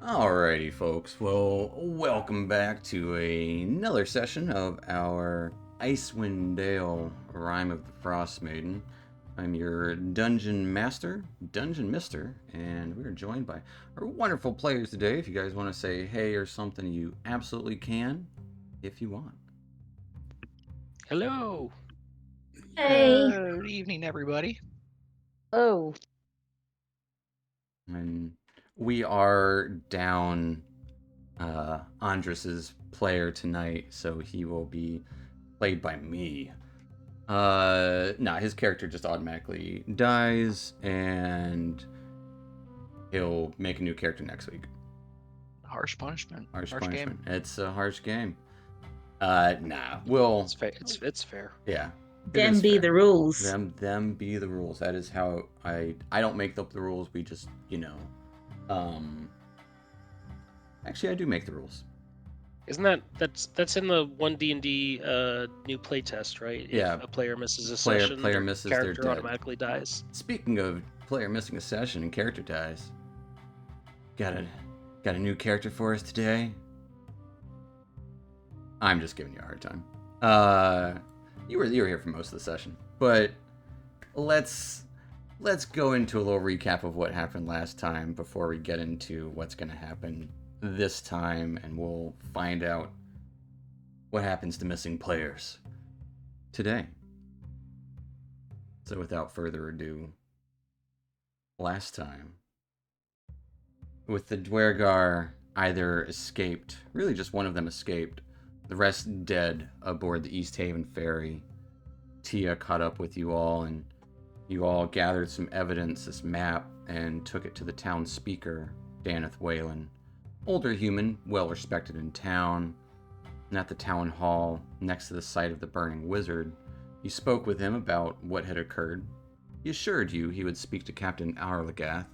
Alrighty, folks. Well, welcome back to another session of our Icewind Dale Rime of the Frostmaiden. I'm your dungeon master, Dungeon Mister, and we're joined by our wonderful players today. If you guys want to say hey or something, you absolutely can, if you want. Hello. Hey. Good evening, everybody. Oh. And we are down Andres's player tonight, so he will be played by me. His character just automatically dies, and he'll make a new character next week. Harsh punishment. Harsh game. punishment. It's a harsh game. It's fair. It's fair. Yeah. Them be the rules. Them be the rules. That is how I don't make up the rules. We just, actually I do make the rules. Isn't that's in the 1D&D new playtest, right? Yeah. If a player misses a session, Player their misses, character they're dead. automatically dies. Speaking of player missing a session and character dies, got a new character for us today. I'm just giving you a hard time. You were here for most of the session, but let's go into a little recap of what happened last time before we get into what's going to happen this time, and we'll find out what happens to missing players today. So without further ado, last time, with the Dwergar either escaped, really just one of them escaped, the rest dead aboard the East Haven ferry, Tia caught up with you all, and you all gathered some evidence, this map, and took it to the town speaker, Daneth Whalen. Older human, well respected in town, and at the town hall, next to the site of the burning wizard, you spoke with him about what had occurred. He assured you he would speak to Captain Arlagath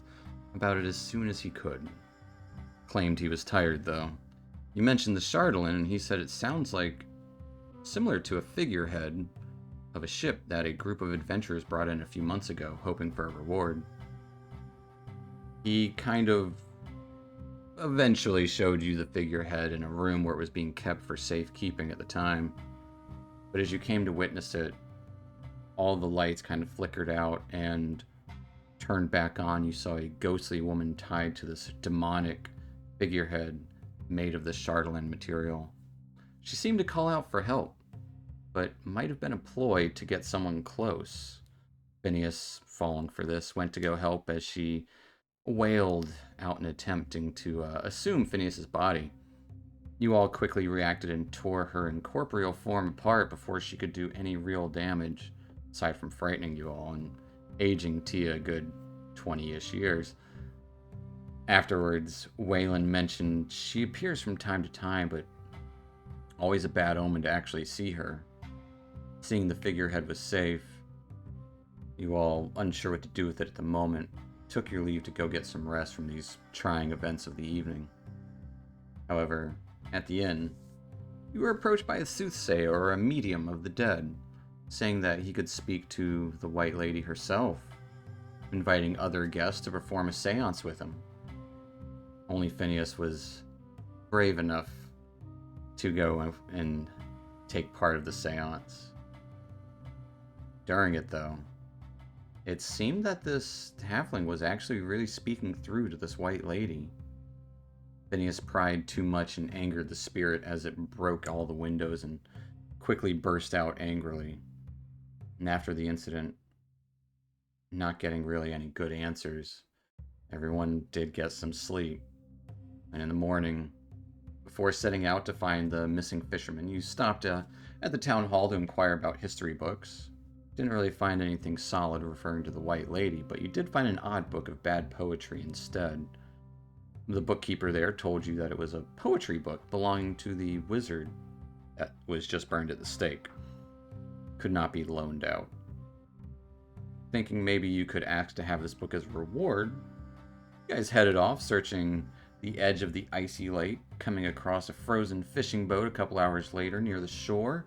about it as soon as he could. Claimed he was tired, though. You mentioned the Chardolin, and he said it sounds like similar to a figurehead of a ship that a group of adventurers brought in a few months ago, hoping for a reward. He kind of eventually showed you the figurehead in a room where it was being kept for safekeeping at the time. But as you came to witness it, all the lights kind of flickered out and turned back on. You saw a ghostly woman tied to this demonic figurehead made of the Chardolin material. She seemed to call out for help, but might have been a ploy to get someone close. Phineas, falling for this, went to go help as she wailed out in attempting to assume Phineas's body. You all quickly reacted and tore her incorporeal form apart before she could do any real damage, aside from frightening you all and aging Tia a good 20-ish years. Afterwards, Waylon mentioned she appears from time to time, but always a bad omen to actually see her. Seeing the figurehead was safe, you all, unsure what to do with it at the moment, took your leave to go get some rest from these trying events of the evening. However, at the inn, you were approached by a soothsayer or a medium of the dead, saying that he could speak to the White Lady herself, inviting other guests to perform a seance with him. Only Phineas was brave enough to go and take part of the seance. During it, though, it seemed that this halfling was actually really speaking through to this White Lady. Phineas pried too much and angered the spirit as it broke all the windows and quickly burst out angrily. And after the incident, not getting really any good answers, everyone did get some sleep. And in the morning, before setting out to find the missing fisherman, you stopped at the town hall to inquire about history books. Didn't really find anything solid referring to the White Lady, but you did find an odd book of bad poetry instead. The bookkeeper there told you that it was a poetry book belonging to the wizard that was just burned at the stake. Could not be loaned out. Thinking maybe you could ask to have this book as a reward, you guys headed off, searching the edge of the icy lake, coming across a frozen fishing boat a couple hours later near the shore,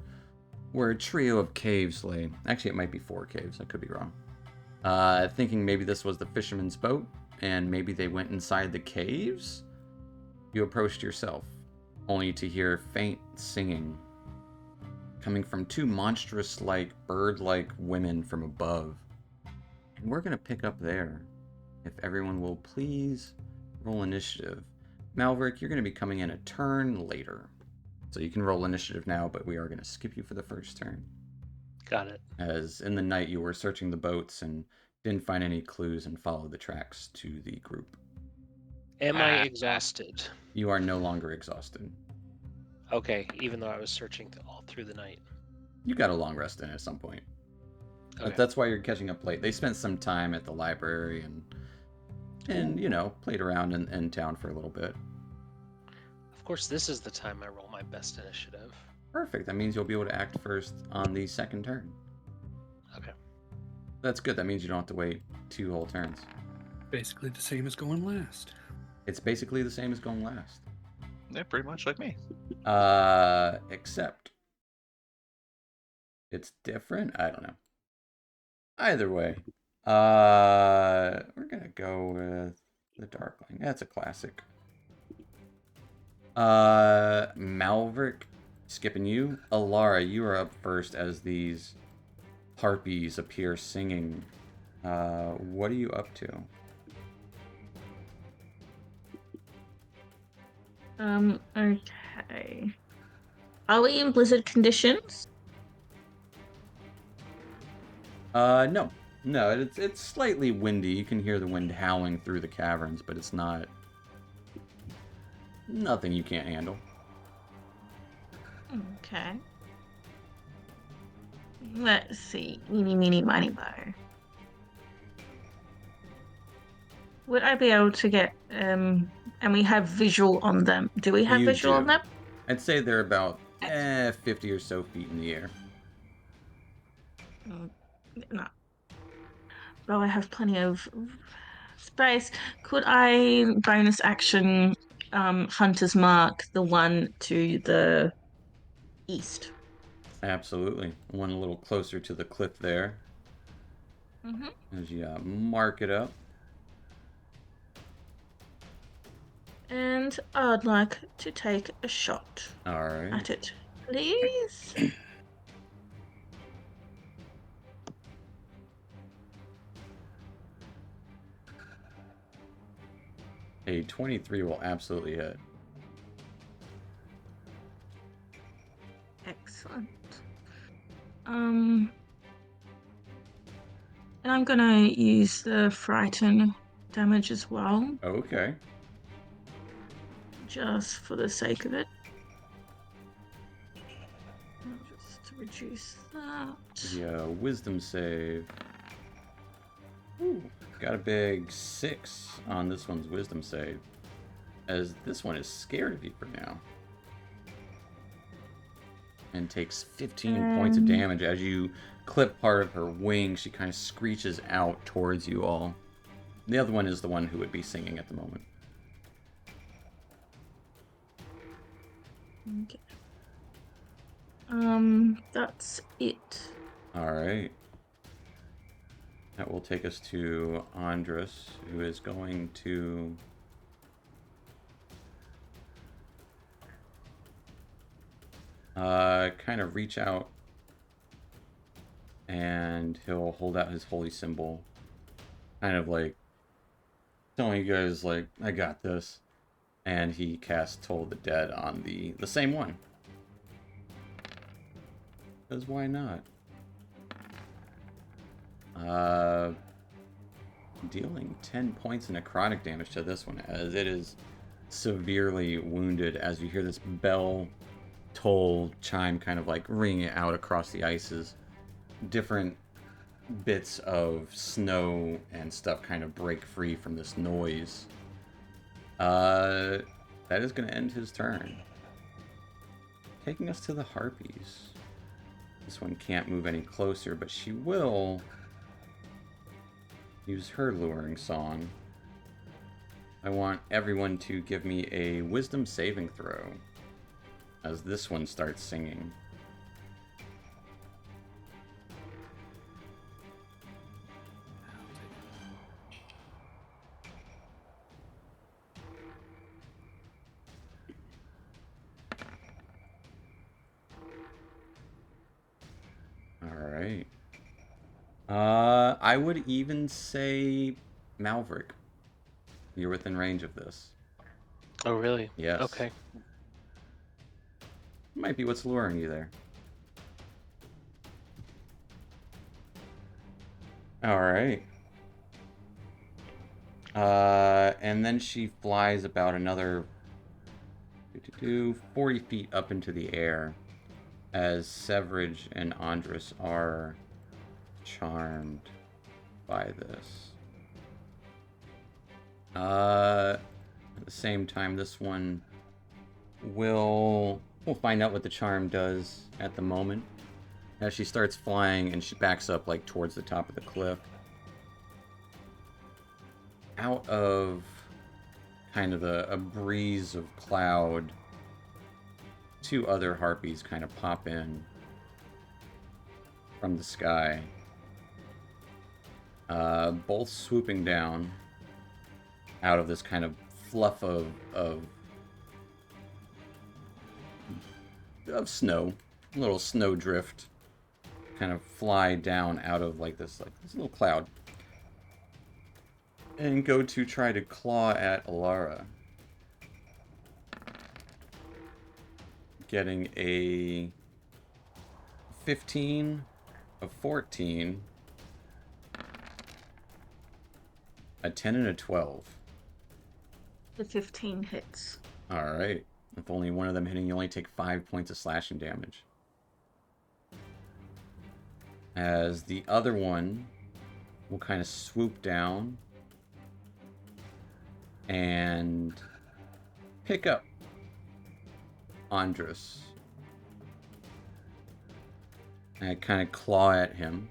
where a trio of caves lay. Actually, it might be 4 caves, I could be wrong. Thinking maybe this was the fisherman's boat, and maybe they went inside the caves? You approached yourself, only to hear faint singing coming from two monstrous-like, bird-like women from above. And we're going to pick up there. If everyone will please roll initiative. Malverick, you're going to be coming in a turn later. So you can roll initiative now, but we are going to skip you for the first turn. Got it. As in the night you were searching the boats and didn't find any clues and followed the tracks to the group. Am I exhausted? You are no longer exhausted. Okay, even though I was searching all through the night. You got a long rest in at some point. Okay. That's why you're catching up late. They spent some time at the library and you know, played around in town for a little bit. Of course, this is the time I roll my best initiative. Perfect. That means you'll be able to act first on the second turn. Okay. That's good. That means you don't have to wait 2 whole turns. Basically the same as going last. It's basically the same as going last. Yeah, pretty much like me. Except it's different. I don't know. Either way, we're gonna go with the Darkling. That's a classic. Malverick, skipping you. Alara, you are up first as these harpies appear singing. What are you up to? Okay. Are we in blizzard conditions? No. No, it's slightly windy. You can hear the wind howling through the caverns, but it's not nothing you can't handle. Okay. Let's see. Eeny, meeny, miny, mo. Would I be able to get and we have visual on them. Do we have You visual on do. them? I'd say they're about 50 or so feet in the air. No. Well, I have plenty of space. Could I bonus action Hunter's Mark, the one to the east? Absolutely. One a little closer to the cliff there. Mm-hmm. As you mark it up. And I'd like to take a shot All right. at it, please. A 23 will absolutely hit. Excellent. And I'm gonna use the frighten damage as well, Okay. just for the sake of it. Just to reduce that. Yeah, wisdom save. Ooh, got a big 6 on this one's wisdom save. As this one is scared of you for now. And takes 15 points of damage. As you clip part of her wing, she kind of screeches out towards you all. The other one is the one who would be singing at the moment. Okay. That's it. Alright. That will take us to Andres, who is going to... kind of reach out, and he'll hold out his holy symbol, kind of like telling you guys, like, I got this. And he casts Toll the Dead on the same one. Because why not? Dealing 10 points of necrotic damage to this one, as it is severely wounded, as you hear this bell toll chime kind of like ring out across the ices. Different bits of snow and stuff kind of break free from this noise. That is going to end his turn. Taking us to the harpies. This one can't move any closer, but she will use her luring song. I want everyone to give me a wisdom saving throw as this one starts singing. I would even say Malverick. You're within range of this. Oh, really? Yes. Okay. Might be what's luring you there. Alright. And then she flies about another 40 feet up into the air as Severage and Andres are charmed by this. At the same time, this one we'll find out what the charm does at the moment. As she starts flying and she backs up like towards the top of the cliff. Out of kind of a breeze of cloud, two other harpies kind of pop in from the sky. Both swooping down out of this kind of fluff of snow, a little snow drift, kind of fly down out of this little cloud, and go to try to claw at Alara, getting a 15, a 14, a 10, and a 12. The 15 hits. All right. If only one of them hitting, you only take 5 points of slashing damage. As the other one will kind of swoop down and pick up Andres and kind of claw at him.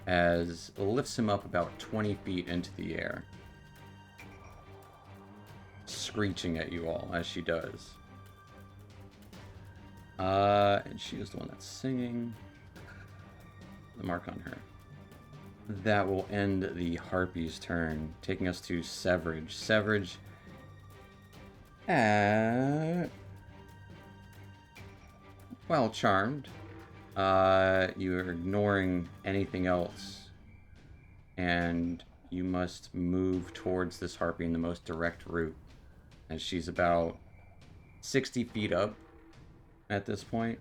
As it lifts him up about 20 feet into the air, screeching at you all as she does. And she is the one that's singing. The mark on her. That will end the Harpy's turn, taking us to Severage. Severage, while charmed, you are ignoring anything else, and you must move towards this Harpy in the most direct route, as she's about 60 feet up at this point.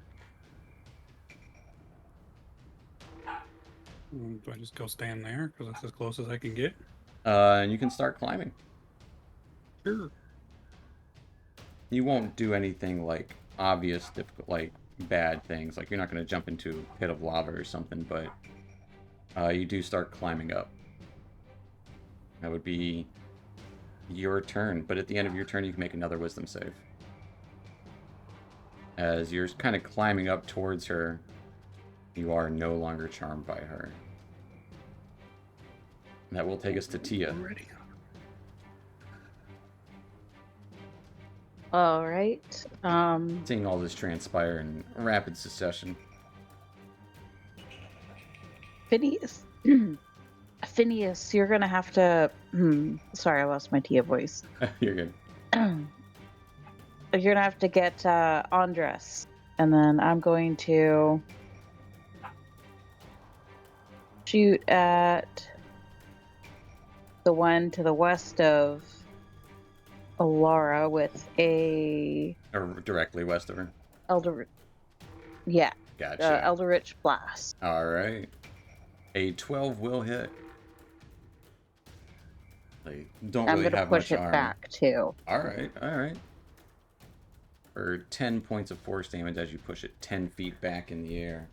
Do I just go stand there? Because that's as close as I can get? And you can start climbing. Sure. You won't do anything like obvious, difficult, like bad things. Like you're not going to jump into a pit of lava or something, but you do start climbing up. That would be your turn. But at the end of your turn, you can make another wisdom save. As you're kind of climbing up towards her, you are no longer charmed by her. That will take us to Tia. Already. All right. Seeing all this transpire in rapid succession. Phineas. Phineas, you're gonna have to. Sorry, I lost my Tia voice. You're good. You're gonna have to get Andres, and then I'm going to shoot at the one to the west of Alara with a Or directly west of her. Elder. Yeah, Gotcha. Eldritch Blast. All right. A 12 will hit. They don't I'm really gonna have push much it armor. back too. All right, all right. For 10 points of force damage as you push it 10 feet back in the air.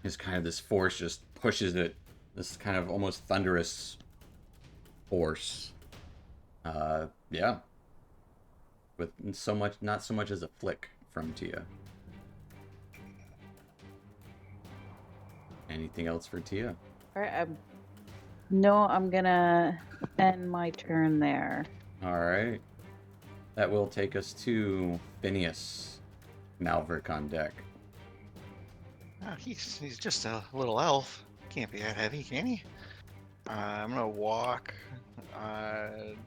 It's kind of this force just pushes it. This kind of almost thunderous force. Yeah. With not so much as a flick from Tia. Anything else for Tia? All right. No, I'm gonna end my turn there. All right. That will take us to Phineas. Malverick on deck. Oh, he's just a little elf. Can't be that heavy, can he? I'm gonna walk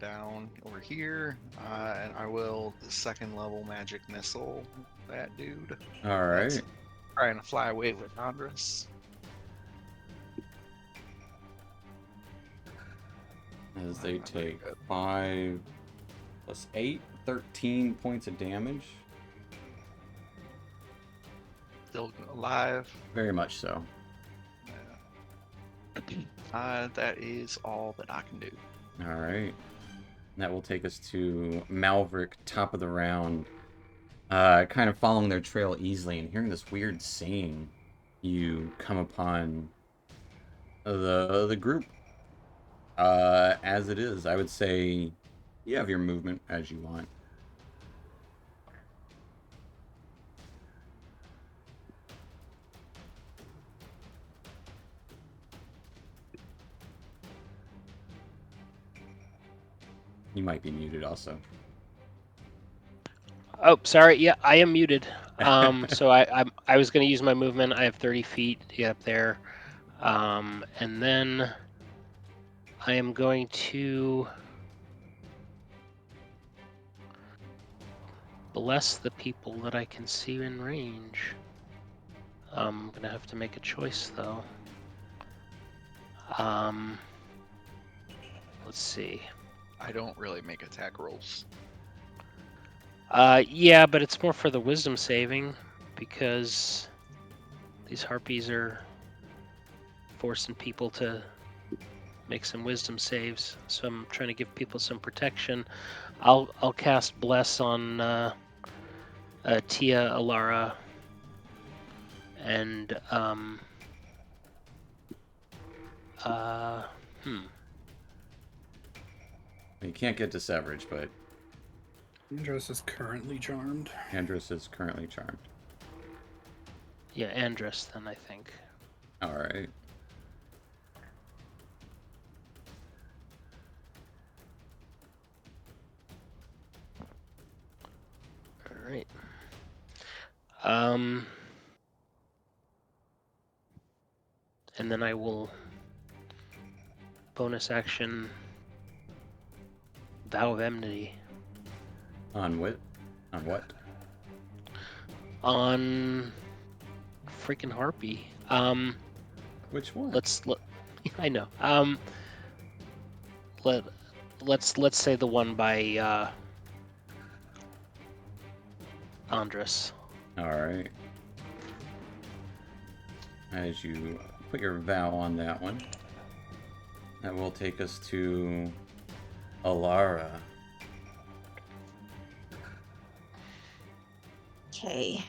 down over here, and I will second level magic missile that dude. All That's right. trying to fly away with Andres. As they Not take very good. 5 plus 8, 13 points of damage. Still alive. Very much so. That is all that I can do. All right. That will take us to Malverick, top of the round. Kind of following their trail easily and hearing this weird singing, you come upon the group. As it is, I would say you have your movement as you want. You might be muted also. Oh, sorry. Yeah, I am muted. So I was going to use my movement. I have 30 feet to get up there, and then I am going to bless the people that I can see in range. I'm gonna have to make a choice though. Let's see. I don't really make attack rolls. Yeah, but it's more for the wisdom saving because these harpies are forcing people to make some wisdom saves. So I'm trying to give people some protection. I'll cast bless on Tia, Alara, and You can't get disseverage, but Andros is currently charmed. Andros is currently charmed. yeah, Andrus then I think. All right. All right. And then I will bonus action Vow of Enmity On what? On what? on freaking Harpy. Which one? I know. Let's say the one by Andrus. All right. As you put your vow on that one, that will take us to Alara. Okay.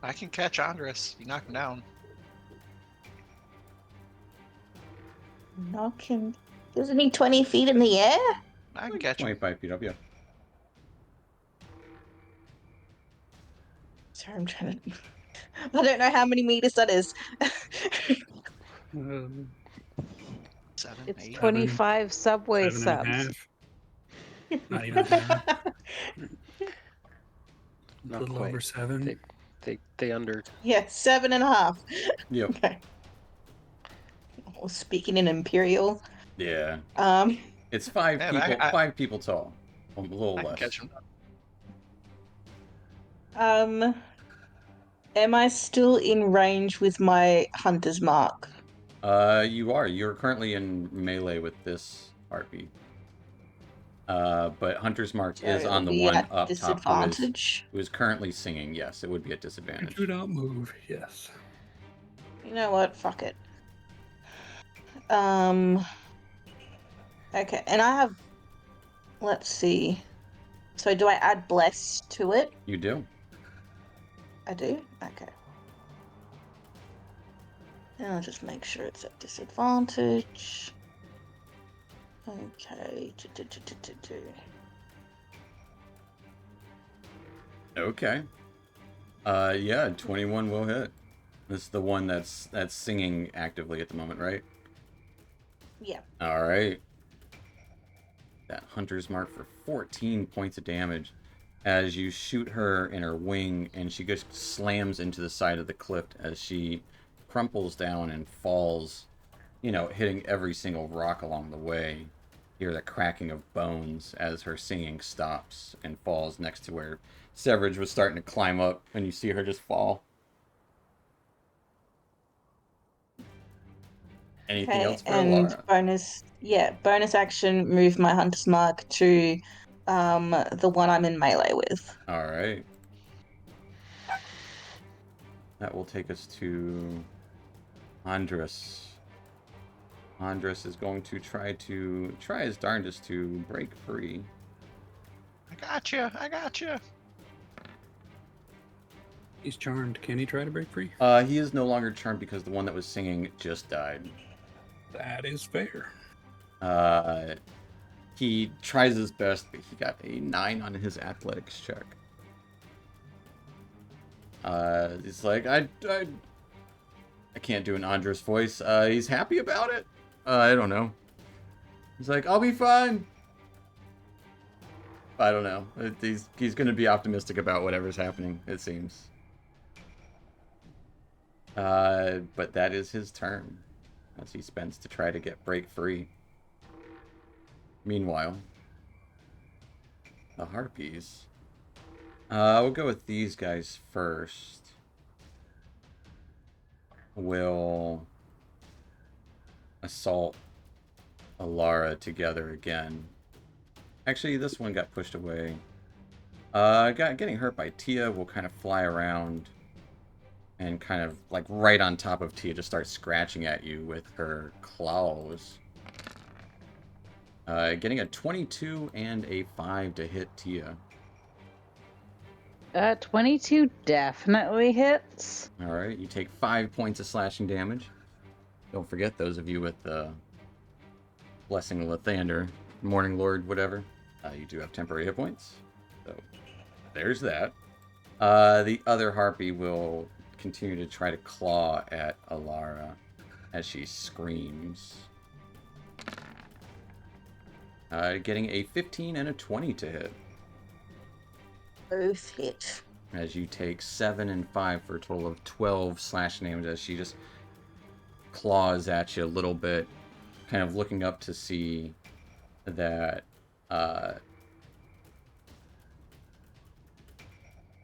I can catch Andres. You knock him down. Knock him. Isn't he 20 feet in the air? I can catch him. 25 feet up, yeah. Sorry, I'm trying to. I don't know how many meters that is. 7, It's 8. 25 subway 7.5. subs. Not even that. A Not little quite. over 7. They under. Yeah, 7.5. Yep. Okay. Well, speaking in Imperial. Yeah. Um, It's 5 Yeah, people. I- 5 people tall. A little I can less. catch him. am I still in range with my hunter's mark? You are. You're currently in melee with this harpy. But Hunter's Mark So is on it'll the be one at up top disadvantage. who is currently singing. Yes, it would be at disadvantage. Do not move. Yes. You know what? Fuck it. Okay, and I have. Let's see. So do I add bless to it? You do. I do? Okay. And I'll just make sure it's at disadvantage. Okay. Okay. Yeah, 21 will hit. This is the one that's singing actively at the moment, right? Yeah. All right. That Hunter's Mark for 14 points of damage as you shoot her in her wing, and she just slams into the side of the cliff as she crumples down and falls, hitting every single rock along the way. You hear the cracking of bones as her singing stops and falls next to where Severage was starting to climb up, and you see her just fall. Anything else for and Alara? bonus action, move my hunter's mark to the one I'm in melee with. All right. That will take us to Andres. Andres is going to try his darndest to break free. I gotcha. He's charmed. Can he try to break free? He is no longer charmed because the one that was singing just died. That is fair. He tries his best, but he got a 9 on his athletics check. He's like, I can't do an Andres voice. He's happy about it. I don't know. He's like, I'll be fine. I don't know. He's going to be optimistic about whatever's happening, it seems. But that is his turn, as he spends to try to get break free. Meanwhile, the harpies. We'll go with these guys first. We'll assault Alara together again. Actually, this one got pushed away. Getting hurt by Tia will kind of fly around and kind of like right on top of Tia, just start scratching at you with her claws. Getting a 22 and a 5 to hit Tia. 22 definitely hits. All right, you take 5 points of slashing damage. Don't forget, those of you with Blessing of Lathander, Morning Lord, whatever, you do have temporary hit points. So there's that. The other harpy will continue to try to claw at Alara as she screams. Getting a 15 and a 20 to hit. Both hit. As you take 7 and 5 for a total of 12 slash damage as she just claws at you a little bit, kind of looking up to see that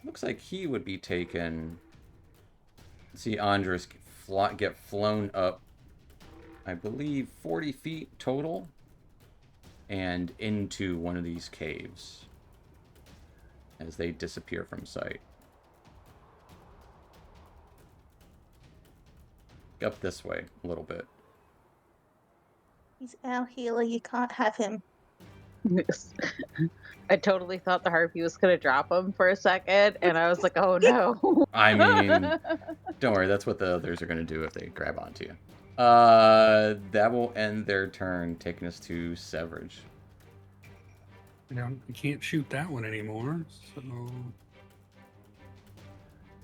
looks like he would be taken. See Andres get flown up, I believe 40 feet total, and into one of these caves as they disappear from sight. Up this way a little bit. He's our healer. You can't have him. I totally thought the harpy was going to drop him for a second, and I was like, oh no. I mean, don't worry, that's what the others are going to do if they grab onto you. That will end their turn, taking us to Severage. I can't shoot that one anymore, so...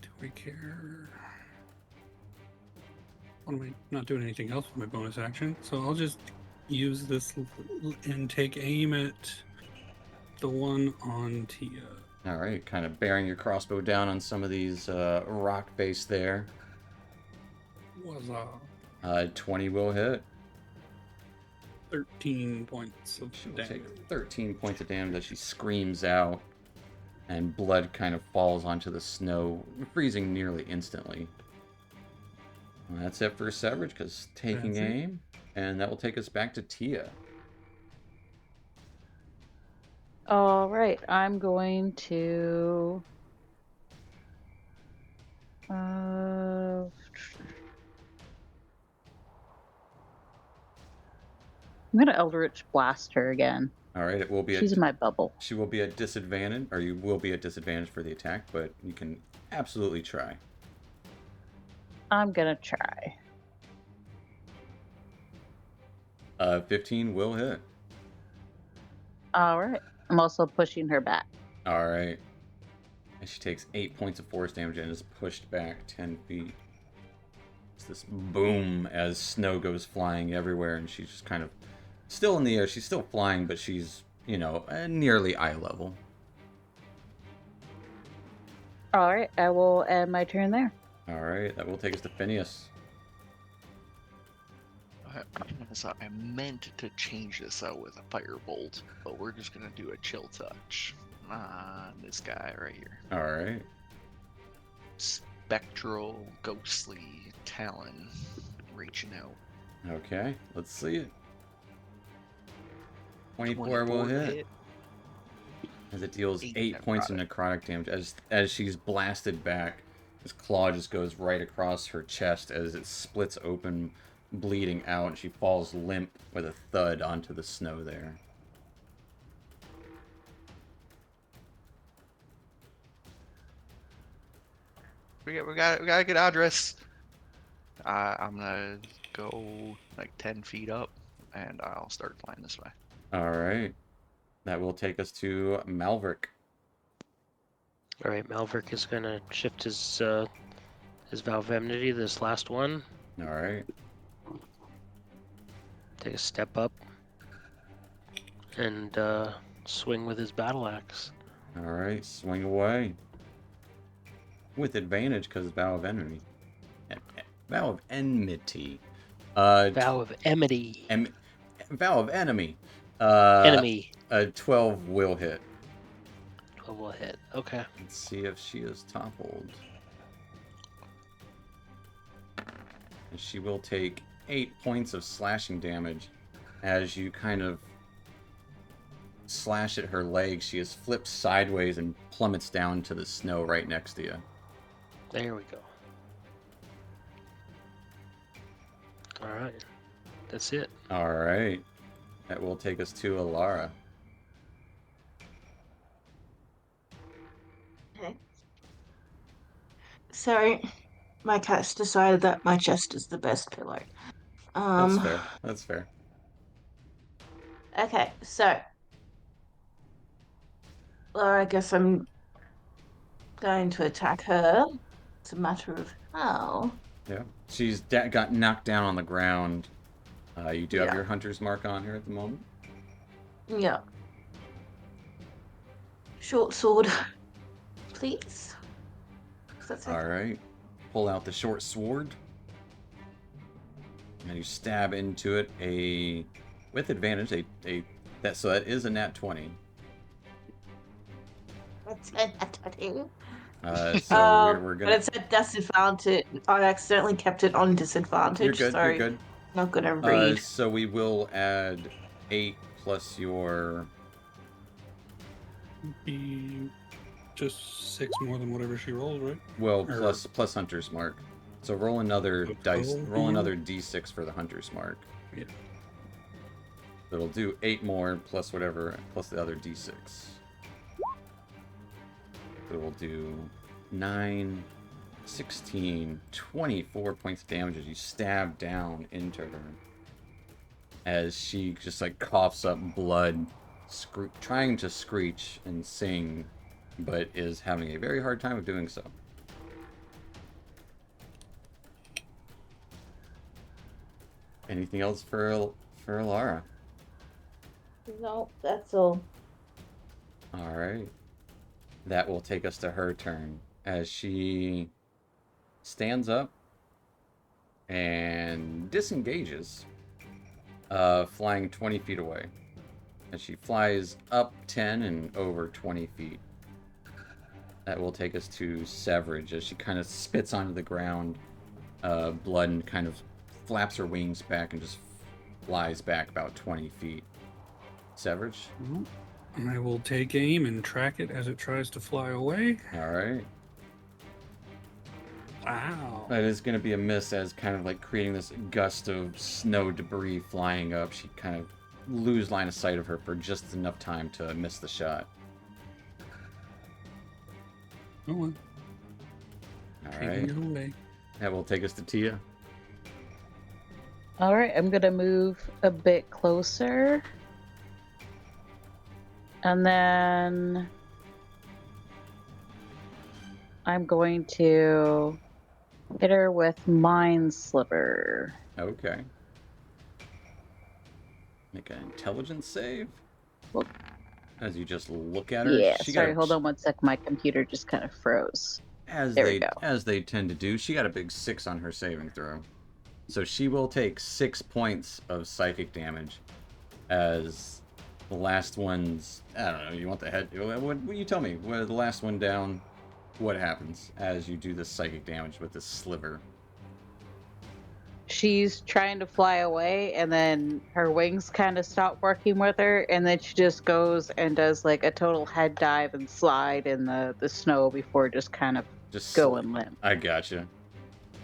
Do I care? What am I not doing anything else with my bonus action? So I'll just use this and take aim at the one on Tia. Alright, kind of bearing your crossbow down on some of these rock base there. Was 20 will hit. 13 points of She'll damage. take 13 points of damage as she screams out, and blood kind of falls onto the snow, freezing nearly instantly. And that's it for Severage, because taking That's it. aim, and that will take us back to Tia. All right, I'm going to... I'm going to Eldritch Blast her again. Alright, it will be She's in my bubble. she will be at disadvantage, or you will be at disadvantage for the attack, but you can absolutely try. I'm going to try. 15 will hit. All right. I'm also pushing her back. Alright. And she takes 8 points of force damage and is pushed back 10 feet. It's this boom as snow goes flying everywhere, and she's just kind of still in the air. She's still flying, but she's, nearly eye level. All right, I will end my turn there. Alright, that will take us to Phineas. So I meant to change this out with a firebolt, but we're just gonna do a chill touch on this guy right here. All right. Spectral, ghostly talon, reaching out. Okay. Let's see it. 24 will to hit. As it deals 8 8 points of necrotic damage. As she's blasted back, this claw just goes right across her chest as it splits open, bleeding out, and she falls limp with a thud onto the snow there. We got a good address. I'm gonna go like 10 feet up, and I'll start flying this way. All right. That will take us to Malverick. All right, Malverick is gonna shift his Vow of Enmity, this last one. All right. Take a step up and swing with his battle axe. All right. Swing away. With advantage because Vow of Enmity. Vow of Enmity. Vow of Enmity. Vow of Enemy. Enemy. A 12 will hit. 12 will hit. Okay. Let's see if she is toppled. And she will take 8 points of slashing damage as you kind of slash at her leg. She is flipped sideways and plummets down to the snow right next to you. There we go. All right. That's it. All right. That will take us to Alara. Okay. So, my cat's decided that my chest is the best pillow. That's fair. That's fair. Okay, so. Well, I guess I'm going to attack her. It's a matter of how. Yeah. She's got knocked down on the ground. You do have Yeah. your hunter's mark on her at the moment. Yeah. Short sword, please. That's All right. Pull out the short sword. And you stab into it with advantage. So that is a nat 20. That's it. So we're But gonna. it's at disadvantage. I accidentally kept it on disadvantage. You're good. So You're good. not gonna read. So we will add 8 plus your. Be just 6 more than whatever she rolls, right? Well, Or- plus hunter's mark. So roll another So dice. 12 Roll more? another d6 for the hunter's mark. Yeah. It'll do 8 more plus whatever plus the other d6. It will do 9, 16, 24 points of damage as you stab down into her. As she just like coughs up blood, trying to screech and sing, but is having a very hard time of doing so. Anything else for Lara? No, that's all. All right. That will take us to her turn as she stands up and disengages, flying 20 feet away. As she flies up 10 and over 20 feet. That will take us to Severage as she kind of spits onto the ground, blood, and kind of flaps her wings back and just flies back about 20 feet. Severage? I will take aim and track it as it tries to fly away. All right. Wow. That is going to be a miss as kind of like creating this gust of snow debris flying up. She kind of lose line of sight of her for just enough time to miss the shot. Oh well. All Taking right. it away. That will take us to Tia. All right, I'm gonna move a bit closer, and then I'm going to hit her with Mind Sliver. Okay. Make an intelligence save. Whoop. As you just look at her. Yeah, she sorry, got a, hold on one sec. My computer just kind of froze. As There we they go. as they tend to do, she got a big 6 on her saving throw. So she will take 6 points of psychic damage as the last one's... I don't know, you want the head... What you tell me? When the last one down, what happens as you do this psychic damage with this sliver? She's trying to fly away, and then her wings kind of stop working with her, and then she just goes and does like a total head dive and slide in the snow before just kind of Just going limp. I gotcha.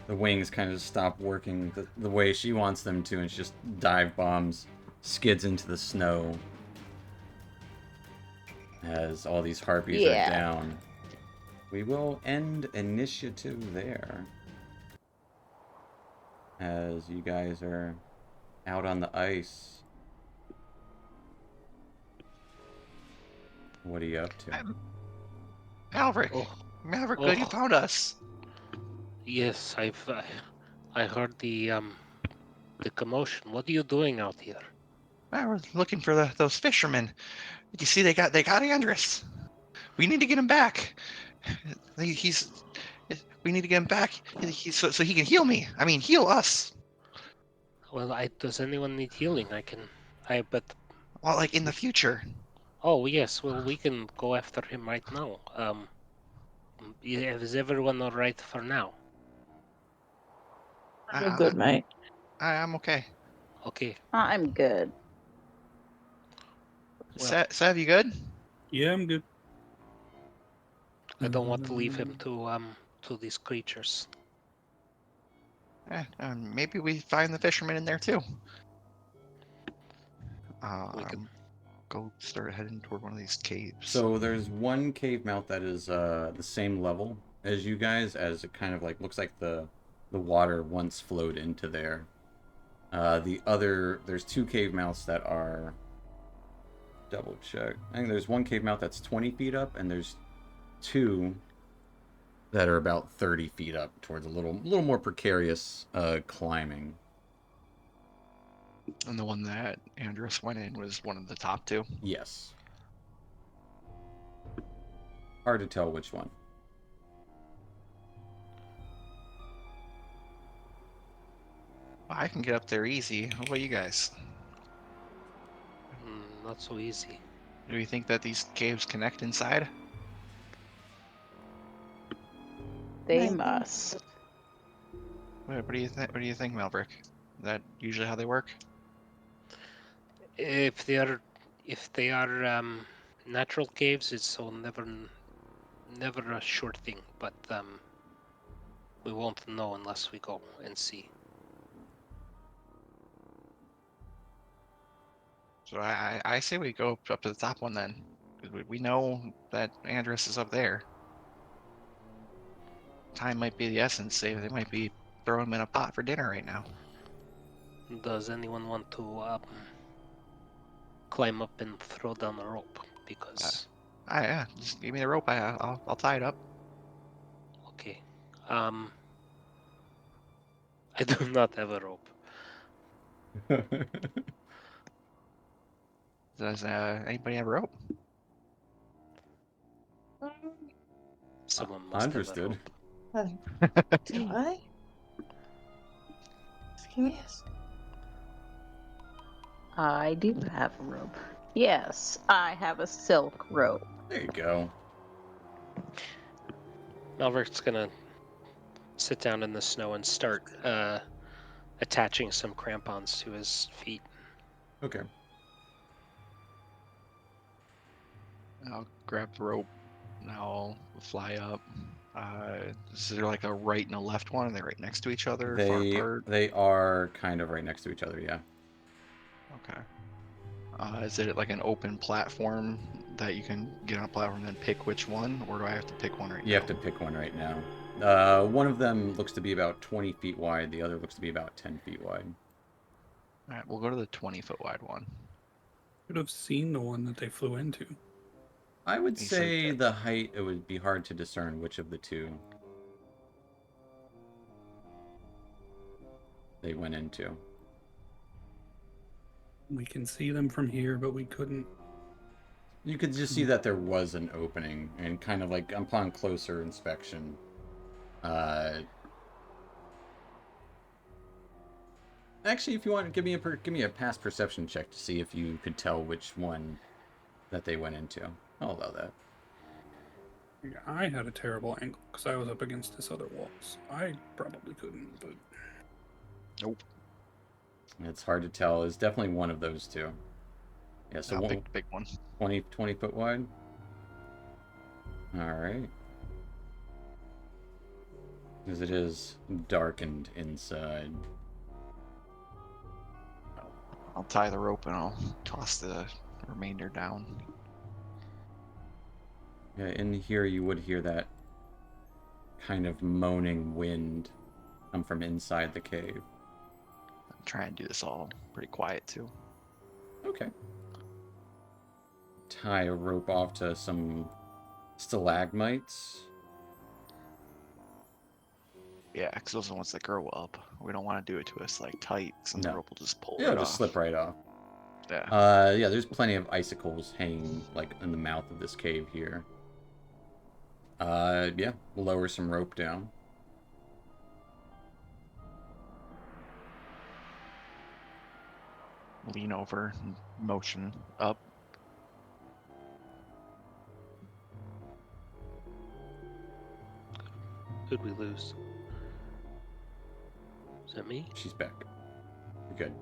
The wings kind of stop working the way she wants them to, and she just dive bombs, skids into the snow as all these harpies are down. We will end initiative there as you guys are out on the ice. What are you up to? Maverick, Oh. Maverick, good, you Oh. found us. Yes, I heard the commotion. What are you doing out here? We're looking for those fishermen. You see, they got Andrus. We need to get him back. He's. We need to get him back. So he can heal me. I mean, heal us. Well, does anyone need healing? But Well, like in the future. oh yes, well we can go after him right now. Is everyone all right for now? You're good, mate. I'm okay. Okay. I'm good. Well, Sav, you good? Yeah, I'm good. I don't want to leave him to these creatures. Maybe we find the fishermen in there too. We could. Go start heading toward one of these caves. So there's one cave mouth that is the same level as you guys, as it kind of like looks like the water once flowed into there. There's 2 cave mouths that are... Double check. I think there's one cave mouth that's 20 feet up, and there's 2 that are about 30 feet up towards a little more precarious climbing. And the one that Andrus went in was one of the top 2? Yes. Hard to tell which one. I can get up there easy. What about you guys? Not so easy. Do you think that these caves connect inside? They Maybe. must. What do you think? What do you think, Malbrick? Is that usually how they work? If they are natural caves, it's so never a sure thing. But we won't know unless we go and see. So I say we go up to the top one then. 'Cause we know that Andrus is up there. Time might be the essence. They might be throwing him in a pot for dinner right now. Does anyone want to climb up and throw down a rope? Because Yeah, just give me the rope. I'll tie it up. okay, I do not have a rope. Does anybody have a rope? Someone must Understood. have a rope. Do I? Just give me a... I do have a rope. Yes, I have a silk rope. There you go. Malvert's gonna sit down in the snow and start attaching some crampons to his feet. Okay. I'll grab the rope. And I'll fly up. Is there like a right and a left one? Are they right next to each other? Far apart? They are kind of right next to each other, yeah. Okay. Is it like an open platform that you can get on a platform and then pick which one, or do I have to pick one right now? You have to pick one right now. One of them looks to be about 20 feet wide. The other looks to be about 10 feet wide. All right, we'll go to the 20-foot wide one. Could have seen the one that they flew into. I would He say said the height, it would be hard to discern which of the 2 they went into. We can see them from here, but we couldn't. You could just see that there was an opening, and kind of like upon closer inspection, Actually, if you want, give me a past perception check to see if you could tell which one that they went into. I'll allow that. Yeah, I had a terrible angle because I was up against this other wall. So I probably couldn't, but Nope. It's hard to tell. It's definitely one of those two. Yeah, so No, big one. 20 foot wide. All right. Because it is darkened inside. I'll tie the rope and I'll toss the remainder down. Yeah, in here you would hear that kind of moaning wind come from inside the cave. I'm trying to do this all pretty quiet too. Okay. Tie a rope off to some stalagmites. Yeah, because those are the ones that grow up. We don't want to do it to us like tight, because No. the rope will just pull It'll right just off. slip right off. Yeah. Yeah, there's plenty of icicles hanging like in the mouth of this cave here. Yeah, lower some rope down. Lean over and motion up. Who'd we lose? Is that me? She's back. You're good.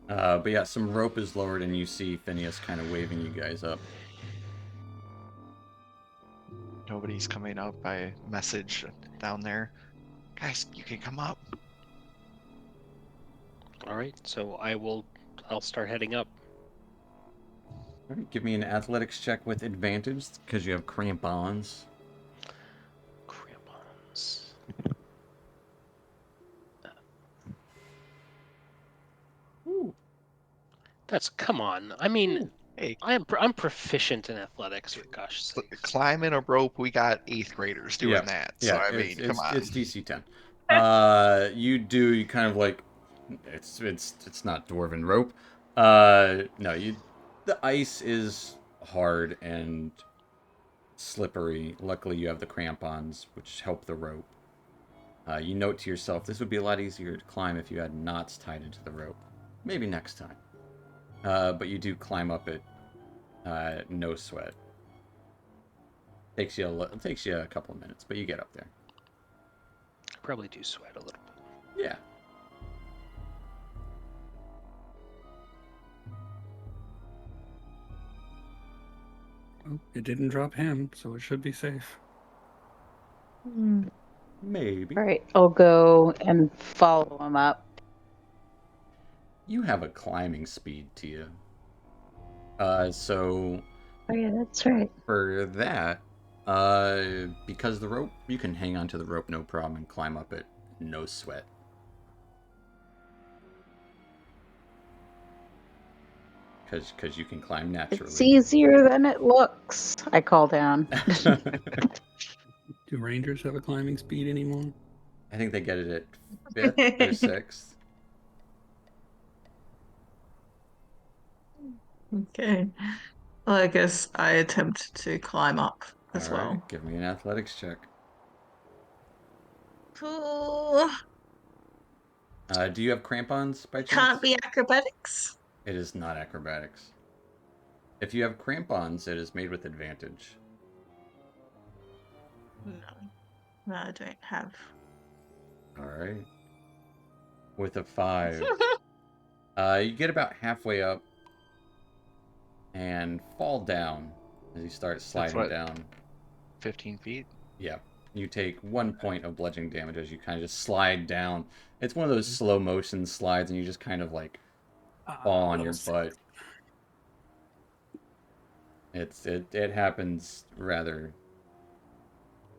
But yeah, some rope is lowered and you see Phineas kind of waving you guys up. Nobody's coming up. I message down there. Guys, you can come up. All right, so I'll start heading up. All right, give me an athletics check with advantage because you have crampons. Crampons. Ooh. Come on. I mean, Hey, I'm proficient in athletics, for gosh sakes. climbing a rope, we got 8th graders doing that. So, I mean, come on. It's DC 10. You kind of like, it's not dwarven rope. No, the ice is hard and slippery. Luckily, you have the crampons, which help the rope. You note to yourself, this would be a lot easier to climb if you had knots tied into the rope. Maybe next time. But you do climb up it, no sweat. Takes you a couple of minutes, but you get up there. I probably do sweat a little bit. Yeah. well, it didn't drop him, so it should be safe. Maybe. All right, I'll go and follow him up. You have a climbing speed to you. So Oh yeah, that's right. for that, because the rope, you can hang onto the rope no problem and climb up it, no sweat. Because you can climb naturally. It's easier than it looks. I call down. Do rangers have a climbing speed anymore? I think they get it at 5th or 6th. Okay. Well, I guess I attempt to climb up as All right, well. give me an athletics check. Cool. Do you have crampons by chance? Can't be acrobatics. It is not acrobatics. If you have crampons, it is made with advantage. No, I don't have. All right. With a 5, you get about halfway up and fall down as you start sliding what? down. 15 feet. Yeah. You take 1 point of bludgeoning damage as you kind of just slide down. It's one of those slow motion slides, and you just kind of like fall on your butt. It happens rather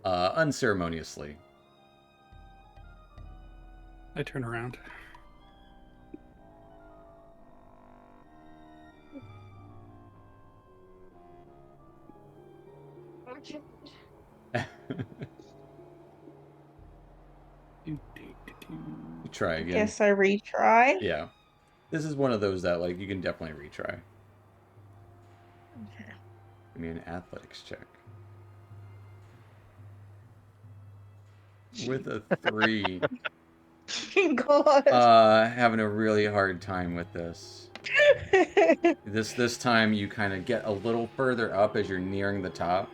unceremoniously. I turn around. You try again. Guess I retry. Yeah. This is one of those that like you can definitely retry. Okay. Give me an athletics check. With a 3, God. Having a really hard time with this. This time you kind of get a little further up as you're nearing the top,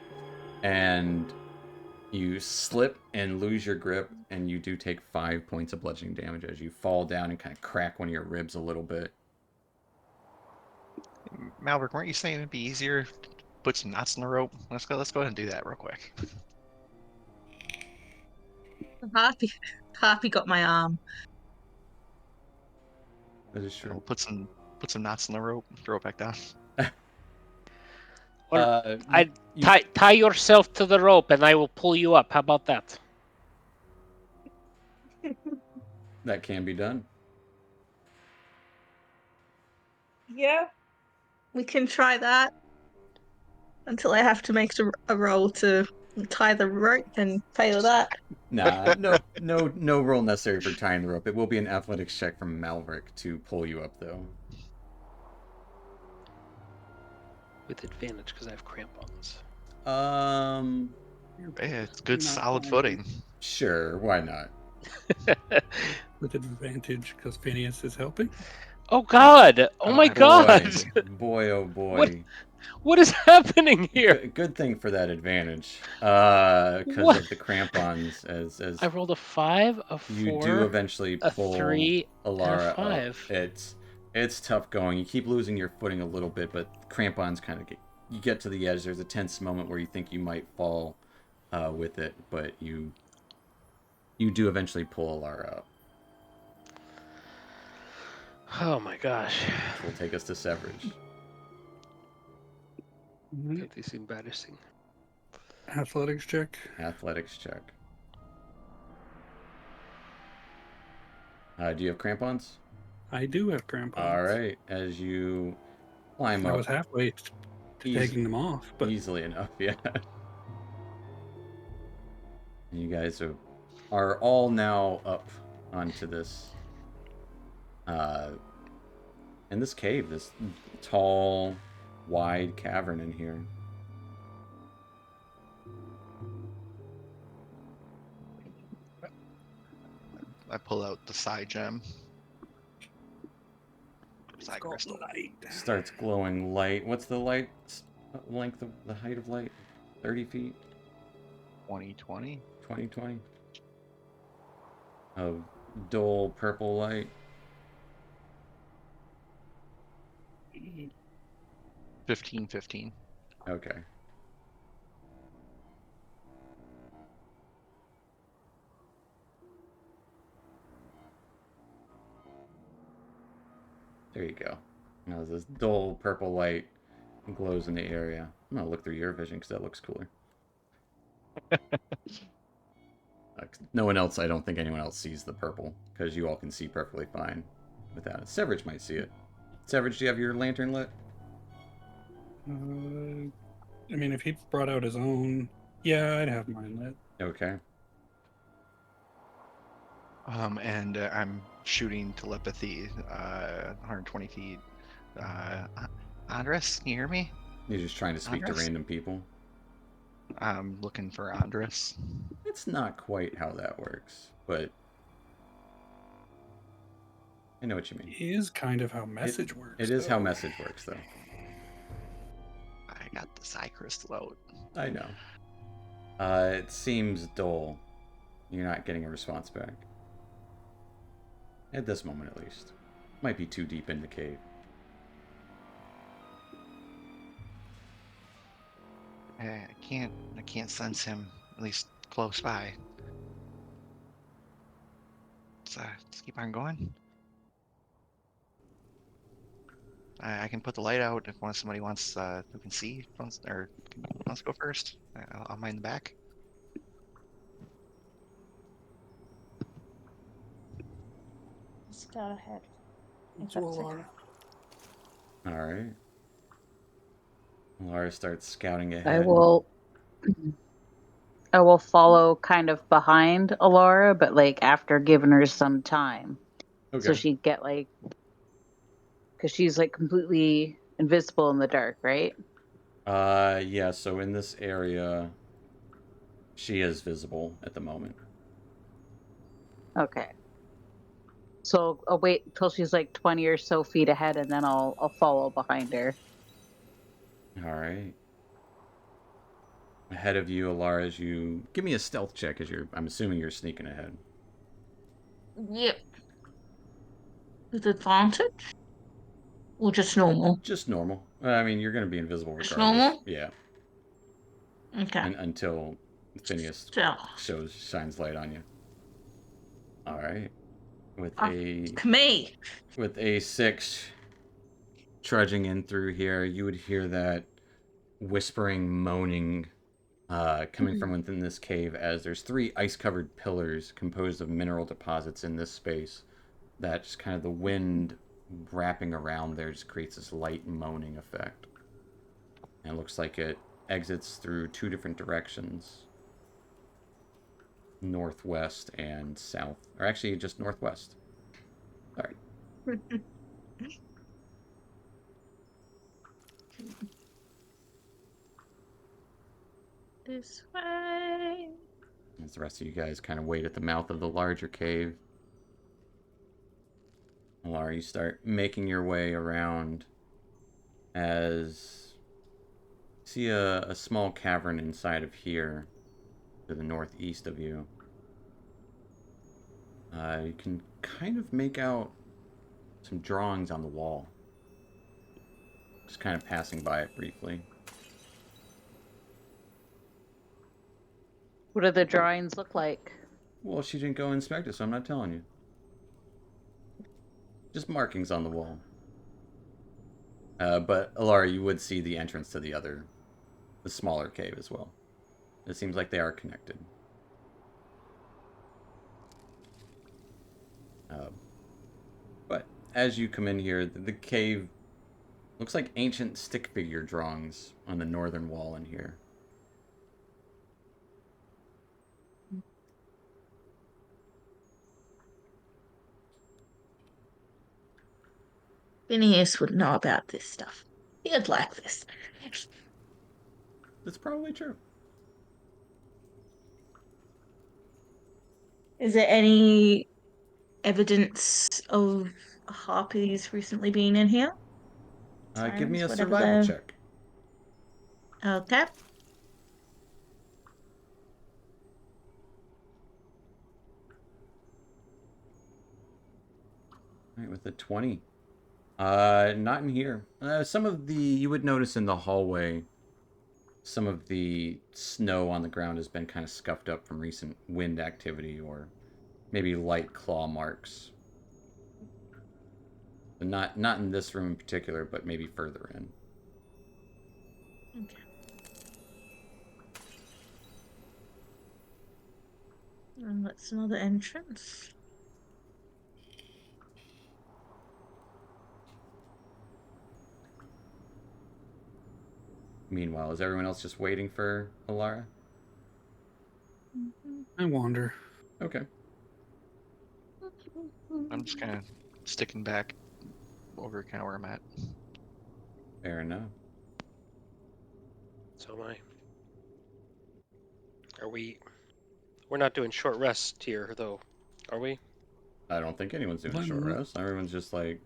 and you slip and lose your grip, and you do take 5 points of bludgeoning damage as you fall down and kind of crack one of your ribs a little bit. Malbert, weren't you saying it'd be easier to put some knots in the rope? Let's go ahead and do that real quick. Harpy got my arm. That is true. We'll put some knots in the rope, throw it back down. Tie yourself to the rope, and I will pull you up. How about that? That can be done. Yeah. We can try that. Until I have to make a roll to tie the rope and fail that. Nah, no roll necessary for tying the rope. It will be an athletics check from Malverick to pull you up, though. With advantage, because I have crampons. Hey, it's good, Not solid fine. footing. Sure, why not? With advantage because Phineas is helping. Oh God! Oh my boy. God! Boy, oh boy. What is happening here? Good thing for that advantage, because What? of the crampons. As I rolled a 5, a 4, you do eventually a pull 3, and a Alara up. 5. It's tough going. You keep losing your footing a little bit, but crampons kind of you get to the edge. There's a tense moment where you think you might fall with it, but you do eventually pull Alara up. Oh my gosh! Which will take us to Severage. That is embarrassing. Athletics check. Athletics check. Do you have crampons? I do have crampons. All right. As you climb I up, was halfway to taking them off, but easily enough, yeah. You guys are all now up onto this, in this cave, this tall, wide cavern in here. I pull out the side gem. Side it's called crystal. light. Starts glowing light. What's the light length of the height of light? 30 feet? 2020. 20. Of dull purple light. 15. Okay. There you go. Now this dull purple light glows in the area. I'm gonna look through your vision because that looks cooler. No one else, I don't think anyone else sees the purple because you all can see perfectly fine without it. Severage might see it. Severage, do you have your lantern lit? I mean, if he brought out his own, yeah, I'd have mine lit. Okay. And I'm shooting telepathy, 120 feet. Andres, can you hear me? You're just trying to speak to Andres? random people. I'm looking for Andres. It's not quite how that works, but I know what you mean. It is kind of how message works. It is how though. message works, though. I got the side crystal out. I know. It seems dull. You're not getting a response back. At this moment, at least. Might be too deep in the cave. I can't sense him, at least close by. Let's keep on going. I can put the light out if somebody wants who can see wants to go first. I'll mind the back. Start ahead. It's Alara. Alright. Laura starts scouting ahead. I will follow kind of behind Alara, but like after giving her some time. Okay. So she'd get like, because she's like completely invisible in the dark, right? Yeah, so in this area, she is visible at the moment. Okay. So I'll wait until she's like 20 or so feet ahead, and then I'll follow behind her. All right. Ahead of you, Alara, as you give me a stealth check as I'm assuming you're sneaking ahead. Yep. With advantage? Or just normal? Just normal. I mean, you're going to be invisible Just regardless. normal? Yeah. Okay. And until Phineas So, shines light on you. All right. With me. a 6 trudging in through here, you would hear that whispering, moaning coming from within this cave as there's 3 ice-covered pillars composed of mineral deposits in this space that just kind of the wind wrapping around there just creates this light moaning effect. And it looks like it exits through 2 different directions. Northwest and south. Or actually just northwest. Sorry. This way. As the rest of you guys kind of wait at the mouth of the larger cave. Alara, you start making your way around as you see a small cavern inside of here to the northeast of you. You can kind of make out some drawings on the wall. Just kind of passing by it briefly. What do the drawings look like? Well, she didn't go inspect it, so I'm not telling you. Just markings on the wall. But Alara, you would see the entrance to the smaller cave as well. It seems like they are connected. But as you come in here, the cave looks like ancient stick figure drawings on the northern wall in here. Phineas would know about this stuff. He'd like this. That's probably true. Is there any evidence of harpies recently being in here? Give me a Sirens, whatever survival check. Okay. All right, with a 20. Not in here. You would notice in the hallway, some of the snow on the ground has been kind of scuffed up from recent wind activity or maybe light claw marks. But not in this room in particular, but maybe further in. Okay. And that's another entrance. Meanwhile, is everyone else just waiting for Alara? I wander. Okay. I'm just kind of sticking back over kind of where I'm at. Fair enough. So am I. We're not doing short rest here, though, are we? I don't think anyone's doing a short rest. Everyone's just like,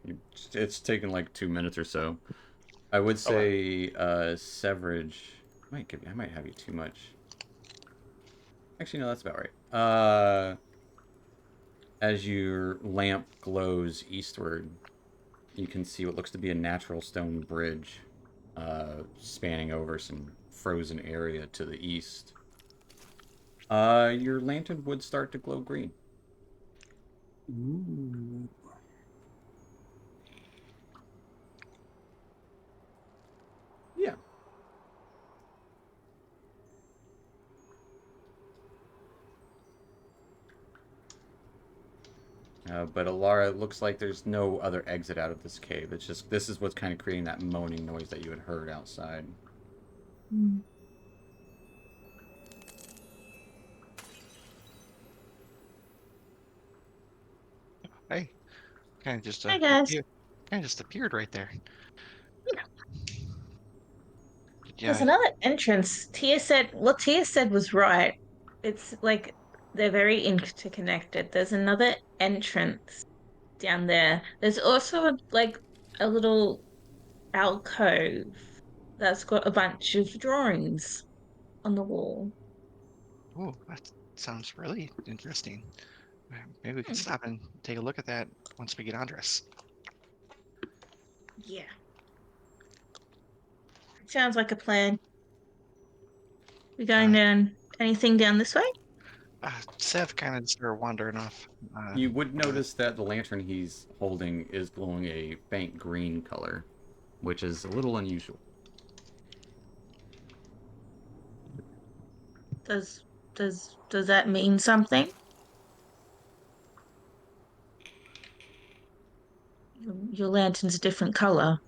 it's taken like 2 minutes or so. I would say Severage. I might have you too much. Actually, no, that's about right. As your lamp glows eastward, you can see what looks to be a natural stone bridge spanning over some frozen area to the east. Your lantern would start to glow green. Ooh. Yeah. But Alara, it looks like there's no other exit out of this cave. It's just, this is what's kind of creating that moaning noise that you had heard outside. Hey, kind of just Hey, guys. kind of just appeared right there. There's Yeah, another entrance. What Tia said was right. It's like they're very interconnected. There's another entrance down there. There's also a little alcove that's got a bunch of drawings on the wall. Oh, that sounds really interesting. Maybe we could Hmm. stop and take a look at that once we get Andres. Yeah. Sounds like a plan. We going Uh, down anything down this way? Sev kind of started wandering off. You would uh, notice that the lantern he's holding is glowing a faint green color, which is a little unusual. Does does that mean something? Your lantern's a different color.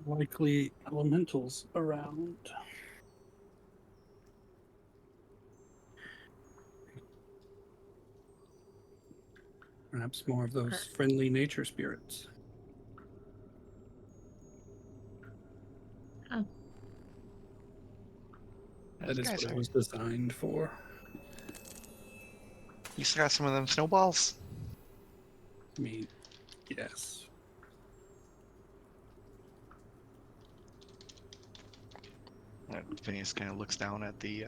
Likely elementals around. Perhaps more of those friendly nature spirits. Oh. That is guys what it are- was designed for. You still got some of them snowballs? I mean, yes. Phineas kind of looks down at the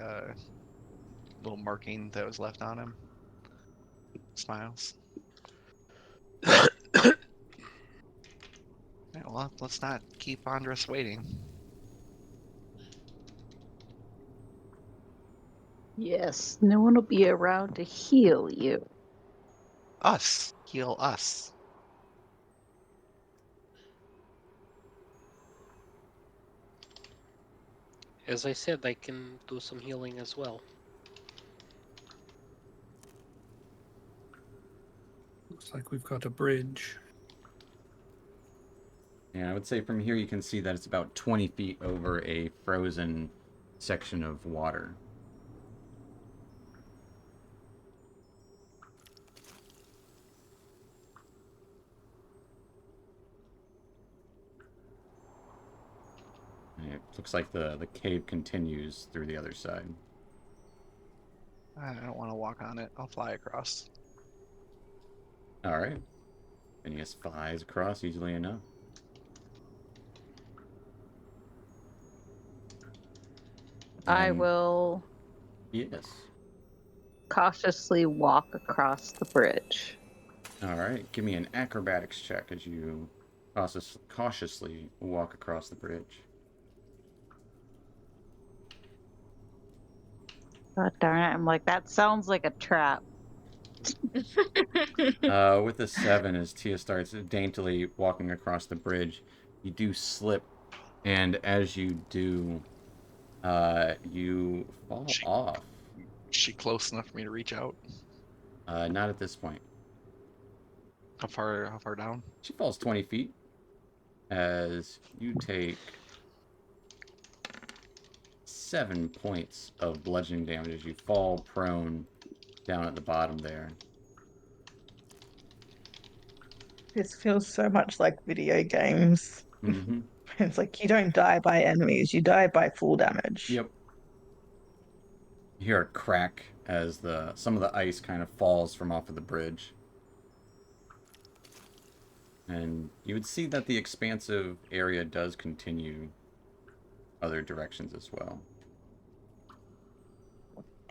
little marking that was left on him. Smiles. Yeah, well, let's not keep Andres waiting. Yes, no one will be around to heal you. Us. Heal us. As I said, I can do some healing as well. Looks like we've got a bridge. And I would say from here you can see that it's about 20 feet over a frozen section of water. And it looks like the cave continues through the other side. I don't want to walk on it. I'll fly across. All right. Phineas flies across easily enough. I And will yes. cautiously walk across the bridge. All right. Give me an acrobatics check as you cautiously walk across the bridge. God darn it. I'm like, that sounds like a trap. With a 7, as Tia starts daintily walking across the bridge, you do slip, and as you do, you fall She, off. she close enough for me to reach out? Not at this point. How far down? She falls 20 feet as you take 7 points of bludgeoning damage as you fall prone down at the bottom there. This feels so much like video games. Mm-hmm. It's like you don't die by enemies, you die by full damage. Yep. You hear a crack as some of the ice kind of falls from off of the bridge. And you would see that the expansive area does continue other directions as well.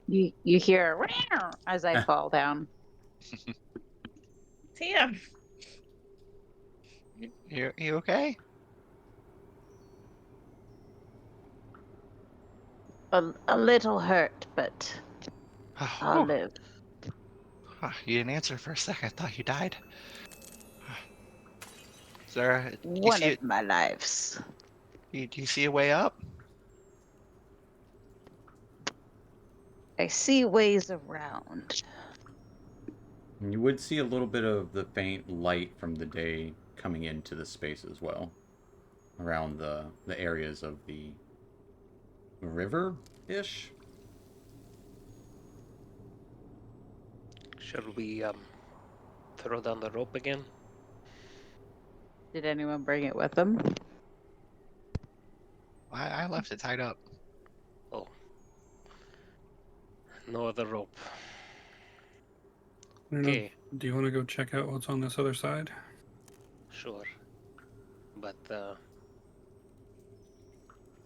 You hear "Meow" as I fall down. Tia, You okay? A little hurt, but I'll Whew. live. You didn't answer for a second. I thought you died. Is there? One of my lives. Do you see a way up? I see ways around. And you would see a little bit of the faint light from the day coming into the space as well, around the areas of the river-ish. Should we throw down the rope again? Did anyone bring it with them? I left it tied up. Oh. No other rope. I don't know, Okay, do you want to go check out what's on this other side? sure. But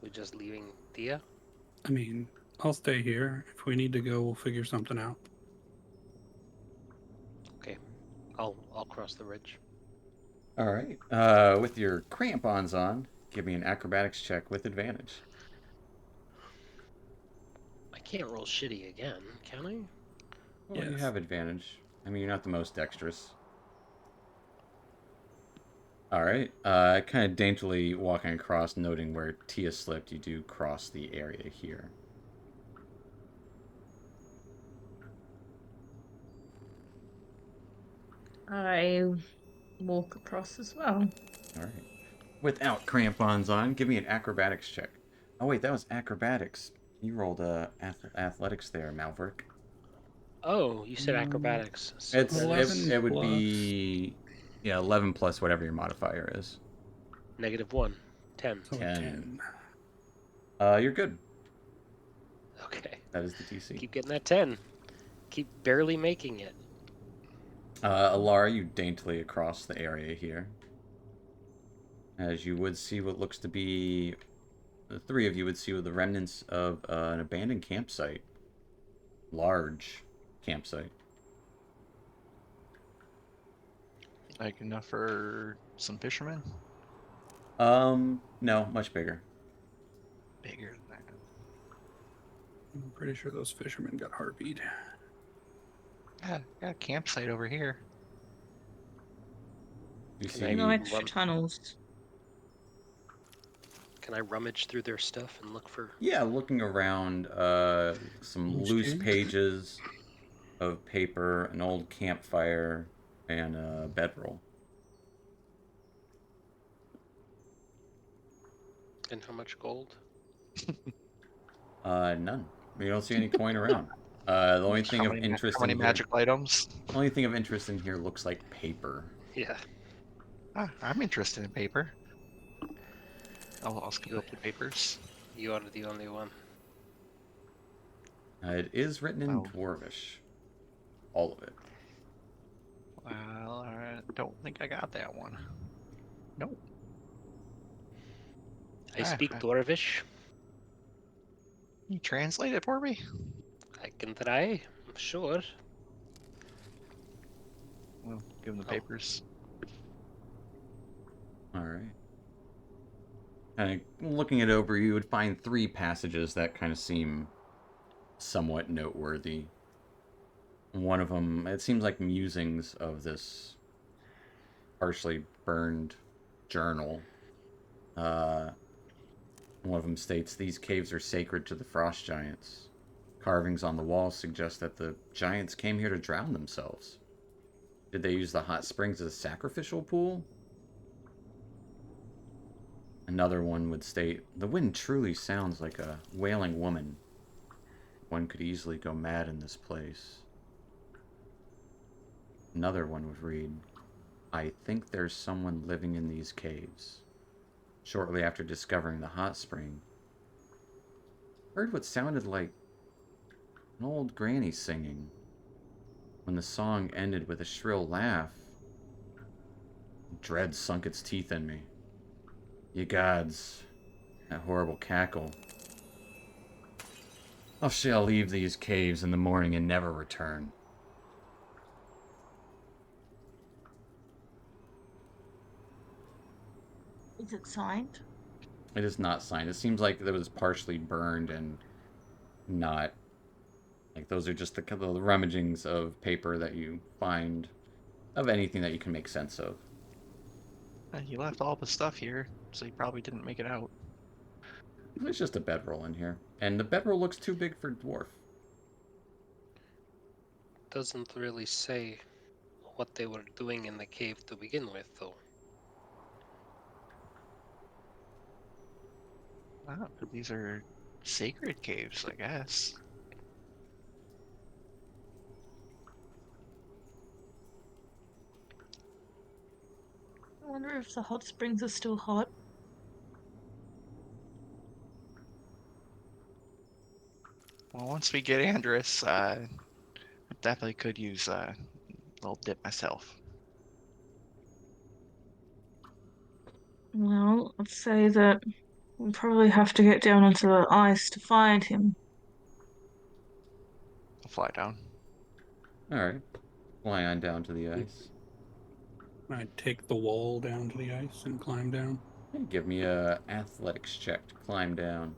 we're just leaving Tia? I mean, I'll stay here. If we need to go, we'll figure something out. Okay. I'll cross the ridge. All right. With your crampons on, give me an acrobatics check with advantage. I can't roll shitty again, can I? Well, you Yes. have advantage. I mean, you're not the most dexterous. All right. Kind of daintily walking across, noting where Tia slipped, you do cross the area here. I walk across as well. All right. Without crampons on, give me an acrobatics check. Oh wait, that was acrobatics. You rolled athletics there, Malverick. Oh, you said acrobatics. So It's that 11 is it would plus- be yeah 11 plus whatever your modifier is. -1. 10. So 10. You're good. Okay. That is the DC. Keep getting that 10. Keep barely making it. Alara, you daintily across the area here, as you would see what looks to be the three of you would see the remnants of an abandoned campsite, large campsite. Like enough for some fishermen? No, much bigger. Bigger than that. I'm pretty sure those fishermen got harpied. Yeah, got a campsite over here. You Can I see, No Maybe extra run- tunnels. Can I rummage through their stuff and look for... yeah, looking around, some Loose loose change? pages of paper, an old campfire, and a bedroll. And how much gold? None. You don't see any coin around. The only thing How of many, interest how many in here, magical items? only thing of interest in here looks like paper. Yeah. Ah, I'm interested in paper. I'll scoop up the papers. You are the only one. It is written in Oh. Dwarvish. All of it. Well, I don't think I got that one. Nope. I speak Can Dwarvish. you translate it for me? I can try. Sure. Well, give him the Oh. papers. All right. Kind of looking it over, you would find three passages that kind of seem somewhat noteworthy. One of them, it seems like musings of this partially burned journal. One of them states, "These caves are sacred to the frost giants. Carvings on the walls suggest that the giants came here to drown themselves. Did they use the hot springs as a sacrificial pool?" Another one would state, "The wind truly sounds like a wailing woman. One could easily go mad in this place." Another one would read, "I think there's someone living in these caves." Shortly after discovering the hot spring, heard what sounded like an old granny singing. When the song ended with a shrill laugh, dread sunk its teeth in me. Ye gods, that horrible cackle. I shall leave these caves in the morning and never return. Is it signed? It is not signed. It seems like it was partially burned and not. Like, those are just the rummagings of paper that you find of anything that you can make sense of. He left all the stuff here, so he probably didn't make it out. There's just a bedroll in here. And the bedroll looks too big for dwarf. Doesn't really say what they were doing in the cave to begin with, though. Ah, but these are sacred caves, I guess. I wonder if the hot springs are still hot. Well, once we get Andrus, definitely could use I'll dip myself. Well, I'd say that we'll probably have to get down onto the ice to find him. I'll fly down. All right. Fly on down to the ice. I take the wall down to the ice and climb down. Hey, give me a athletics check to climb down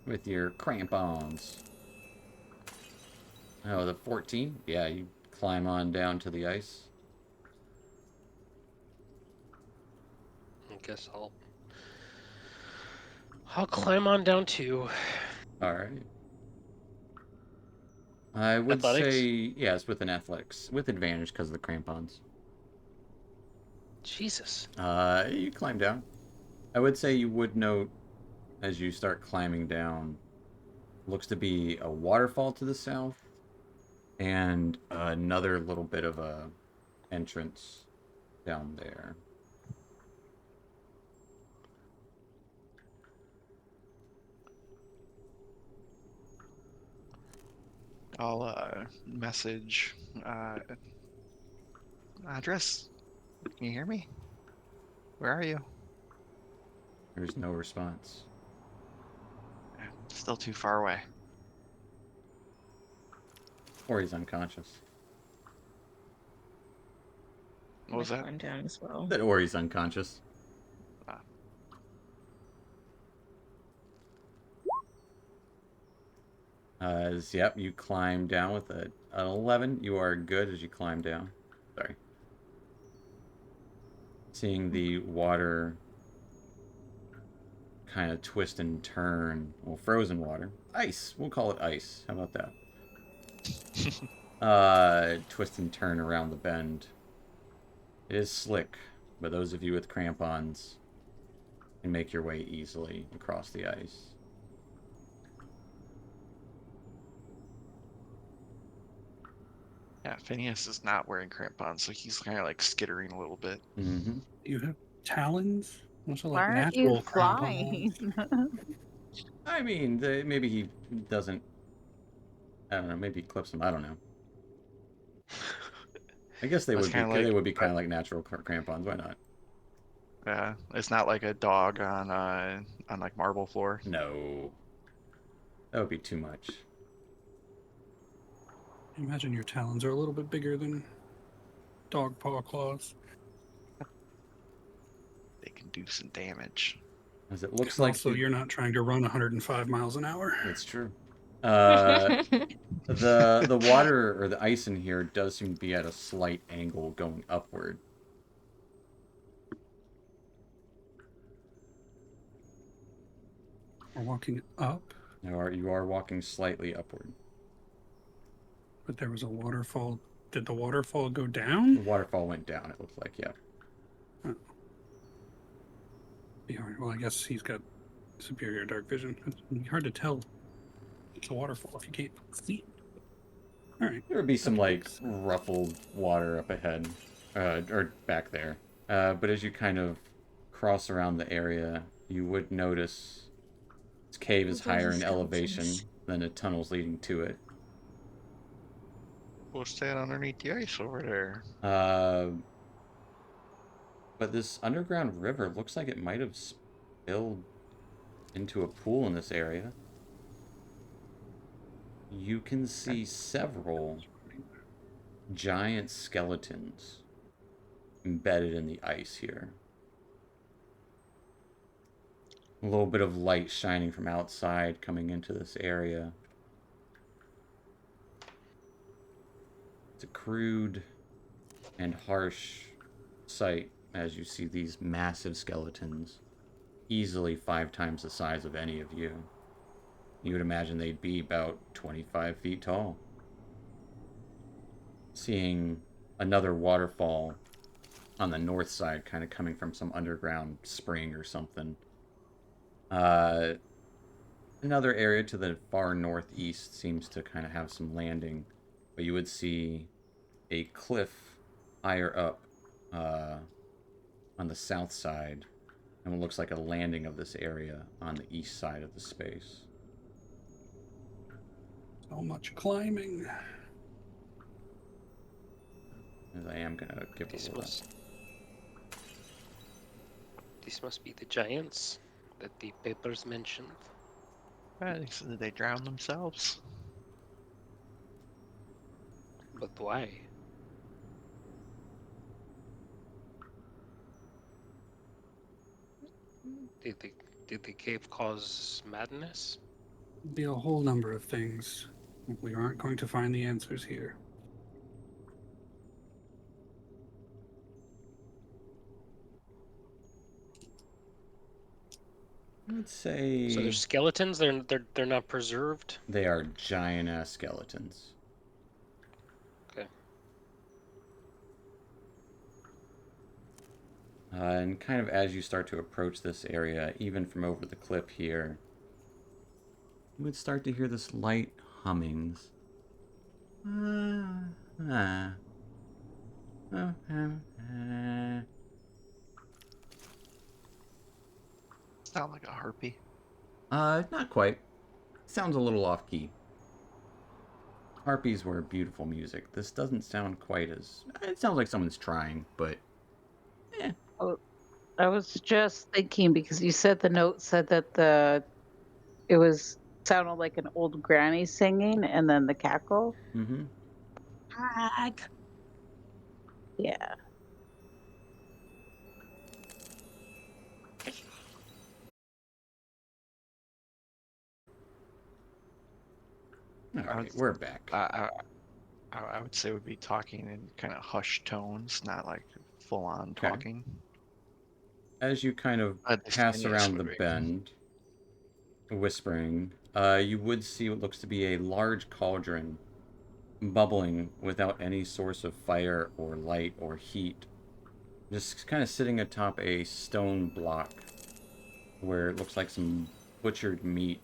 with your crampons. Oh, the 14? Yeah, you climb on down to the ice. I guess I'll climb on down too. All right. I would Athletics? say, yeah, it's with an athletics. With advantage because of the crampons. Jesus. You climb down. I would say you would note as you start climbing down, looks to be a waterfall to the south and another little bit of a entrance down there. I'll message address. Can you hear me? Where are you? There's no response. Still too far away. Or he's unconscious. What was that? Climb down as well. That or he's unconscious. Ah. Yep, you climb down with an 11. You are good as you climb down. Sorry. Seeing the water kind of twist and turn. Well, frozen water. Ice. We'll call it ice. How about that? Twist and turn around the bend. It is slick, but those of you with crampons can make your way easily across the ice. Yeah, Phineas is not wearing crampons, so he's kind of like skittering a little bit. Mm-hmm. You have talons? Those are Why like aren't you natural flying? crampons. I mean, maybe he doesn't. I don't know. Maybe he clips them. I don't know. I guess they That's would be. kinda like- They would be kind of like natural crampons. Why not? Yeah, it's not like a dog on like marble floor. No, that would be too much. Imagine your talons are a little bit bigger than dog paw claws. They can do some damage. As it looks And like also, you're not trying to run 105 miles an hour. That's true. The water or the ice in here does seem to be at a slight angle going upward. We're walking up, You are walking slightly upward. but there was a waterfall. Did the waterfall go The down? waterfall went down. It looks like, yeah. Yeah, well, I guess he's got superior dark vision. It's hard to tell it's a waterfall if you can't see it. All right. There would be some like ruffled water up ahead, or back there. But as you kind of cross around the area, you would notice this cave is Those are higher in elevation skeletons. than the tunnels leading to it. What's that underneath the ice over there? But this underground river looks like it might have spilled into a pool in this area. You can see several giant skeletons embedded in the ice here. A little bit of light shining from outside coming into this area. It's a crude and harsh sight as you see these massive skeletons, easily 5 times the size of any of you. You would imagine they'd be about 25 feet tall. Seeing another waterfall on the north side, kind of coming from some underground spring or something. Another area to the far northeast seems to kind of have some landing, but you would see a cliff higher up on the south side, and what looks like a landing of this area on the east side of the space. So much climbing. As I am gonna give This a roll. must be the giants that the papers mentioned. Did they drown themselves? But why? Did the cave cause madness? Be a whole number of things. We aren't going to find the answers here. I would say So they're skeletons. They're not preserved. they are giant ass skeletons. Okay. And kind of as you start to approach this area, even from over the cliff here, you would start to hear this light hummings. Sound like a harpy. Not quite. Sounds a little off key. Harpies were beautiful music. This doesn't sound quite as... It sounds like someone's trying, but... Oh, I was just thinking because you said the note said that it was sounded like an old granny singing, and then the cackle. Mm-hmm. Yeah. Alright, we're back. I would say we'd be talking in kind of hushed tones, not like full on Okay. talking. As you kind of This pass Phineas around would the be- bend, whispering, you would see what looks to be a large cauldron bubbling without any source of fire or light or heat. Just kind of sitting atop a stone block where it looks like some butchered meat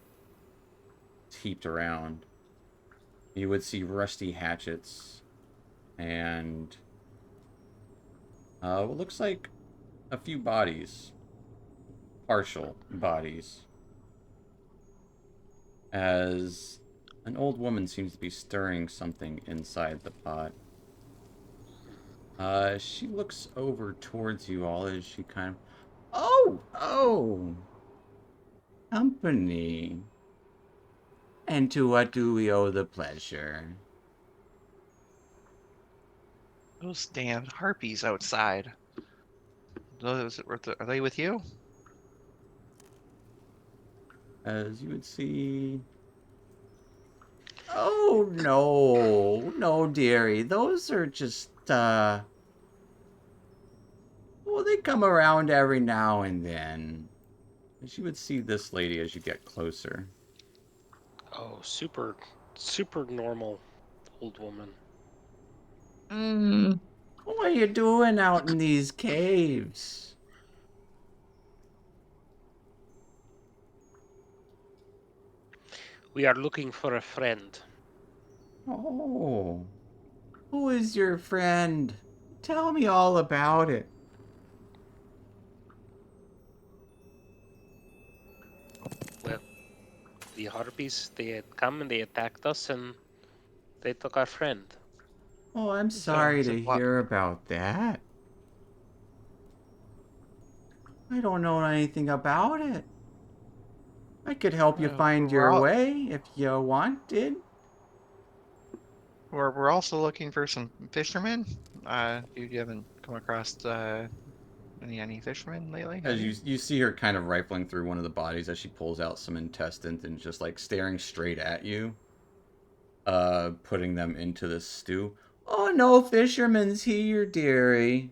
is heaped around. You would see rusty hatchets and what looks like a few bodies, partial bodies, as an old woman seems to be stirring something inside the pot. She looks over towards you all as she kind of... Oh! Company. And to what do we owe the pleasure? Those damn harpies outside. Are they with you? As you would see... Oh, no. No, dearie. Those are just, well, they come around every now and then. As you would see this lady as you get closer. Oh, super normal old woman. Mm. What are you doing out in these caves? We are looking for a friend. Oh, who is your friend? Tell me all about it. Well, the harpies, they had come and they attacked us and they took our friend. Oh, I'm Is sorry to it what? hear about that. I don't know anything about it. I could help you find your way if you wanted. We're also looking for some fishermen. You haven't come across any fishermen lately? have As you see her kind of rifling through one of the bodies as she pulls out some intestines and just like staring straight at you, putting them into this stew. Oh, no fisherman's here, dearie.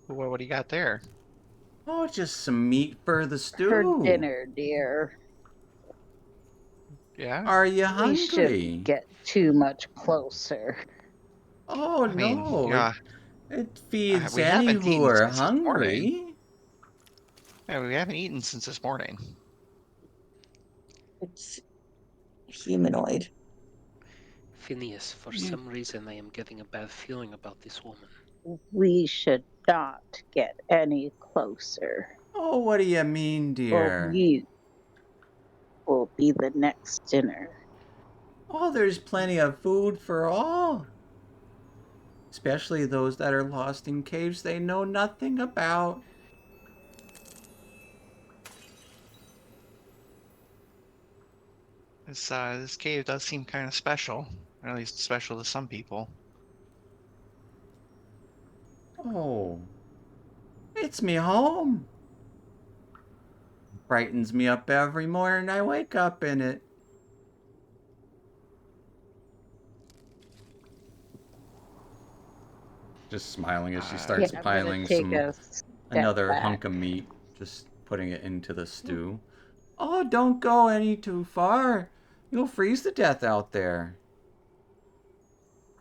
What do you got there? Oh, just some meat for the Her stew. dinner, dear. Yeah. Are you We shouldn't hungry? get too much closer. Oh, I mean, no. yeah, It feeds we any haven't who eaten are since this morning. hungry. Yeah, we haven't eaten since this morning. It's humanoid. Phineas, for some reason I am getting a bad feeling about this woman. We should not get any closer, Oh, what do you mean, or dear? you will be the next dinner. Oh, there's plenty of food for all. Especially those that are lost in caves they know nothing about. This cave does seem kind of special, or at least special to some people. Oh, it's me home. Brightens me up every morning I wake up in it. Just smiling as she starts Yeah, I'm gonna piling take some a step another back. hunk of meat, just putting it into the stew. Oh, don't go any too far. You'll freeze to death out there.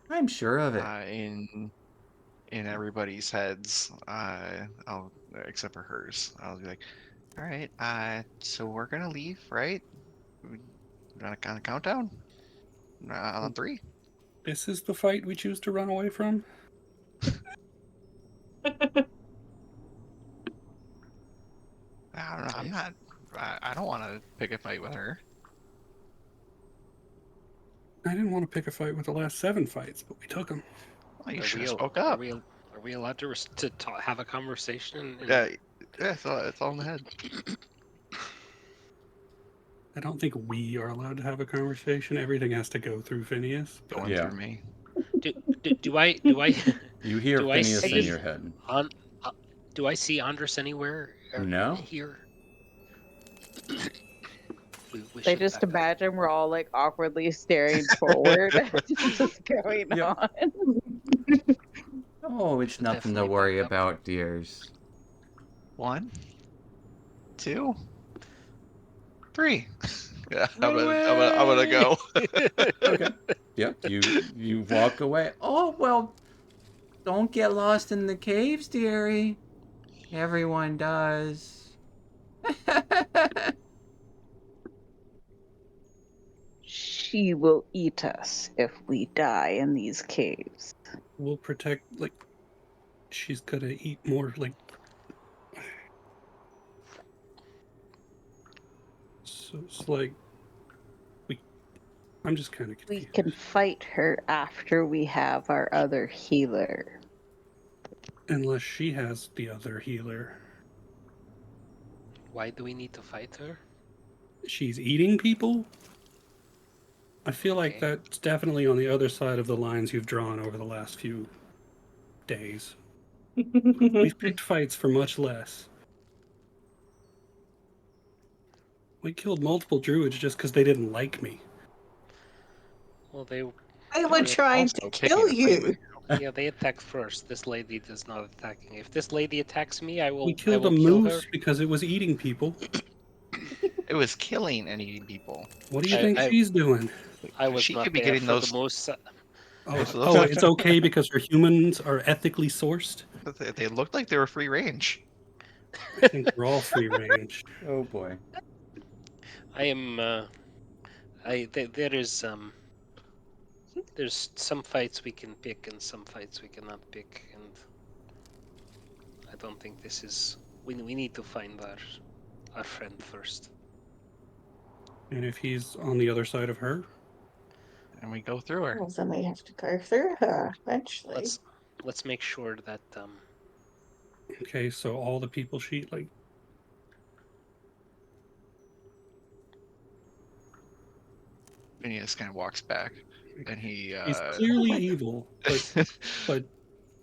I'm sure of it. In everybody's heads, I'll except for hers. I'll be like, all right, so we're gonna leave, right? On a countdown? On three? This is the fight we choose to run away from? I don't know. I'm not. I don't want to pick a fight with her. I didn't want to pick a fight with the last 7 fights, but we took them. Well, you Are should we have al- spoke Are up. we allowed to have a conversation? Yeah, it's all in the head. I don't think we are allowed to have a conversation. Everything has to go through Phineas. But Going Yeah. through me. Do I You hear do I Phineas in see your head. do I see Andres anywhere No. here? We I should just back up. imagine we're all like awkwardly staring forward at what's going Yep. on. Oh, it's Should nothing to definitely worry back up. about, dears. 1, 2, 3. Yeah, Run I'm gonna go. Okay. Yep. You walk away. Oh well, don't get lost in the caves, dearie. Everyone does. She will eat us if we die in these caves. we'll protect, like, she's gonna eat more, like. So it's like, I'm just kind of We confused. can fight her after we have our other healer. Unless she has the other healer. Why do we need to fight her? She's eating people? I feel like Okay. that's definitely on the other side of the lines you've drawn over the last few days. We've picked fights for much less. We killed multiple druids just because they didn't like me. Well, they They were trying to Also picking kill a fight you. with yeah they attacked first. This lady does not attacking. If this lady attacks me, I We will killed a kill her. moose because it was eating people. It was killing and eating people. What do you I- think I- she's doing? I was She not could be there getting for those. the most. Oh, it's okay because her humans are ethically sourced? They looked like they were free range. I think we're all free range. Oh boy. I am. There is There's some fights we can pick and some fights we cannot pick, and I don't think this is. We need to find our friend first. And if he's on the other side of her, And we go through her. Well, then we have to go through her eventually. Let's make sure that okay, so all the people she, like, Phineas kind of walks back, and he's clearly evil, but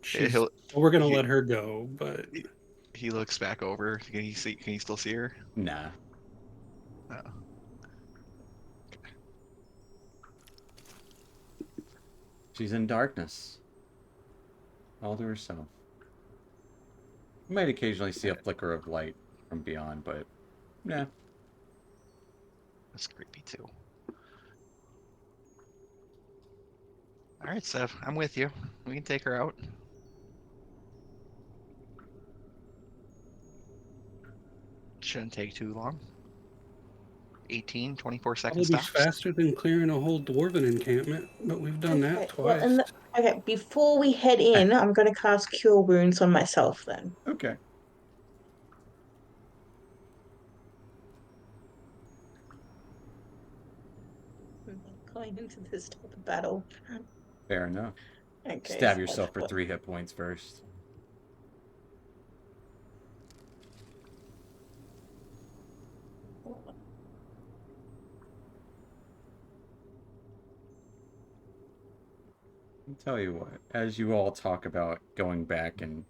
she's, he'll- we're gonna he- let her go, but he looks back over. Can he see? Can he still see her? Nah. Oh. She's in darkness. All to herself. You might occasionally see a flicker of light from beyond, but nah. That's creepy too. All right, Seth, I'm with you. We can take her out. Shouldn't take too long. 24 second probably be stops. faster than clearing a whole dwarven encampment, but we've done that twice. Well, okay, before we head in, I'm going to cast Cure Wounds on myself then. Okay. going into this type of battle. Fair enough. Okay, Stab so yourself for that's 3 hit points first. what- I'll tell you what, as you all talk about going back and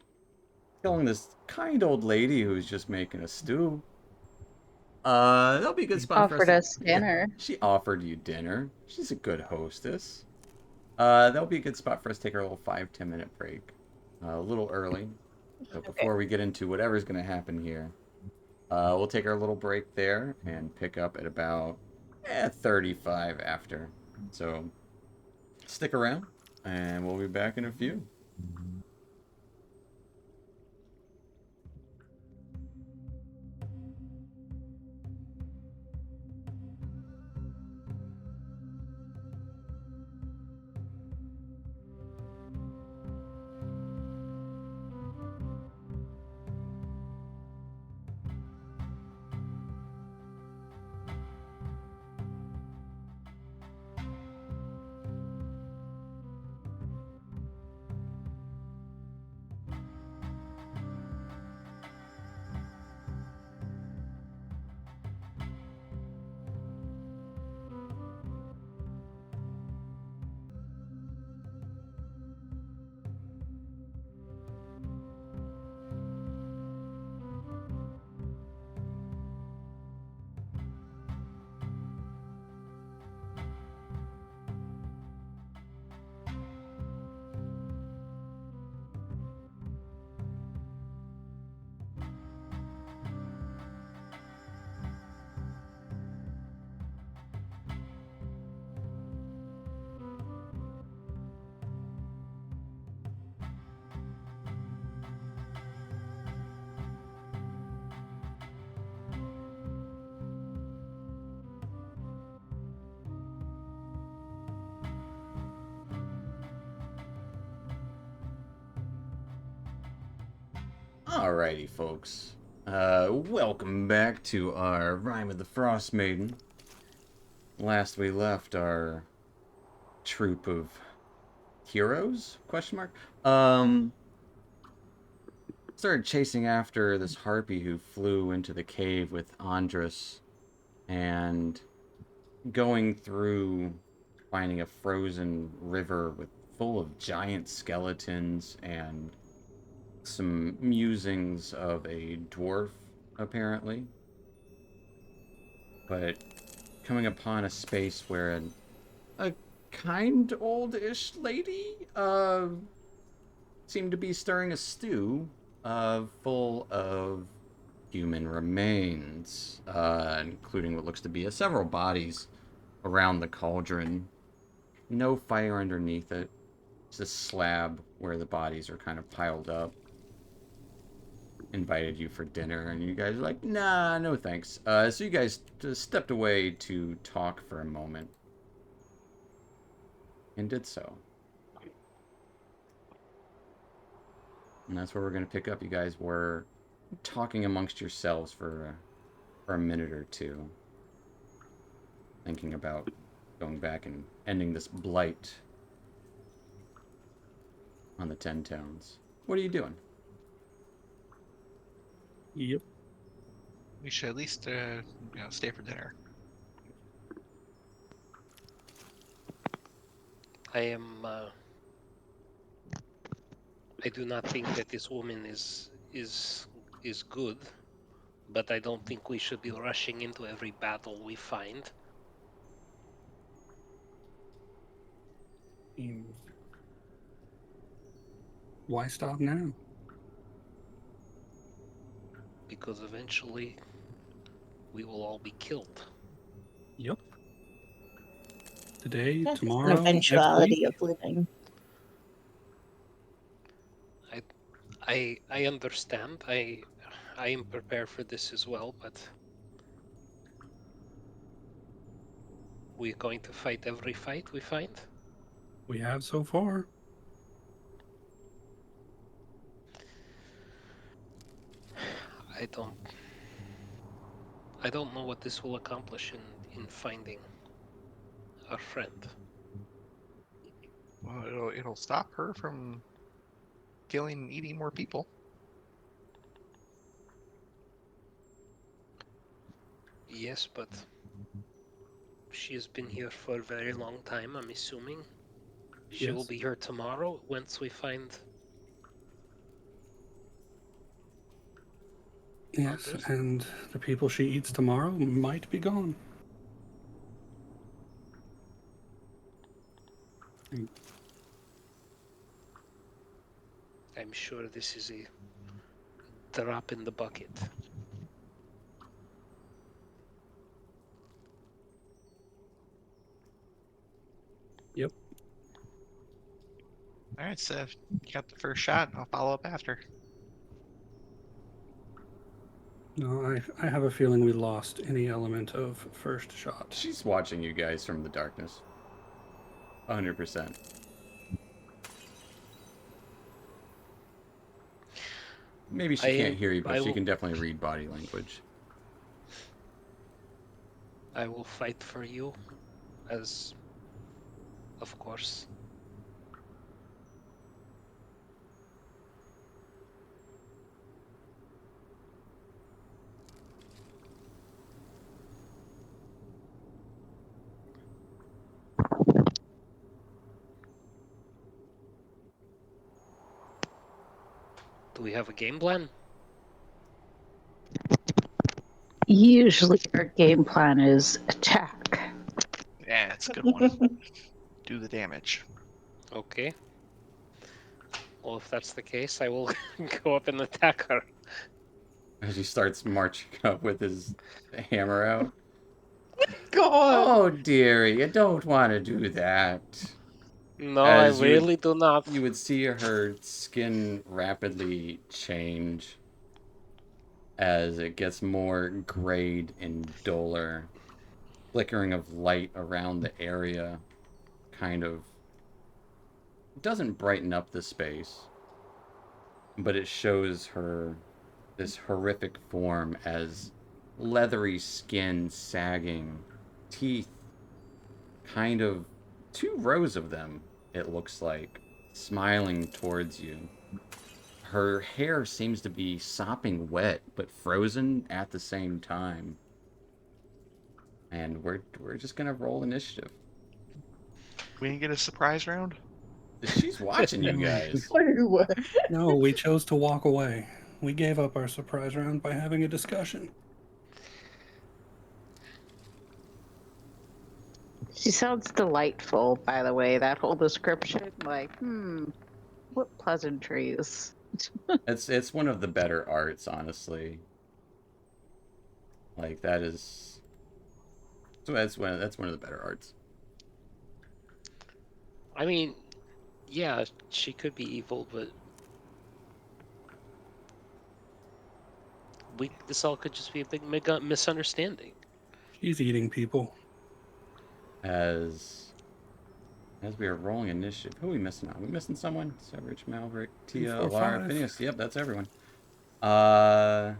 killing this kind old lady who's just making a stew, that'll be a good spot for us Offered to... us Yeah, dinner. she offered you dinner. She's a good hostess. That'll be a good spot for us to take our little 5-10 minute break. A little early. So Okay. before we get into whatever's going to happen here, we'll take our little break there and pick up at about 35 after. So stick around, and we'll be back in a few. Alrighty, folks. Welcome back to our Rime of the Frostmaiden. Last we left our troop of heroes? Question mark. Started chasing after this harpy who flew into the cave with Andres, and going through, finding a frozen river with full of giant skeletons and some musings of a dwarf, apparently. But coming upon a space where a kind oldish lady seemed to be stirring a stew full of human remains, including what looks to be several bodies around the cauldron. No fire underneath it. It's a slab where the bodies are kind of piled up. Invited you for dinner, and you guys are like, nah, no thanks. So you guys just stepped away to talk for a moment. And did so. And that's where we're going to pick up. You guys were talking amongst yourselves for a minute or two. Thinking about going back and ending this blight on the 10 towns. What are you doing? Yep. We should at least stay for dinner. I am. I do not think that this woman is good, but I don't think we should be rushing into every battle we find. Why stop now? Because eventually we will all be killed. Yep. Today, That's an tomorrow, next eventuality week. of living. I understand. I am prepared for this as well, but we're going to fight every fight we find. We have so far. I don't know what this will accomplish in finding our friend. Well, it'll stop her from killing and eating more people. Yes, but she has been here for a very long time, I'm assuming. She will Yes. be here tomorrow once we find Yes, others. and the people she eats tomorrow might be gone. I'm sure this is a drop in the bucket. Yep. All right, Seth, you got the first shot. I'll follow up after. No, I have a feeling we lost any element of first shot. She's watching you guys from the darkness. 100%. Maybe she can't hear you, but she can definitely read body language. I will fight for you, as of course. Do we have a game plan? Usually our game plan is attack. Yeah, it's a good one. Do the damage. Okay. Well, if that's the case, I will go up and attack her. As he starts marching up with his hammer out. God! Oh, dearie, you don't want to do that. No, As I really do not. You would see her skin rapidly change as it gets more grayed and duller. Flickering of light around the area kind of doesn't brighten up the space, but it shows her this horrific form as leathery skin sagging, teeth, kind of 2 rows of them, it looks like, smiling towards you. Her hair seems to be sopping wet, but frozen at the same time. And we're just gonna roll initiative. We didn't get a surprise round? She's watching you guys. No, we chose to walk away. We gave up our surprise round by having a discussion. She sounds delightful, by the way, that whole description. Like, what pleasantries. It's one of the better arts, honestly. Like that is, so that's one of the better arts. I mean, yeah, she could be evil, but this all could just be a big misunderstanding. She's eating people. As we are rolling initiative, who are we missing out? Are we missing someone? Severage, Malverick, Tia, 4, Alara, 5. Phineas. Yep, that's everyone. Yeah.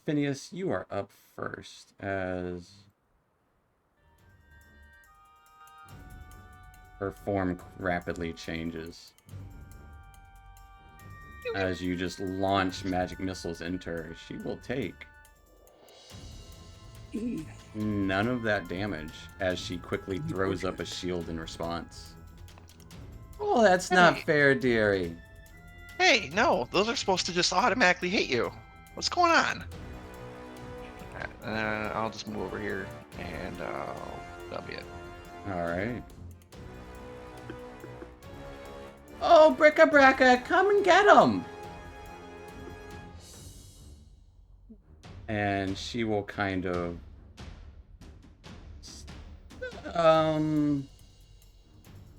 Phineas, you are up first as her form rapidly changes. As you just launch magic missiles into her, she will take none of that damage as she quickly throws up a shield in response. Oh, that's not fair, dearie. Hey, no, those are supposed to just automatically hit you. What's going on? I'll just move over here, and that'll be it. All right. Oh, Bricka Bracka, come and get him! And she will kind of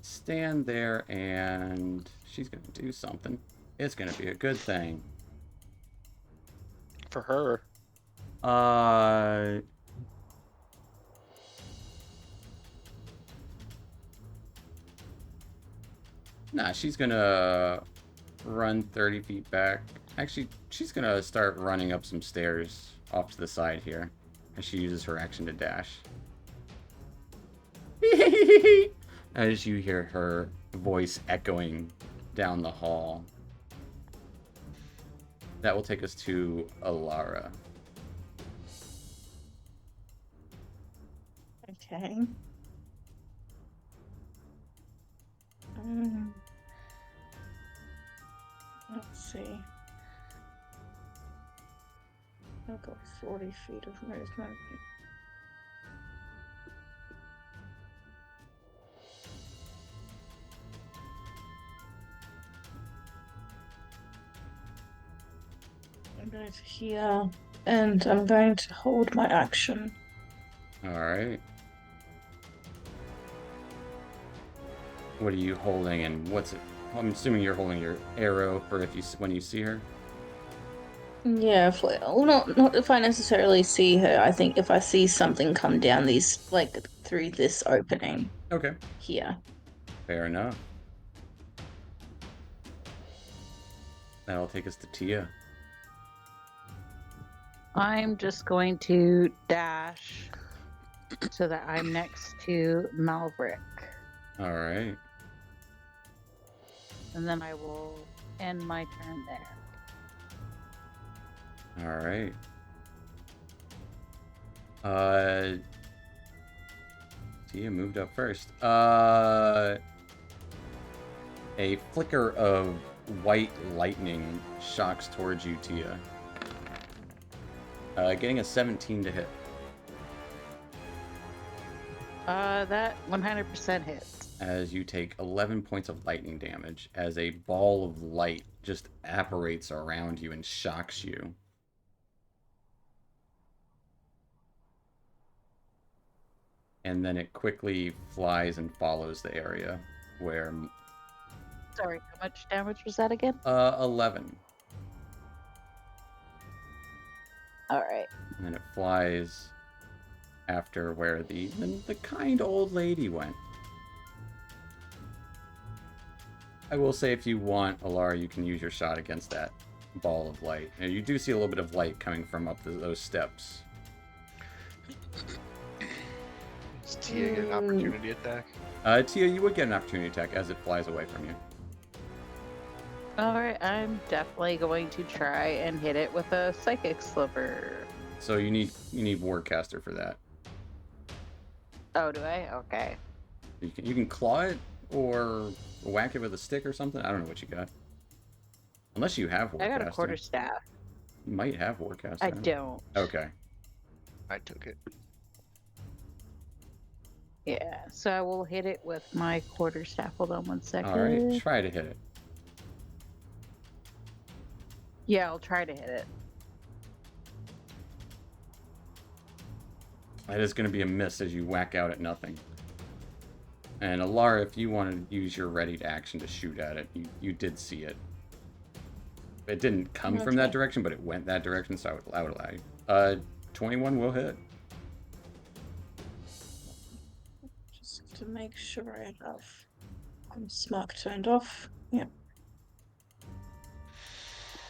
stand there, and she's gonna do something. It's gonna be a good thing. For her. Nah, she's gonna run 30 feet back. Actually, she's gonna start running up some stairs off to the side here, as she uses her action to dash. as you hear her voice echoing down the hall. That will take us to Alara. Okay. Let's see. I've got 40 feet of movement. I'm going to here, and I'm going to hold my action. Alright. What are you holding, and what's it? I'm assuming you're holding your arrow for when you see her. Yeah, well, not if I necessarily see her. I think if I see something come down these, like, through this opening Okay. here. Fair enough. That'll take us to Tia. I'm just going to dash so that I'm next to Malverick. Alright. And then I will end my turn there. Alright. Tia moved up first. A flicker of white lightning shocks towards you, Tia. Getting a 17 to hit. That 100% hits. As you take 11 points of lightning damage as a ball of light just apparates around you and shocks you. And then it quickly flies and follows the area where... Sorry, how much damage was that again? 11. Alright. And then it flies after where the kind old lady went. I will say, if you want, Alara, you can use your shot against that ball of light. You do see a little bit of light coming from up those steps. Does Tia get an opportunity attack? Tia, you would get an opportunity attack as it flies away from you. Alright, I'm definitely going to try and hit it with a psychic sliver. So you need Wardcaster for that. Oh, do I? Okay. You can claw it or whack it with a stick or something. I don't know what you got. Unless you have Wardcaster. I got a quarterstaff. You might have Wardcaster. I don't. Okay. I took it. Yeah, so I will hit it with my quarterstaff. Hold on one second. Alright, try to hit it. Yeah, I'll try to hit it. That is going to be a miss as you whack out at nothing. And Alara, if you want to use your ready to action to shoot at it, you did see it. It didn't come from that direction, but it went that direction, so I would allow you. 21 will hit. Just to make sure I have smoke turned off. Yeah.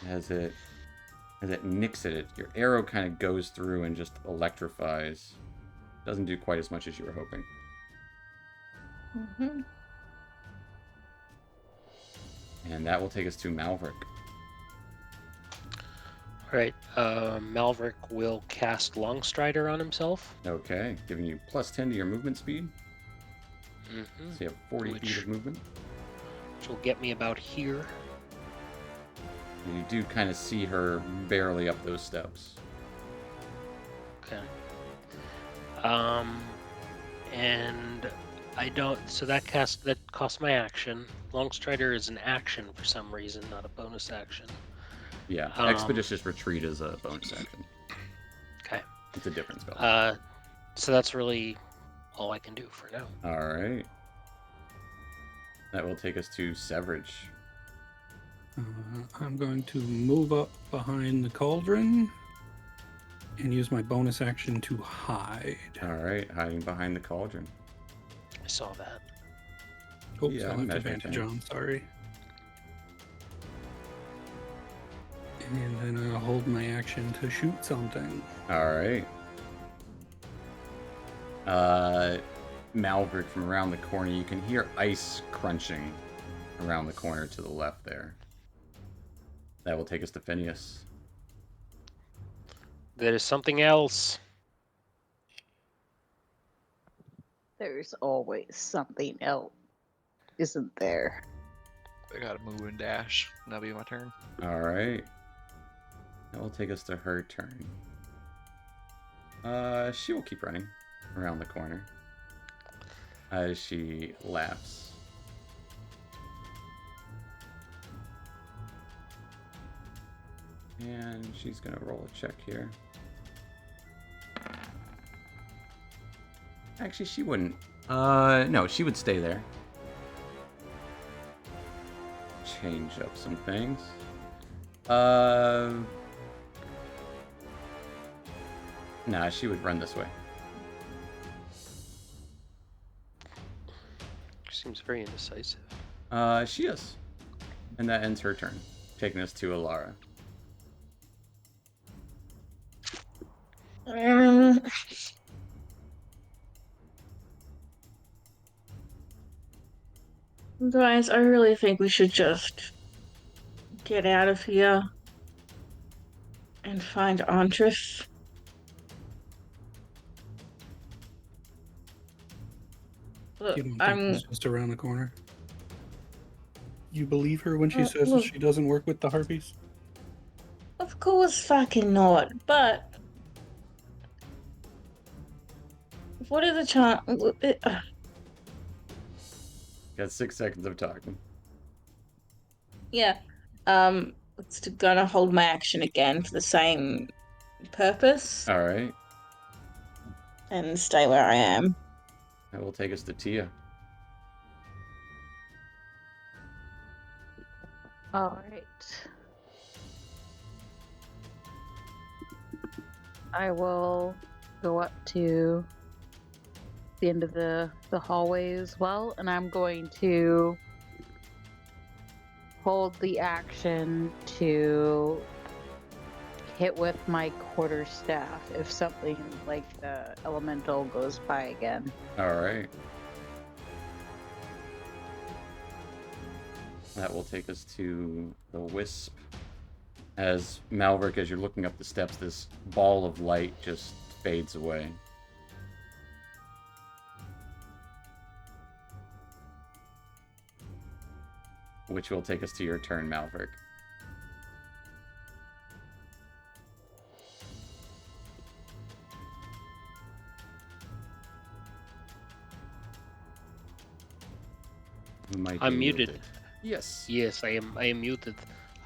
As it nicks at it, your arrow kind of goes through and just electrifies. Doesn't do quite as much as you were hoping. Mm-hmm. And that will take us to Malverick. Alright, Malverick will cast Longstrider on himself. Okay, giving you +10 to your movement speed. Mm-hmm. So you have 40 feet of movement. Which will get me about here. And you do kind of see her barely up those steps. Okay. And I don't. So that costs my action. Longstrider is an action for some reason, not a bonus action. Yeah, Expeditious Retreat is a bonus action. Okay. It's a different spell. So that's really all I can do for now. All right. That will take us to Severage. I'm going to move up behind the cauldron and use my bonus action to hide. All right, hiding behind the cauldron. I saw that. Oops, Yeah, I'll have measuring advantage time. on, sorry. And then I'll hold my action to shoot something. All right. Malverick from around the corner, you can hear ice crunching around the corner to the left there. That will take us to Phineas. There is something else. There's always something else, isn't there? I gotta move and dash. That'll be my turn. Alright. That will take us to her turn. She will keep running around the corner as she laughs. And she's gonna roll a check here. Actually, she wouldn't. No, she would stay there. Change up some things. Nah, she would run this way. She seems very indecisive. She is. And that ends her turn, taking us to Alara. Guys, I really think we should just get out of here and find Andres. Look, You don't think it's just around the corner? You believe her when she says look. she doesn't work with the harpies? Of course fucking not, but what are the chances? Got 6 seconds of talking. Yeah. It's gonna hold my action again for the same purpose Alright. and stay where I am. That will take us to Tia. All right. I will go up to the end of the hallway as well, and I'm going to hold the action to hit with my quarterstaff if something like the elemental goes by again. Alright. That will take us to the Wisp. As Malverick, as you're looking up the steps, this ball of light just fades away. Which will take us to your turn, Malverick. You might I'm be muted. Yes. Yes, I am muted.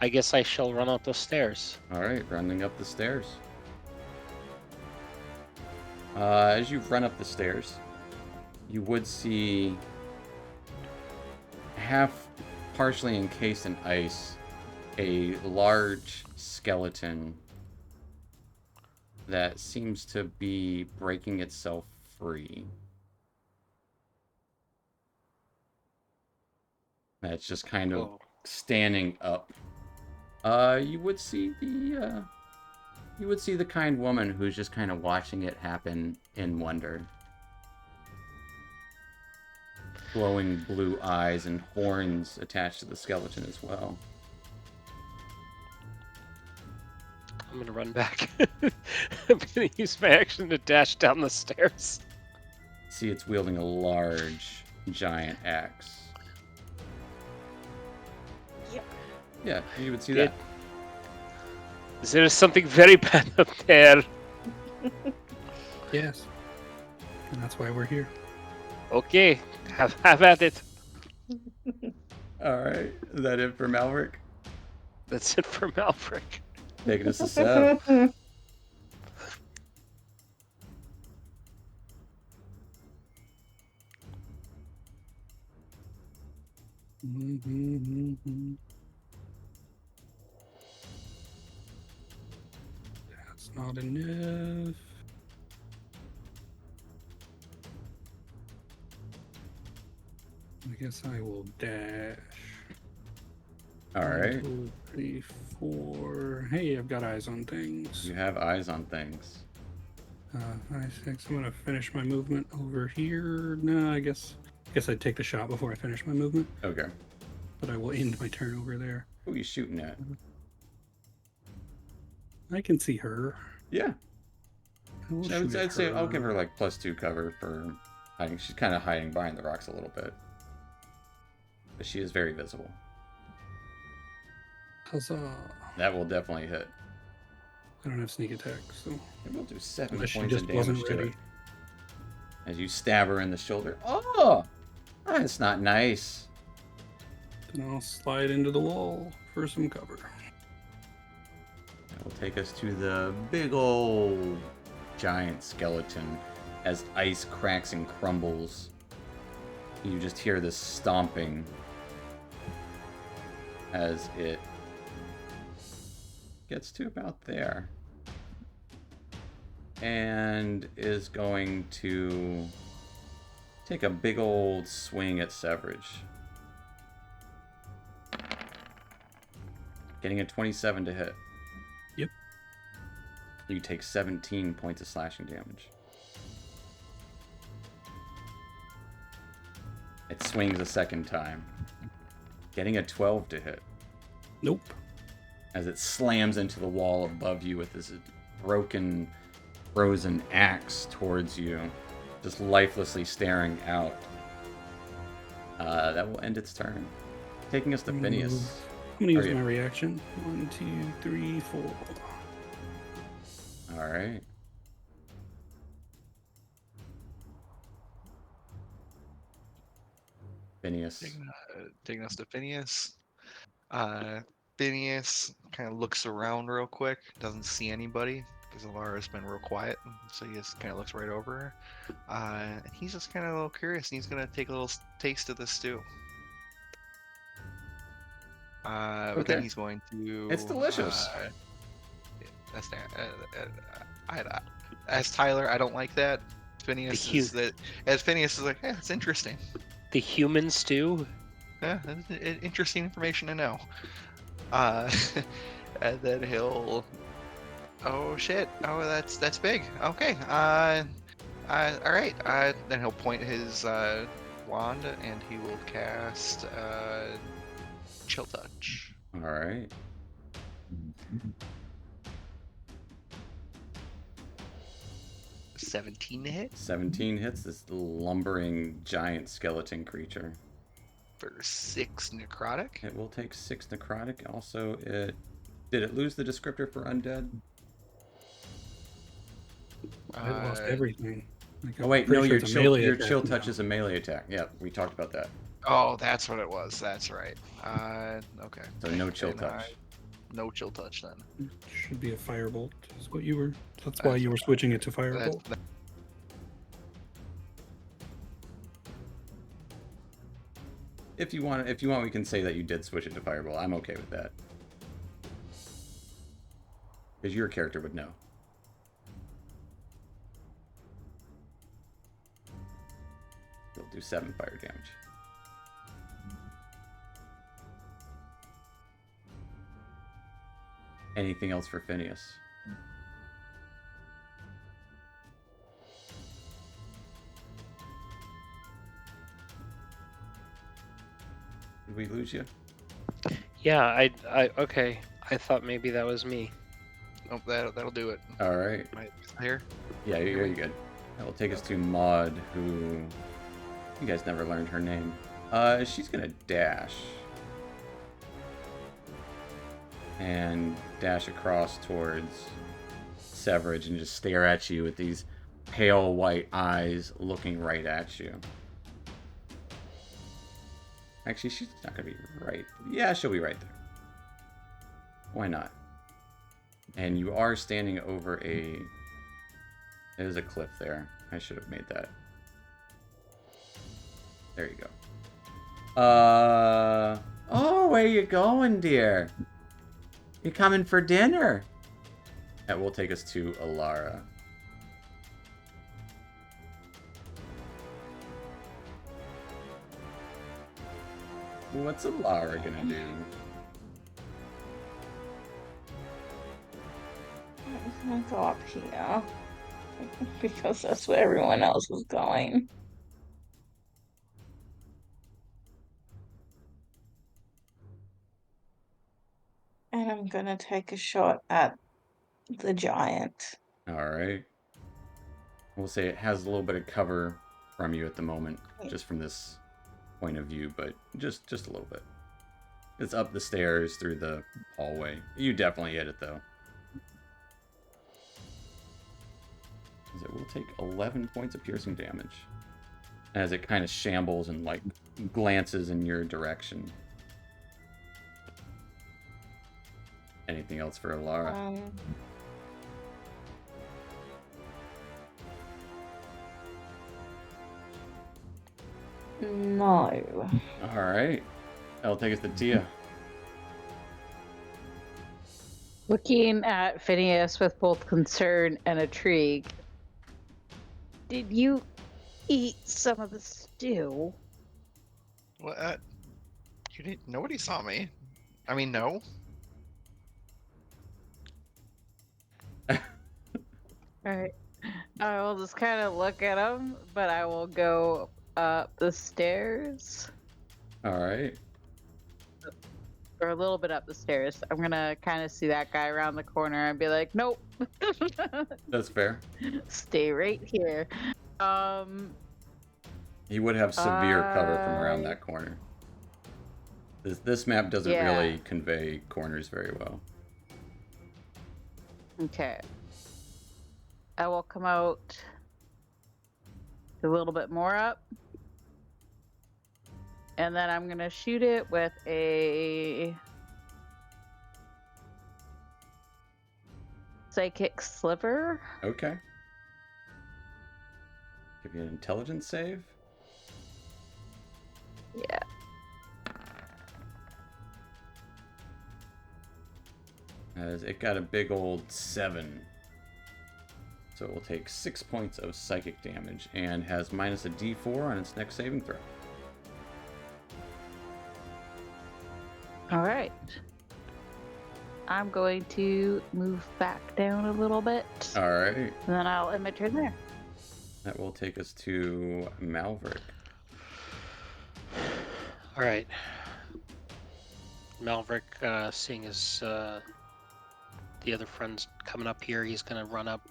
I guess I shall run up the stairs. Alright, running up the stairs. As you run up the stairs, you would see half partially encased in ice a large skeleton that seems to be breaking itself free. That's just kind of standing up. You would see the kind woman who's just kind of watching it happen in wonder. Glowing blue eyes and horns attached to the skeleton as well. I'm gonna run back. I'm gonna use my action to dash down the stairs. See, it's wielding a large, giant axe. Yep. Yeah, you would see Good. that. There is something very bad up there. Yes. And that's why we're here. Okay, have at it. Alright, is that it for Malverick? That's it for Malverick. Taking us to Seb. That's not enough. I guess I will dash. Alright. 1, 2, 3, 4. Hey, I've got eyes on things. You have eyes on things. I'm gonna finish my movement over here. No, I guess I'd take the shot before I finish my movement, Okay. but I will end my turn over there. Who are you shooting at? I can see her. Yeah. I will I'd shoot at say I'll give her her. like +2 cover for hiding. She's kind of hiding behind the rocks a little bit. But she is very visible. Huzzah. That will definitely hit. I don't have sneak attack, so And we'll do 7 unless she points of just damage wasn't to ready. it. As you stab her in the shoulder. Oh! That's not nice. Then I'll slide into the wall for some cover. That will take us to the big old giant skeleton as ice cracks and crumbles. You just hear this stomping as it gets to about there. And is going to take a big old swing at Severage. Getting a 27 to hit. Yep. You take 17 points of slashing damage. It swings a second time. Getting a 12 to hit. Nope. As it slams into the wall above you with this broken, frozen axe towards you. Just lifelessly staring out. That will end its turn. Taking us to Phineas. I'm gonna use Okay. my reaction. 1, 2, 3, 4. Alright. Phineas. Taking us to Phineas. Phineas kind of looks around real quick, doesn't see anybody because Alara's been real quiet, so he just kind of looks right over her. And he's just kind of a little curious, and he's gonna take a little taste of the stew. But then Okay. he's going to. It's delicious. That's as Tyler, I don't like that. Phineas is that. As Phineas is like, yeah, it's interesting. The human stew? Yeah, that's interesting information to know. And then he'll. Oh shit! Oh, that's big. Okay. All right. Then he'll point his wand and he will cast Chill Touch. Alright. 17 to hit 17 hits this lumbering giant skeleton creature. for 6 necrotic. It will take 6 necrotic. Also, did it lose the descriptor for undead? I lost everything. Like, Oh wait, I'm no, pretty sure your it's a melee your attack chill now. touch is a melee attack. Yeah, we talked about that. Oh, that's what it was. That's right. Okay. So no chill Then touch. No chill touch then. Should be a firebolt. Is what you were. That's why you were switching it to firebolt. That- If you want, we can say that you did switch it to fireball. I'm okay with that. Because your character would know. They'll do 7 fire damage. Anything else for Phineas? Did we lose you? Yeah, I okay. I thought maybe that was me. Nope, that'll do it. All right. Right here. Yeah, you're good. That will take us to Maud, who you guys never learned her name. She's gonna dash and dash across towards Severage and just stare at you with these pale white eyes looking right at you. Actually, she's not gonna be right. Yeah, she'll be right there. Why not? And you are standing over a... There's a cliff there. I should have made that. There you go. Oh, where you going, dear? You coming for dinner? That will take us to Alara. What's Alara gonna do? I'm gonna go up here. because that's where everyone else was going. And I'm gonna take a shot at the giant. All right. We'll say it has a little bit of cover from you at the moment, just from this point of view, but just a little bit. It's up the stairs through the hallway. You definitely hit it though. It will take 11 points of piercing damage as it kind of shambles and like glances in your direction. Anything else for Alara? No. All right. That'll take us to Tia. Looking at Phineas with both concern and intrigue. Did you eat some of the stew? What? Nobody saw me. I mean, no. Alright. I will just kind of look at him, but I will go up the stairs. All right. Or a little bit up the stairs. I'm gonna kind of see that guy around the corner and be like, nope. That's fair. Stay right here. He would have severe cover from around that corner. This map doesn't really convey corners very well. Okay. I will come out a little bit more up. And then I'm going to shoot it with a psychic sliver. Okay. Give you an intelligence save. Yeah. As it got a big old 7. So it will take 6 points of psychic damage and has minus a d4 on its next saving throw. All right. I'm going to move back down a little bit. All right. And then I'll end my turn there. That will take us to Malverick. All right. Malverick, seeing as the other friend's coming up here, he's gonna run up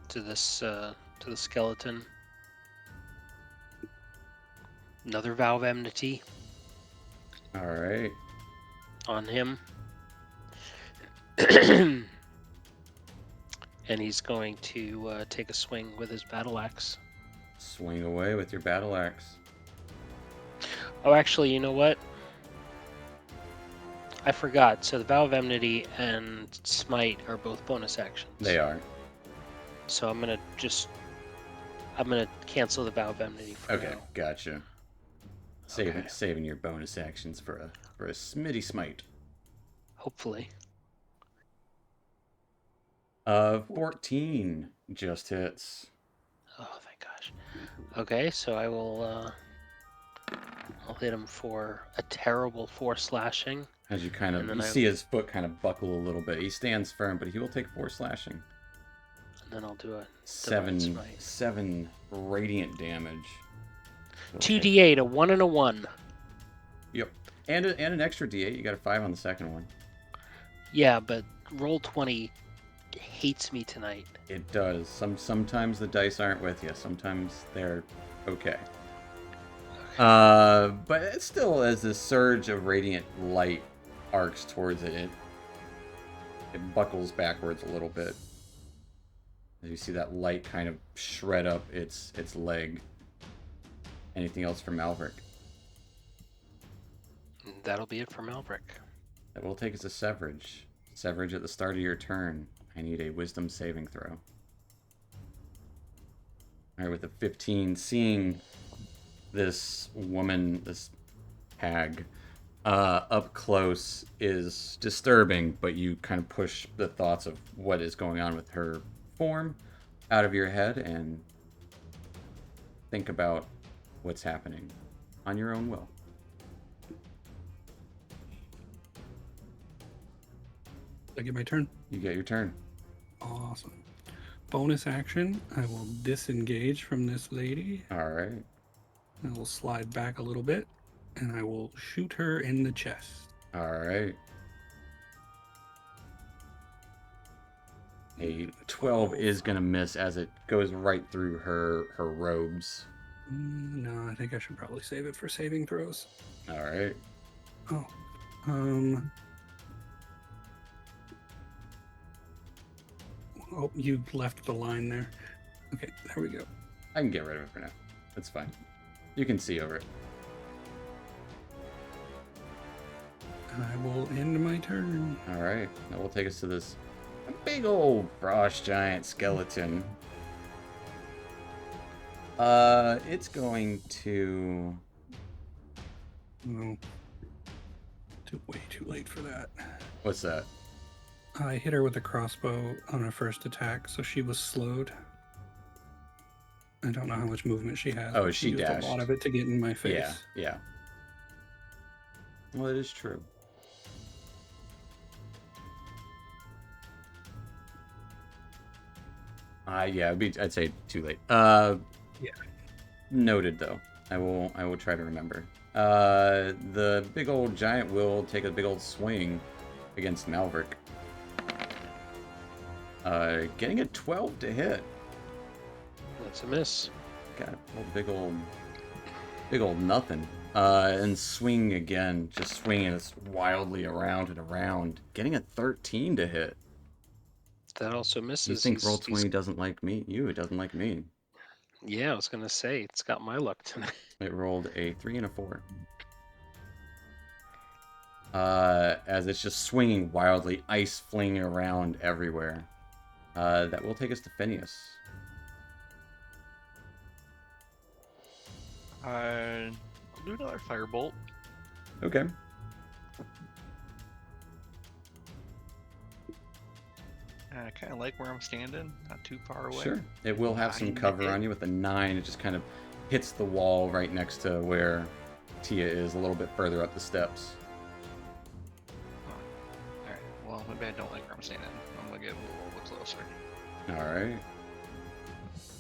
to this to the skeleton. Another vow of enmity All right. on him. And he's going to take a swing with his battle axe. Swing away with your battle axe. Oh, actually, you know what? I forgot. So the Vow of Enmity and Smite are both bonus actions. They are. So I'm gonna cancel the Vow of Enmity for Okay, now. gotcha. Saving your bonus actions for a Smitty Smite. Hopefully. 14 just hits. Oh, thank gosh. Okay, so I will. I'll hit him for a terrible 4 slashing. As you kind of see his foot kind of buckle a little bit. He stands firm, but he will take 4 slashing. And then I'll do a 7 radiant damage. 2d8, a 1 and a 1. Yep, and an extra d8. You got a 5 on the second one. Yeah, but Roll20 hates me tonight. It does. Sometimes the dice aren't with you. Sometimes they're okay. But it still, as this surge of radiant light arcs towards it, it buckles backwards a little bit. As you see that light kind of shred up its leg. Anything else for Malverick? That'll be it for Malverick. That will take us to Severage. Severage, at the start of your turn, I need a wisdom saving throw. Alright, with a 15, seeing this woman, this hag, up close is disturbing, but you kind of push the thoughts of what is going on with her form out of your head and think about what's happening on your own will. I get my turn. You get your turn. Awesome. bonus action, I will disengage from this lady. All right. I will slide back a little bit, and I will shoot her in the chest. All right. A 12 is going to miss as it goes right through her robes. No, I think I should probably save it for saving throws. All right. Oh. Oh, you left the line there. Okay, there we go. I can get rid of it for now. That's fine. You can see over it. I will end my turn. All right. That will take us to this big old frost giant skeleton. It's going to... No. Way too late for that. What's that? I hit her with a crossbow on her first attack, so she was slowed. I don't know how much movement she has. Oh, but she used dashed. a lot of it to get in my face. Yeah, yeah. Well, it is true. Yeah, I'd say too late. Yeah. Noted though. I will try to remember. The big old giant will take a big old swing against Malverick. Getting a 12 to hit. That's a miss. Got a big old nothing. And swing again, just swinging us wildly around and around. Getting a 13 to hit. That also misses. You think roll 20 doesn't like me? It doesn't like me. Yeah, I was gonna say it's got my luck tonight. It rolled a 3 and a 4. As it's just swinging wildly, ice flinging around everywhere. That will take us to Phineas. I'll do another firebolt. Okay. I kind of like where I'm standing, not too far away. Sure. It will have some cover on you with a 9. It just kind of hits the wall right next to where Tia is, a little bit further up the steps. Alright, well, maybe I don't like where I'm standing. I'm gonna get a little bit closer. Alright.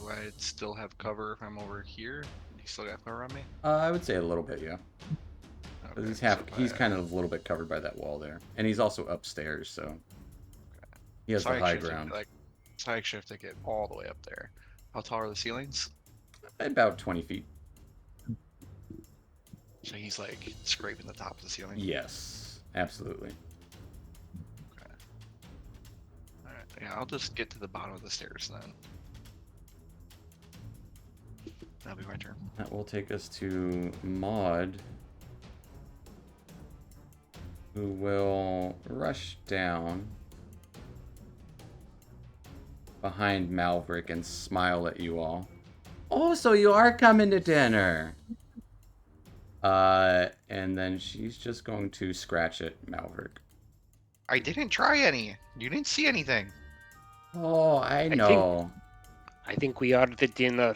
Do I still have cover if I'm over here? You still got cover on me? I would say a little bit, yeah. Okay, He's kind of a little bit covered by that wall there. And he's also upstairs, so he has the high ground. So I actually have to get all the way up there. How tall are the ceilings? About 20 feet. So he's like scraping the top of the ceiling? Yes, absolutely. Okay. Alright, yeah, I'll just get to the bottom of the stairs then. That'll be my turn. That will take us to Maud, who will rush down behind Malverick and smile at you all. Oh, so you are coming to dinner. And then she's just going to scratch at Malverick. I didn't try any. You didn't see anything. Oh, I know. I think we are the dinner.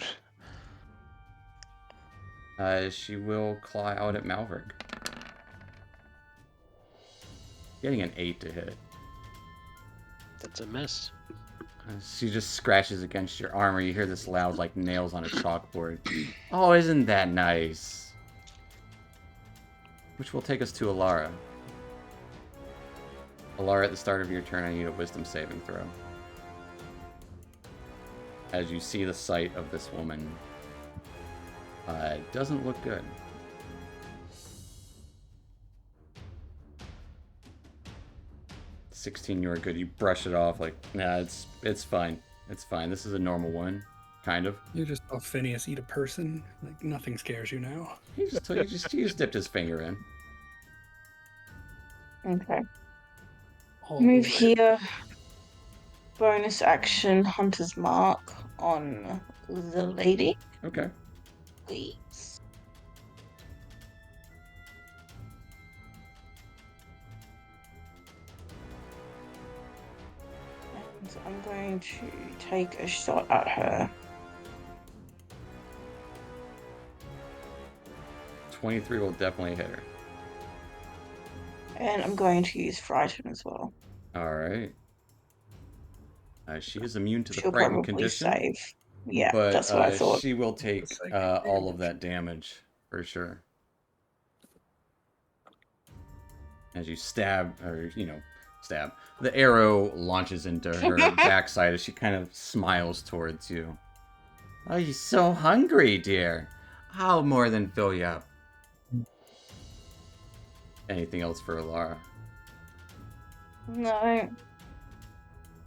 She will claw out at Malverick. Getting an 8 to hit. That's a miss. She just scratches against your armor. You hear this loud, like, nails on a chalkboard. Oh, isn't that nice? Which will take us to Alara. Alara, at the start of your turn, I need a wisdom saving throw. As you see the sight of this woman. It doesn't look good. 16, you are good. You brush it off like, nah, it's fine. It's fine. This is a normal one, kind of. You just saw Phineas eat a person. Like, nothing scares you now. He just dipped his finger in. Okay. All Move the way. here. Bonus action, Hunter's Mark on the lady, Okay. please. And I'm going to take a shot at her. 23 will definitely hit her. And I'm going to use Frighten as well. All right. She is immune to the She'll frightened probably condition, save. Yeah, but that's what I thought. she will take Psychic all of damage. that damage for sure. As you stab, or stab, the arrow launches into her backside as she kind of smiles towards you. Are you so hungry, dear? I'll more than fill you up. Anything else for Alara? No.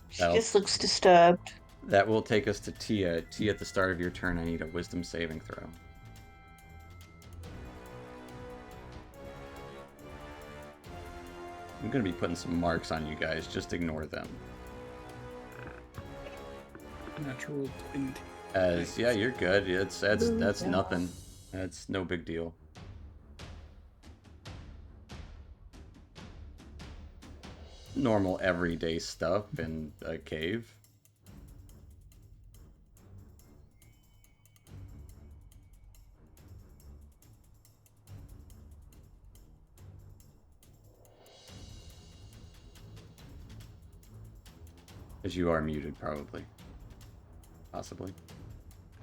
She That'll- just looks disturbed. That will take us to Tia. Tia, at the start of your turn, I need a wisdom saving throw. I'm going to be putting some marks on you guys. Just ignore them. Natural 20. Yeah, you're good. That's yeah. nothing. That's no big deal. Normal everyday stuff in a cave. As you are muted, probably. Possibly.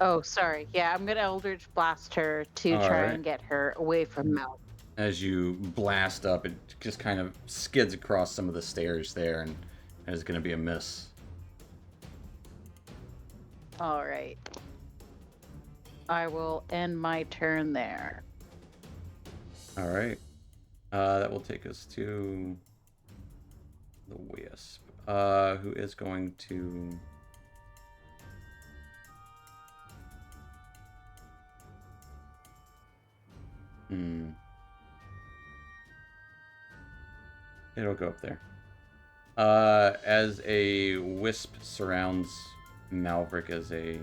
Oh, sorry. Yeah, I'm gonna Eldritch Blast her to try Alright. and get her away from Mel. As you blast up, it just kind of skids across some of the stairs there, and is going to be a miss. All right. I will end my turn there. Alright. That will take us to the Wisp. Who is going to... It'll go up there. As a wisp surrounds Malverick, as a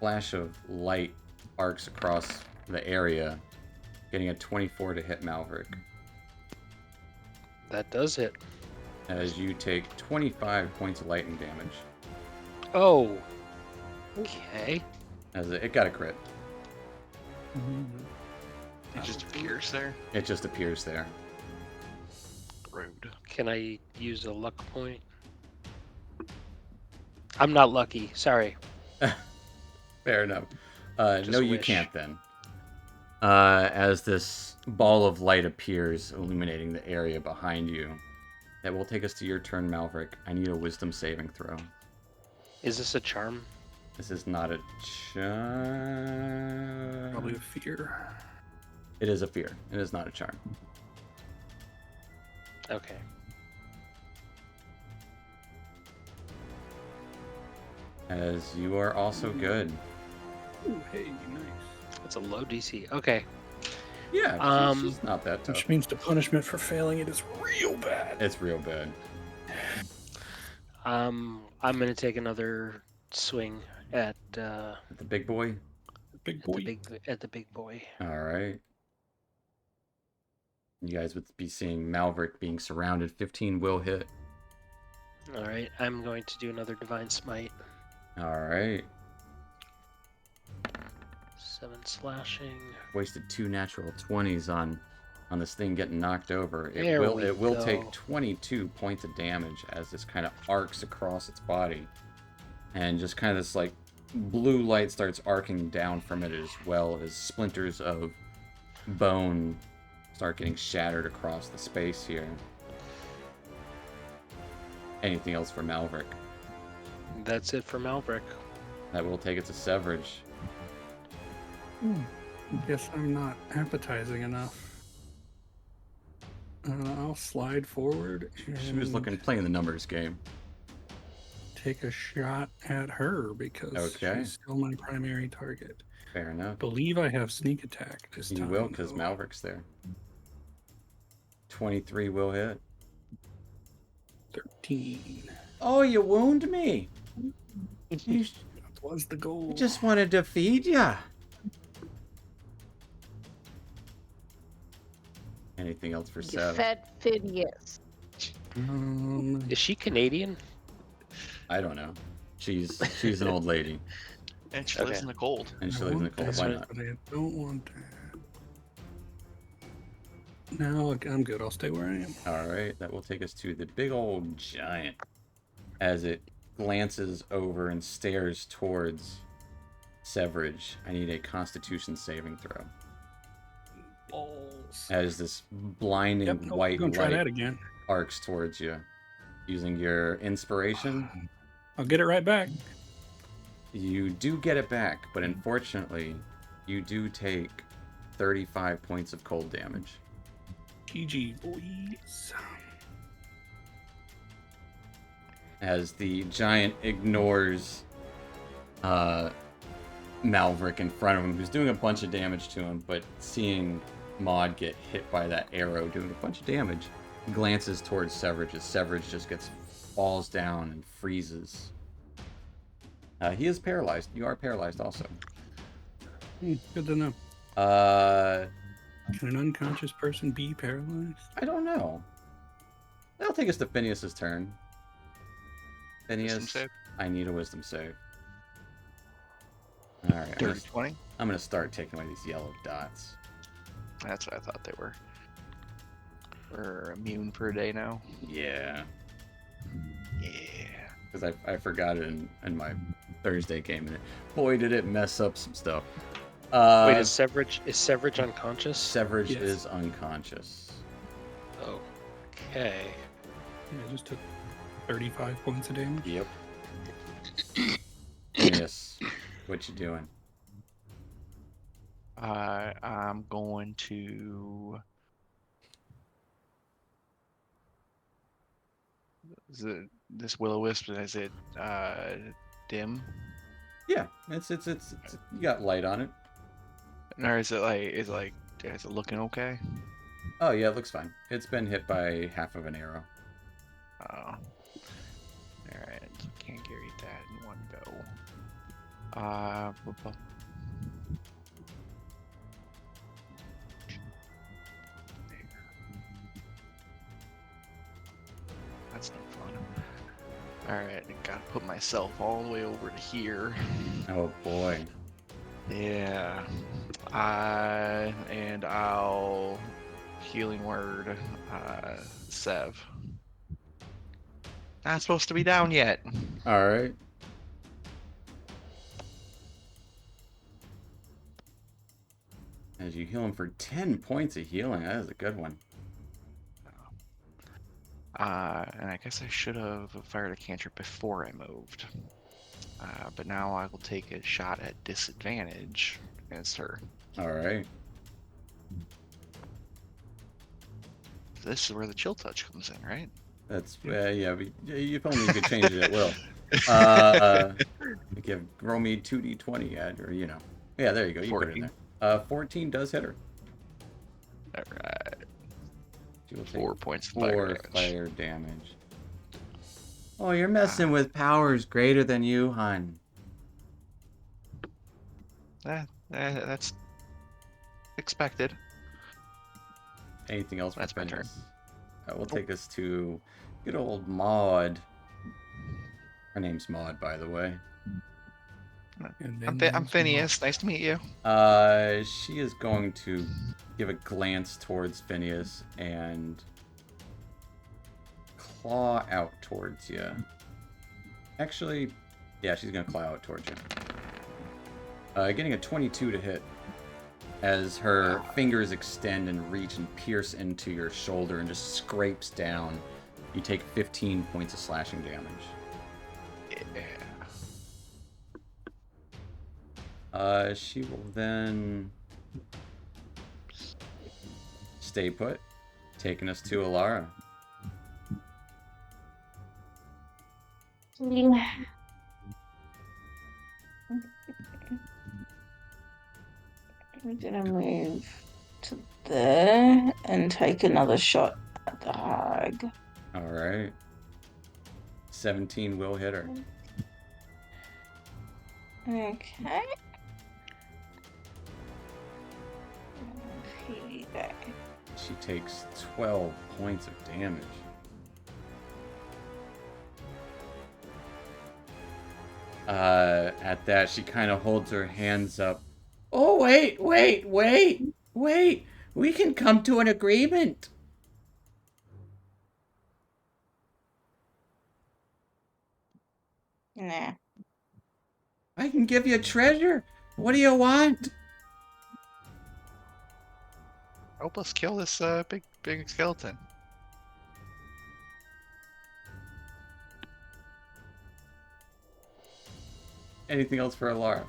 flash of light arcs across the area, getting a 24 to hit Malverick. That does hit. As you take 25 points of lightning damage. Oh. Okay. As it got a crit. It just appears there. It just appears there. Rude. Can I use a luck point? I'm not lucky. Sorry. Fair enough. Just No, you wish. can't then. As this ball of light appears, illuminating the area behind you. That will take us to your turn, Malverick. I need a wisdom saving throw. Is this a charm? This is not a charm. Probably a fear. It is a fear. It is not a charm. Okay. As you are also good. Ooh, hey, nice. It's a low DC. Okay. Yeah, she's not that tough. Which means the punishment for failing it is real bad. It's real bad. I'm gonna take another swing at The big boy? Big boy. the big boy. Alright. You guys would be seeing Malverick being surrounded. 15 will hit. All right. I'm going to do another divine smite. Alright. 7 slashing. Wasted 2 natural 20s on this thing getting knocked over. There we It will go. take 22 points of damage as this kind of arcs across its body. And just kind of this like blue light starts arcing down from it, as well as splinters of bone start getting shattered across the space here. Anything else for Malverick? That's it for Malverick. That will take it to Severage. Guess I'm not appetizing enough. I'll slide forward She was and playing the numbers game. take a shot at her because Okay. she's still my primary target. Fair enough. Believe I have sneak attack this You time. will, because though. Malverick's there. 23 will hit. 13. Oh, you wound me. You That was the goal. just wanted to feed ya. Anything else for You Sev? fed Phineas. Is she Canadian? I don't know. She's an old lady, And she lives Okay. in the cold. and she I lives in the want cold. that, Why not? But I don't want that. No, I'm good. I'll stay where I am. All right, that will take us to the big old giant. As it glances over and stares towards Severage. I need a Constitution saving throw. Balls. As this blinding Yep, nope, white gonna try light that again. arcs towards you. Using your inspiration, I'll get it right back. you do get it back, but unfortunately, you do take 35 points of cold damage. GG, boys. As the giant ignores Malverick in front of him, who's doing a bunch of damage to him, but seeing Maud get hit by that arrow doing a bunch of damage, glances towards Severage as Severage just falls down and freezes. He is paralyzed. You are paralyzed also. Good to know. Can an unconscious person be paralyzed? I don't know. That'll take us to Phineas's turn. Wisdom Phineas, save. I need a wisdom save. Alright, Dirty 20. I'm gonna start taking away these yellow dots. That's what I thought they were. We're immune for a day now. Yeah. Yeah. Because I forgot it in my Thursday game, and boy did it mess up some stuff. Wait, is Severage unconscious? Severage Yes. is unconscious. Okay. Yeah, I just took 35 points of damage. Yep. Yes. What you doing? I'm going to. Is it this will-o-wisp? Is it dim, Yeah, it's you got light on it. or is it looking okay? Oh yeah, it looks fine. It's been hit by half of an arrow. Oh, all right. Can't carry that in one go. That's no fun. Alright, I gotta put myself all the way over to here. Oh boy. Yeah. And I'll healing word Sev. Not supposed to be down yet. All right. As you heal him for 10 points of healing, that is a good one. And I guess I should have fired a cantrip before I moved. But now I will take a shot at disadvantage against her. All right. This is where the chill touch comes in, right? That's yeah. If only you could change it at will. Roll me 2d20 or Yeah, there you go. You put it in there. 14 does hit her. All right. She will take 4 points of 4 fire damage. fire damage. Oh, you're messing with powers greater than you, hun. That's expected. Anything else? That's my turn. We'll take us to good old Maud. Her name's Maud, by the way. I'm Phineas. Nice to meet you. She is going to give a glance towards Phineas and claw out towards you. Actually, yeah, she's gonna claw out towards you. Getting a 22 to hit as her fingers extend and reach and pierce into your shoulder and just scrapes down. You take 15 points of slashing damage. Yeah. She will then stay put, taking us to Alara. I'm gonna move to there and take another shot at the hag. All right. 17 will hit her. Okay. She takes 12 points of damage. At that, she kind of holds her hands up. Oh, wait. We can come to an agreement. Nah. I can give you a treasure. What do you want? Help us kill this big skeleton. Anything else for Alara?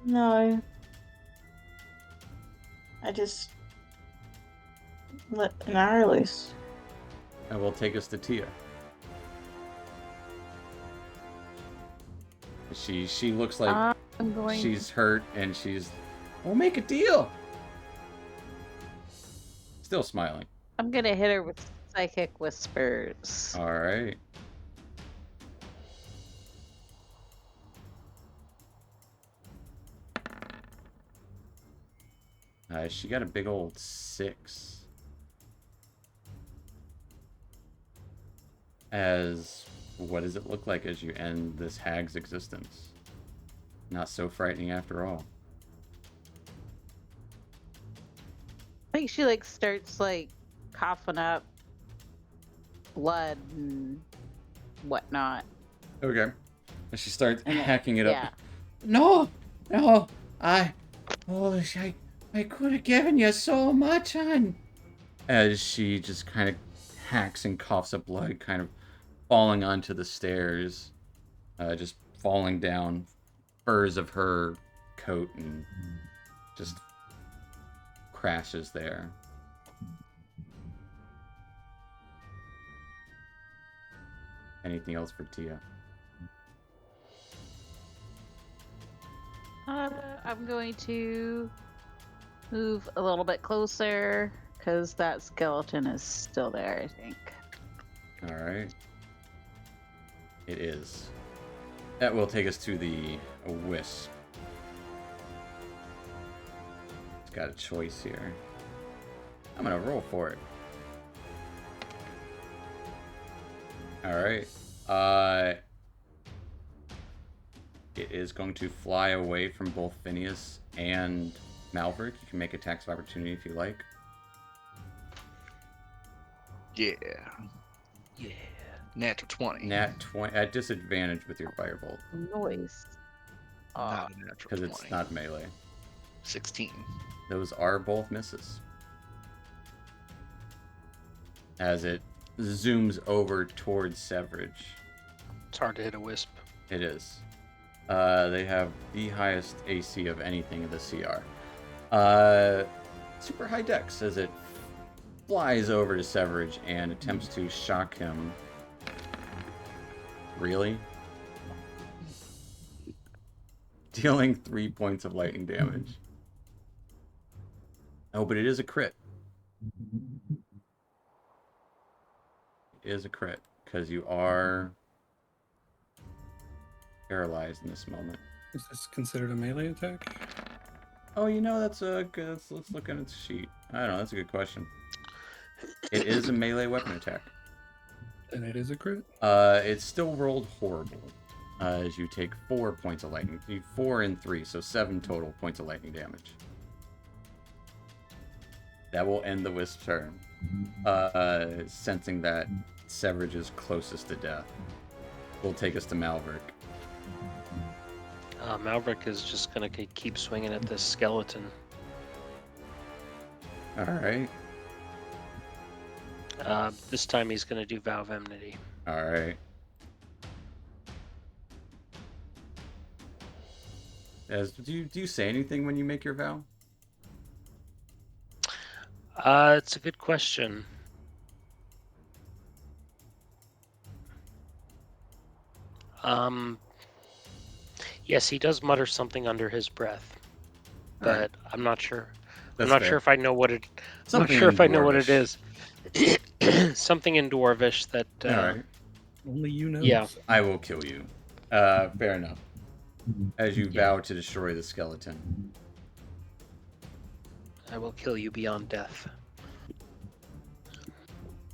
No. I just let an arrow loose. And we'll take us to Tia. She looks like I'm going. she's hurt and we'll make a deal. Still smiling. I'm gonna hit her with psychic whispers. All right. She got a big old 6. What does it look like as you end this hag's existence? Not so frightening after all. I think she starts coughing up blood and whatnot. Okay. And she starts And hacking it yeah. up. No, I could have given you so much, hon. As she just kind of hacks and coughs up blood, kind of falling onto the stairs, just falling down, furs of her coat, and just crashes there. Anything else for Tia? I'm going to move a little bit closer because that skeleton is still there, I think. Alright. It is. That will take us to the wisp. It's got a choice here. I'm gonna roll for it. Alright. It is going to fly away from both Phineas and Malverick. You can make attacks of opportunity if you like. Yeah. Yeah. Natural 20. Nat 20 at disadvantage with your firebolt Noise. Not a natural because 20. it's not melee. 16. Those are both misses. As it zooms over towards Severage. It's hard to hit a wisp. It is. They have the highest AC of anything in the CR. Super high dex as it flies over to Severage and attempts to shock him. Really? Dealing 3 points of lightning damage. Oh, but it is a crit. It is a crit, because you are paralyzed in this moment. Is this considered a melee attack? Oh, you know, that's a good... Let's look at its sheet. I don't know, that's a good question. It is a melee weapon attack. And it is a crit? It's still rolled horrible. As you take 4 points of lightning. 4 and 3, so 7 total points of lightning damage. That will end the Wisp's turn. Sensing that Severage is closest to death. Will take us to Malverick. Malverick is just gonna keep swinging at this skeleton. Alright. This time he's gonna do Vow of Enmity. Alright. Do you say anything when you make your vow? It's a good question. Yes, he does mutter something under his breath, but Alright. I'm not sure. That's I'm not fair. sure if I know what it. I'm Something not sure in if I know what it Dwarvish. is. Something in Dwarvish that. Alright. Only you know. Yeah. I will kill you. Fair enough. As you vow to destroy the skeleton. I will kill you beyond death.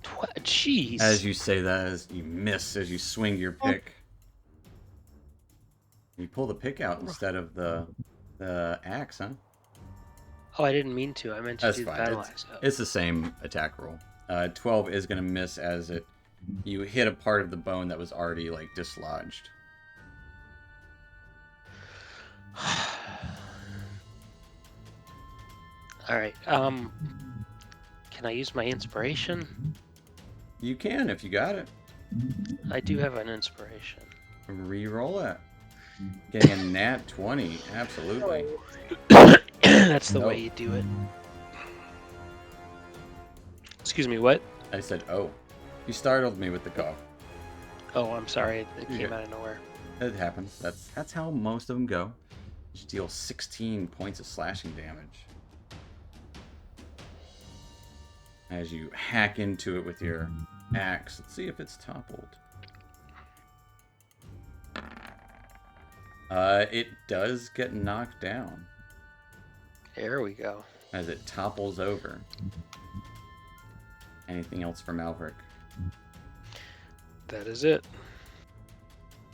Jeez. As you say that, as you miss, as you swing your pick. You pull the pick out instead of the axe, huh? Oh, I didn't mean to. I meant to That's do the fine. battle axe. It's the same attack roll. 12 is going to miss as you hit a part of the bone that was already like dislodged. All right. Can I use my inspiration? You can if you got it. I do have an inspiration. Reroll it. Getting a nat 20, absolutely. That's the way you do it. Excuse me, what? I said, oh. You startled me with the cough. Oh, I'm sorry. It You're came good. out of nowhere. It happens. That's how most of them go. You deal 16 points of slashing damage. As you hack into it with your axe. Let's see if it's toppled. It does get knocked down. There we go. As it topples over. Anything else for Malverick? That is it.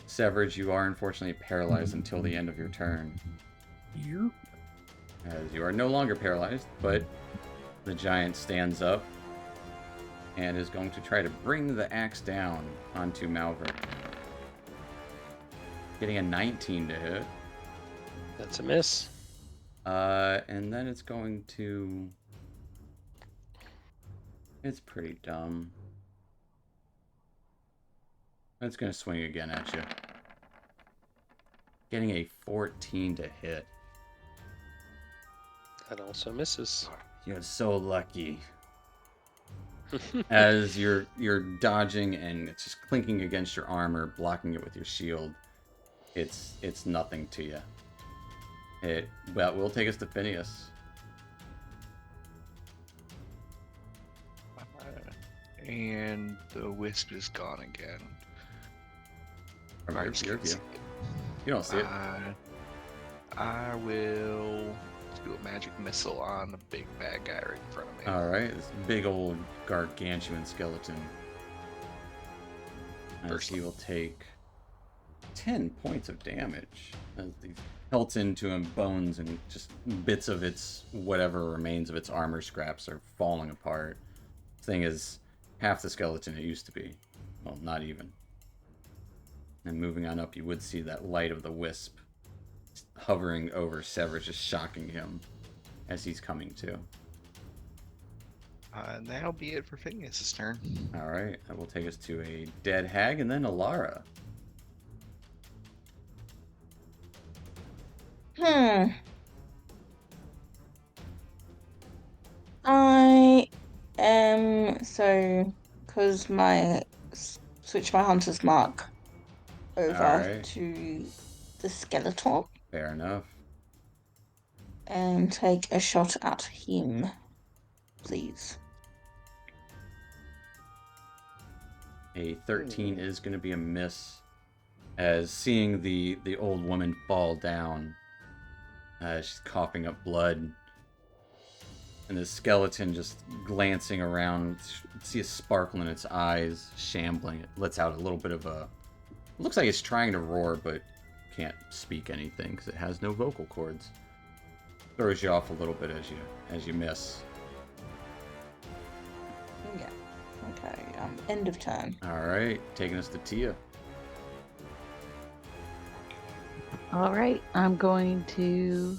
Severage, you are unfortunately paralyzed until the end of your turn. Yep. As you are no longer paralyzed, but the giant stands up and is going to try to bring the axe down onto Malverick. Getting a 19 to hit. That's a miss. And then it's going to... It's pretty dumb. It's going to swing again at you. Getting a 14 to hit. That also misses. You're so lucky. As you're dodging and it's just clinking against your armor, blocking it with your shield. It's nothing to you. But we'll take us to Phineas. And the wisp is gone again. From I your just view. can't see You don't see it. I will do a magic missile on the big bad guy right in front of me. Alright, this big old gargantuan skeleton. As First he will take 10 points of damage. As he pelts into him, bones and just bits of its, whatever remains of its armor scraps are falling apart. This thing is half the skeleton it used to be. Well, not even. And moving on up, you would see that light of the wisp hovering over Severus, just shocking him as he's coming to. And that'll be it for Phineas's turn. Alright, that will take us to a dead hag and then Alara. I am so because switch my hunter's mark over Alright. to the Skeletor Fair enough. and take a shot at him, please. A 13 is going to be a miss, as seeing the old woman fall down, she's coughing up blood, and the skeleton just glancing around, see a sparkle in its eyes, shambling. It lets out a little bit of a... It looks like it's trying to roar, but can't speak anything because it has no vocal cords. Throws you off a little bit as you miss. Yeah. Okay. End of turn. All right, taking us to Tia. All right, I'm going to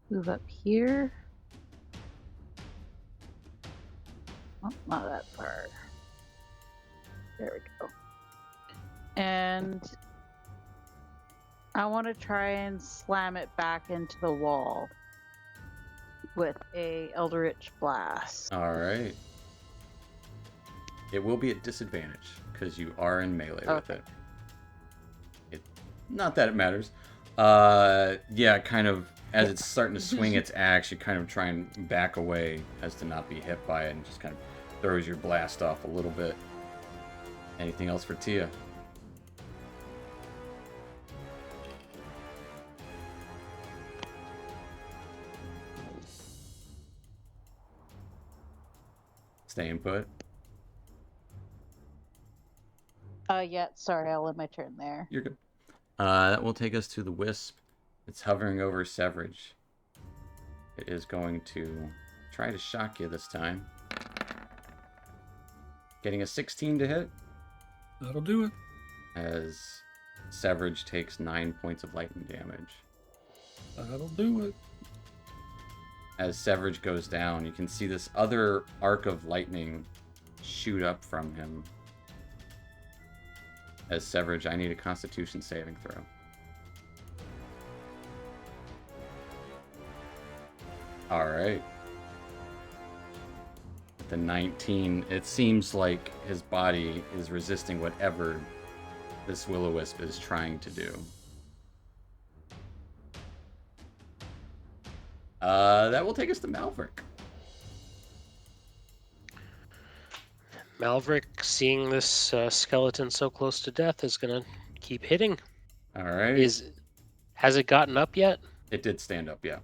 move up here. Oh, not that far. There we go. And I want to try and slam it back into the wall with a Eldritch Blast. All right. It will be at disadvantage because you are in melee with it. Not that it matters. Yeah, kind of as it's starting to swing its axe, you kind of try and back away as to not be hit by it, and just kind of throws your blast off a little bit. Anything else for Tia? Staying put. Yeah, sorry, I'll end my turn there. You're good. That will take us to the wisp. It's hovering over Severage. It is going to try to shock you this time. Getting a 16 to hit That'll do it. as Severage takes 9 points of lightning damage. That'll do it. As Severage goes down, you can see this other arc of lightning shoot up from him. As Severage, I need a Constitution saving throw. Alright. The 19, it seems like his body is resisting whatever this will-o-wisp is trying to do. That will take us to Malverick. Malverick, seeing this skeleton so close to death, is gonna keep hitting. Alright. Has it gotten up yet? It did stand up, yeah.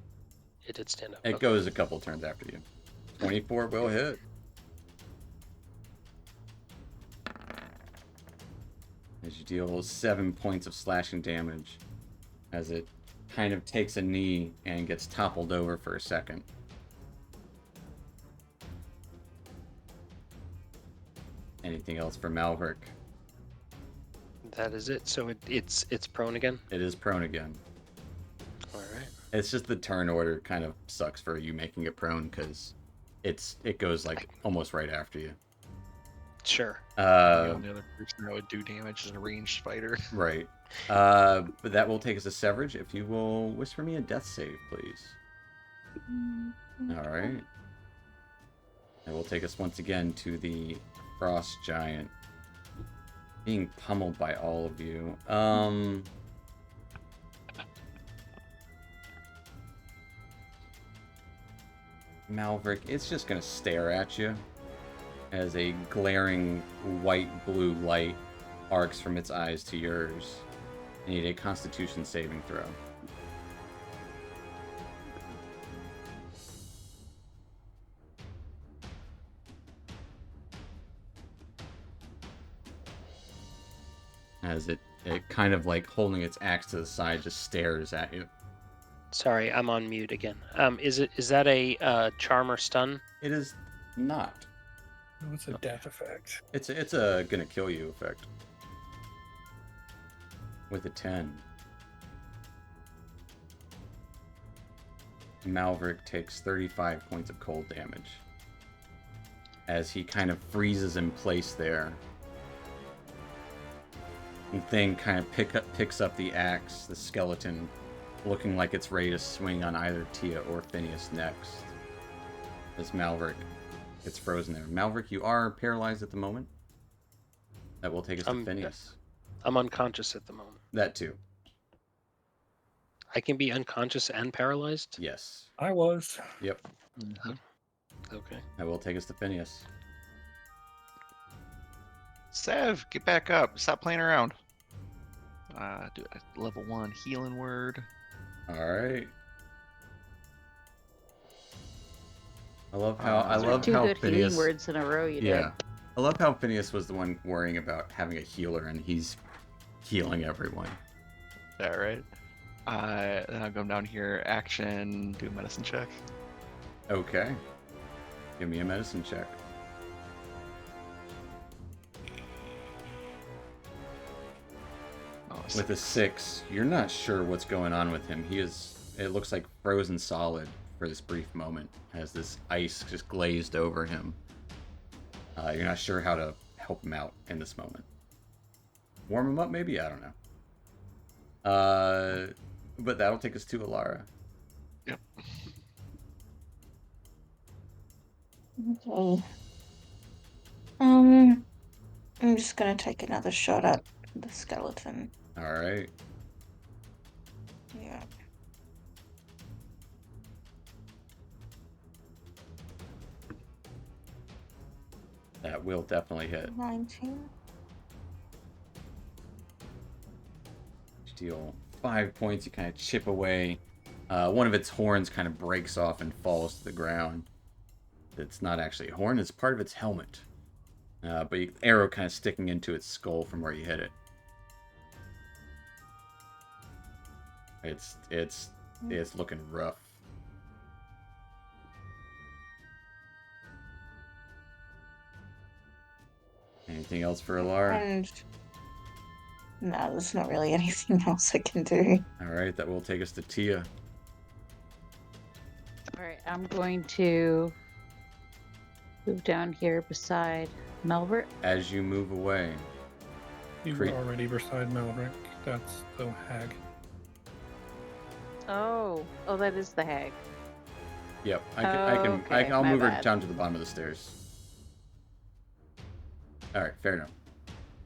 It did stand up. It okay. goes a couple turns after you. 24 will hit. As you deal 7 points of slashing damage, as it kind of takes a knee and gets toppled over for a second. Anything else for Malverick? That is it. So it's prone again. It is prone again. All right. It's just the turn order kind of sucks for you making it prone because it goes like almost right after you. Sure. The only other person that would do damage is a ranged fighter. Right. But that will take us to Severage. If you will whisper me a death save, please. All right. That will take us once again to the Frost Giant. Being pummeled by all of you. Malverick, it's just going to stare at you as a glaring white-blue light arcs from its eyes to yours. I need a Constitution saving throw. As it kind of like holding its axe to the side just stares at you. Sorry, I'm on mute again. Is that a charm or stun? It is not. Oh, it's a death effect. It's a gonna kill you effect. With a 10. Malverick takes 35 points of cold damage. As he kind of freezes in place there. The thing kind of picks up the axe, the skeleton, looking like it's ready to swing on either Tia or Phineas next. As Malverick gets frozen there. Malverick, you are paralyzed at the moment. That will take us to Phineas. I'm unconscious at the moment. That too. I can be unconscious and paralyzed? Yes. I was. Yep. Mm-hmm. Okay. That will take us to Phineas. Sev, get back up. Stop playing around. Do a level 1 healing word. Alright. I love Two how good Phineas healing words in a row you did. I love how Phineas was the one worrying about having a healer and he's healing everyone. Is that right? Then I'll go down here, action, do a medicine check. Okay. Give me a medicine check. Oh, With a 6, you're not sure what's going on with him. It looks like frozen solid for this brief moment as this ice just glazed over him. You're not sure how to help him out in this moment. Warm him up, maybe? I don't know. But that'll take us to Alara. Yep. Okay. I'm just gonna take another shot at the skeleton. Alright. Yeah. That will definitely hit. 19. Deal 5 points. You kind of chip away. One of its horns kind of breaks off and falls to the ground. It's not actually a horn, it's part of its helmet. But arrow kind of sticking into its skull from where you hit it. It's looking rough. Anything else for Alara? And no, there's not really anything else I can do. All right, that will take us to Tia. All right, I'm going to move down here beside Melbert. As you move away, You were already beside Melrick. That's the hag. Oh, that is the hag. yep, Okay, I'll my move her bad. down to the bottom of the stairs. All right, fair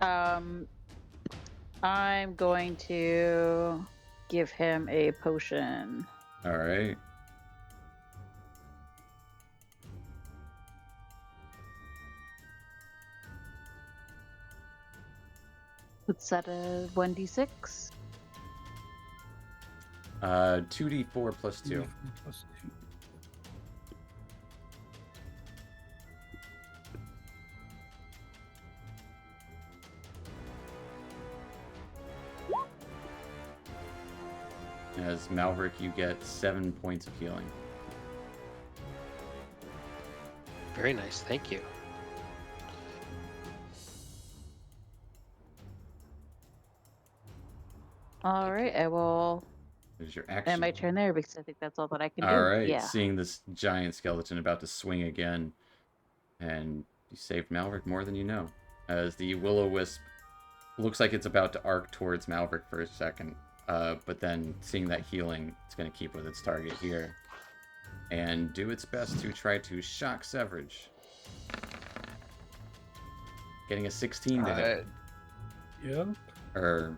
enough. I'm going to give him a potion. All right. Let's set a 1d6. 2d4 plus 2. Plus 2. As Malverick, you get 7 points of healing. Very nice. Thank you. All right, I will There's your action. end my turn there because I think that's all that I can do. All right, Yeah. seeing this giant skeleton about to swing again, and you saved Malverick more than you know. As the will-o-wisp looks like it's about to arc towards Malverick for a second, but then seeing that healing, it's going to keep with its target here, and do its best to try to shock Severage. Getting a 16 to hit. Yep. Or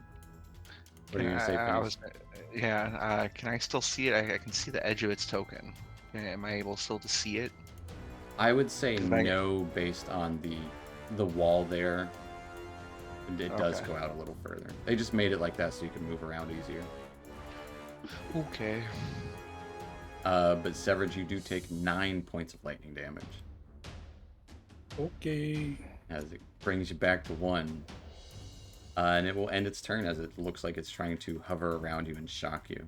what are you going to say, Phineas? Can I still see it? I can see the edge of its token. Am I able still to see it? I would say If I- no, based on the wall there. It does Okay. go out a little further. They just made it like that so you can move around easier. Okay. But Severage, you do take 9 points of lightning damage Okay. as it brings you back to 1. And it will end its turn as it looks like it's trying to hover around you and shock you.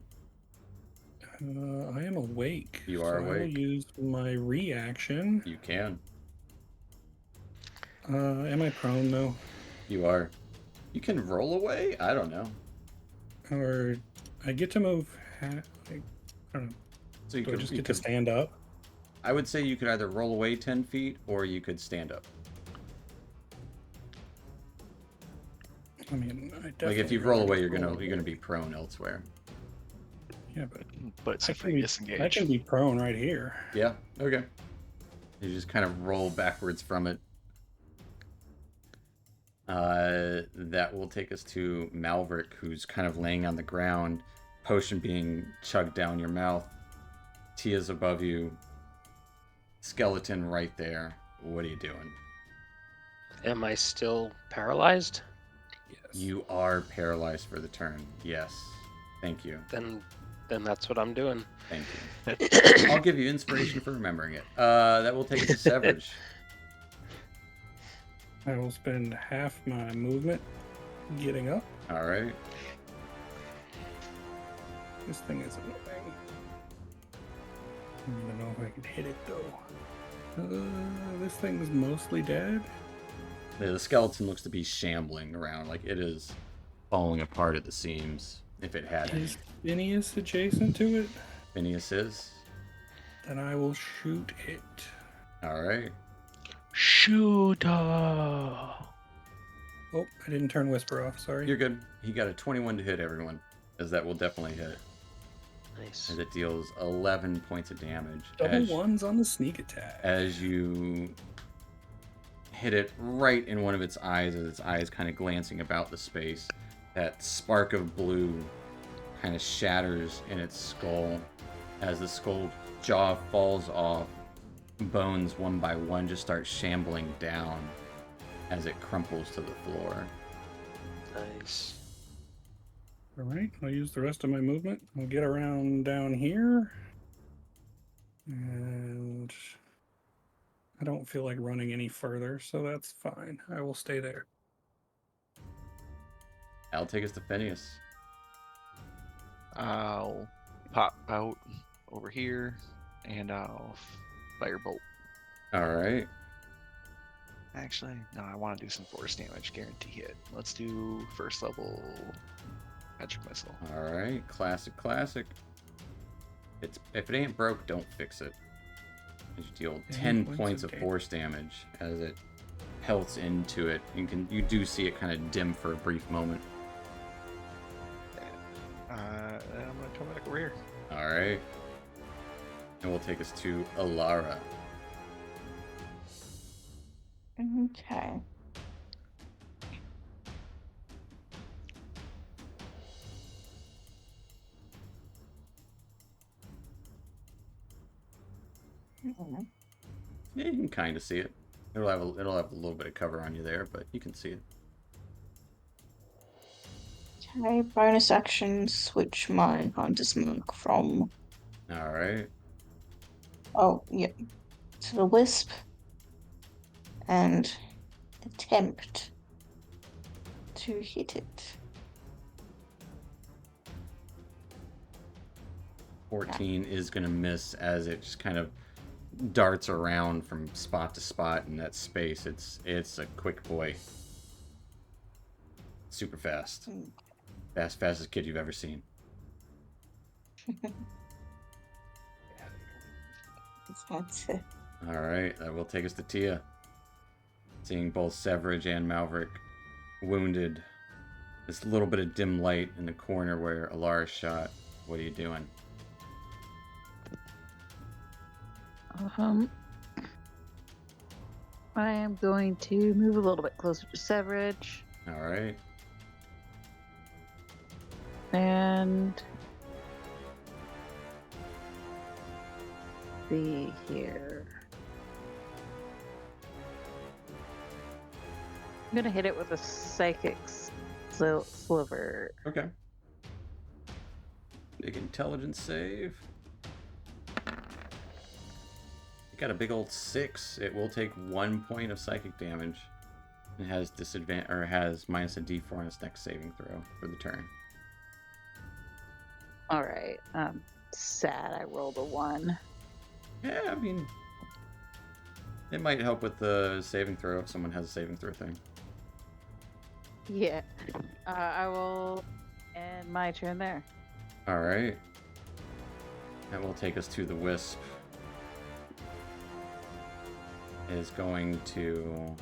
I am awake. You are so I will awake. use my reaction. You can. Am I prone though? You are. You can roll away? I don't know. Or I get to move I don't know. So you Do I could, just you get to could- stand up? I would say you could either roll away 10 feet or you could stand up. I mean, I Like definitely if you roll rather away, just you're gonna be prone elsewhere. Yeah, but But it's I if I can, disengage. I can be prone right here. Yeah, okay. You just kind of roll backwards from it. That will take us to Malverick, who's kind of laying on the ground, potion being chugged down your mouth. Tia's above you. Skeleton right there. What are you doing? Am I still paralyzed? Yes. You are paralyzed for the turn. Yes. Thank you. Then that's what I'm doing. Thank you. I'll give you inspiration for remembering it. That will take us to Severage. I will spend half my movement getting up. All right. This thing is annoying. I don't know if I can hit it though. This thing's mostly dead. The skeleton looks to be shambling around, like it is falling apart at the seams. If it had any. Is Phineas adjacent to it? Phineas is. Then I will shoot it. All right. Shoot! Oh, I didn't turn Whisper off. Sorry. You're good. He got a 21 to hit everyone, as that will definitely hit. Nice. As it deals 11 points of damage. Double ones on the sneak attack. As you hit it right in one of its eyes, as its eyes kind of glancing about the space. That spark of blue kind of shatters in its skull as the skull jaw falls off. Bones, one by one, just start shambling down as it crumples to the floor. Nice. All right, I'll use the rest of my movement. I'll get around down here. And I don't feel like running any further, so that's fine. I will stay there. That'll take us to Phineas. I'll pop out over here and I'll firebolt. All right. Actually, no, I want to do some force damage, guarantee hit. Let's do first level magic missile. All right, classic. If it ain't broke, don't fix it. As you deal 10 points of force damage as it pelts into it. You do see it kind of dim for a brief moment. And I'm gonna come back over here. All right, and we'll take us to Alara. Okay. Yeah, you can kind of see it. It'll have a little bit of cover on you there, but you can see it. Okay, bonus action, switch my hunter's mark from, All right. to the wisp and attempt to hit it. 14 is gonna miss as it just kind of darts around from spot to spot in that space. It's a quick boy. Super fast. Fastest kid you've ever seen. That's it. All right, that will take us to Tia. Seeing both Severage and Malverick wounded. This little bit of dim light in the corner where Alara shot. What are you doing? I am going to move a little bit closer to Severage All right. and see here. I'm gonna hit it with a psychic sliver. Okay. Big intelligence save. You got a big old 6. It will take 1 point of psychic damage. It has disadvantage or has minus a D4 on its next saving throw for the turn. All right. Sad. I rolled a 1. Yeah, I mean, it might help with the saving throw if someone has a saving throw thing. Yeah. I will end my turn there. All right. That will take us to the wisp. Is going to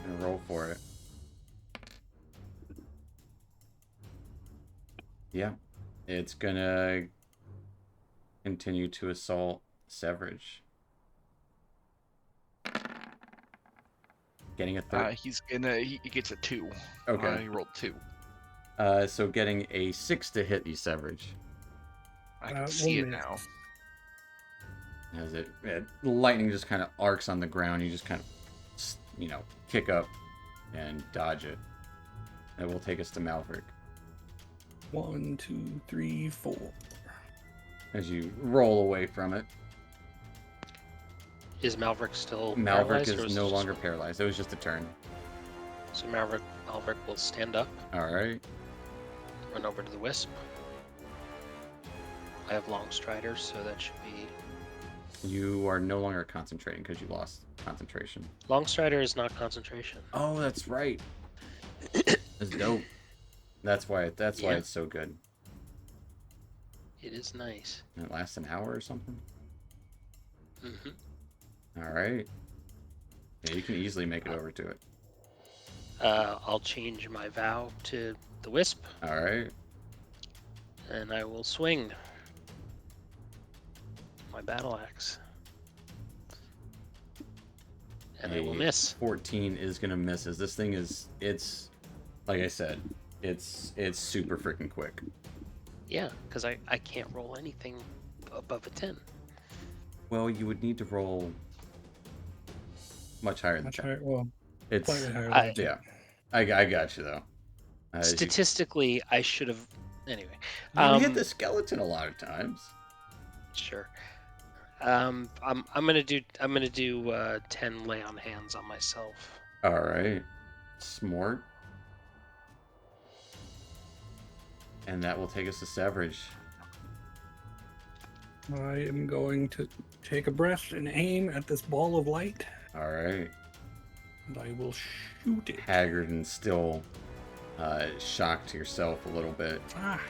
gonna roll for it. Yeah, it's gonna continue to assault Severage. Getting a third. He gets a 2. Okay. He rolled 2. So getting a 6 to hit you, Severage. I can see it now. As the lightning just kind of arcs on the ground, you just kind of, kick up and dodge it. That will take us to Malverick. 1, 2, 3, 4. As you roll away from it. Is Malverick still Malverick paralyzed, or is it no just longer one? paralyzed. It was just a turn. So Malverick will stand up, All right. run over to the wisp. I have long striders, so that should be... You are no longer concentrating because you lost concentration. Long strider is not concentration. Oh, that's right. That's dope. That's why it's so good. It is nice. And it lasts an hour or something. Mm-hmm. All right. Yeah, you can easily make it over to it. I'll change my vow to the wisp, All right. and I will swing my battle axe. And I will miss. 14 is gonna miss, as this thing it's like I said, it's super freaking quick. Yeah, because I can't roll anything above a 10. Well, you would need to roll much higher than Much 10. higher. Well, It's slightly higher. I- Than yeah. I got you though. Statistically, I should have. Anyway, You hit the skeleton a lot of times. sure. I'm gonna do 10 lay on hands on myself. All right. Smart. And that will take us to Severage. I am going to take a breath and aim at this ball of light, All right. and I will shoot it. Haggard and still shocked yourself a little bit. Ah,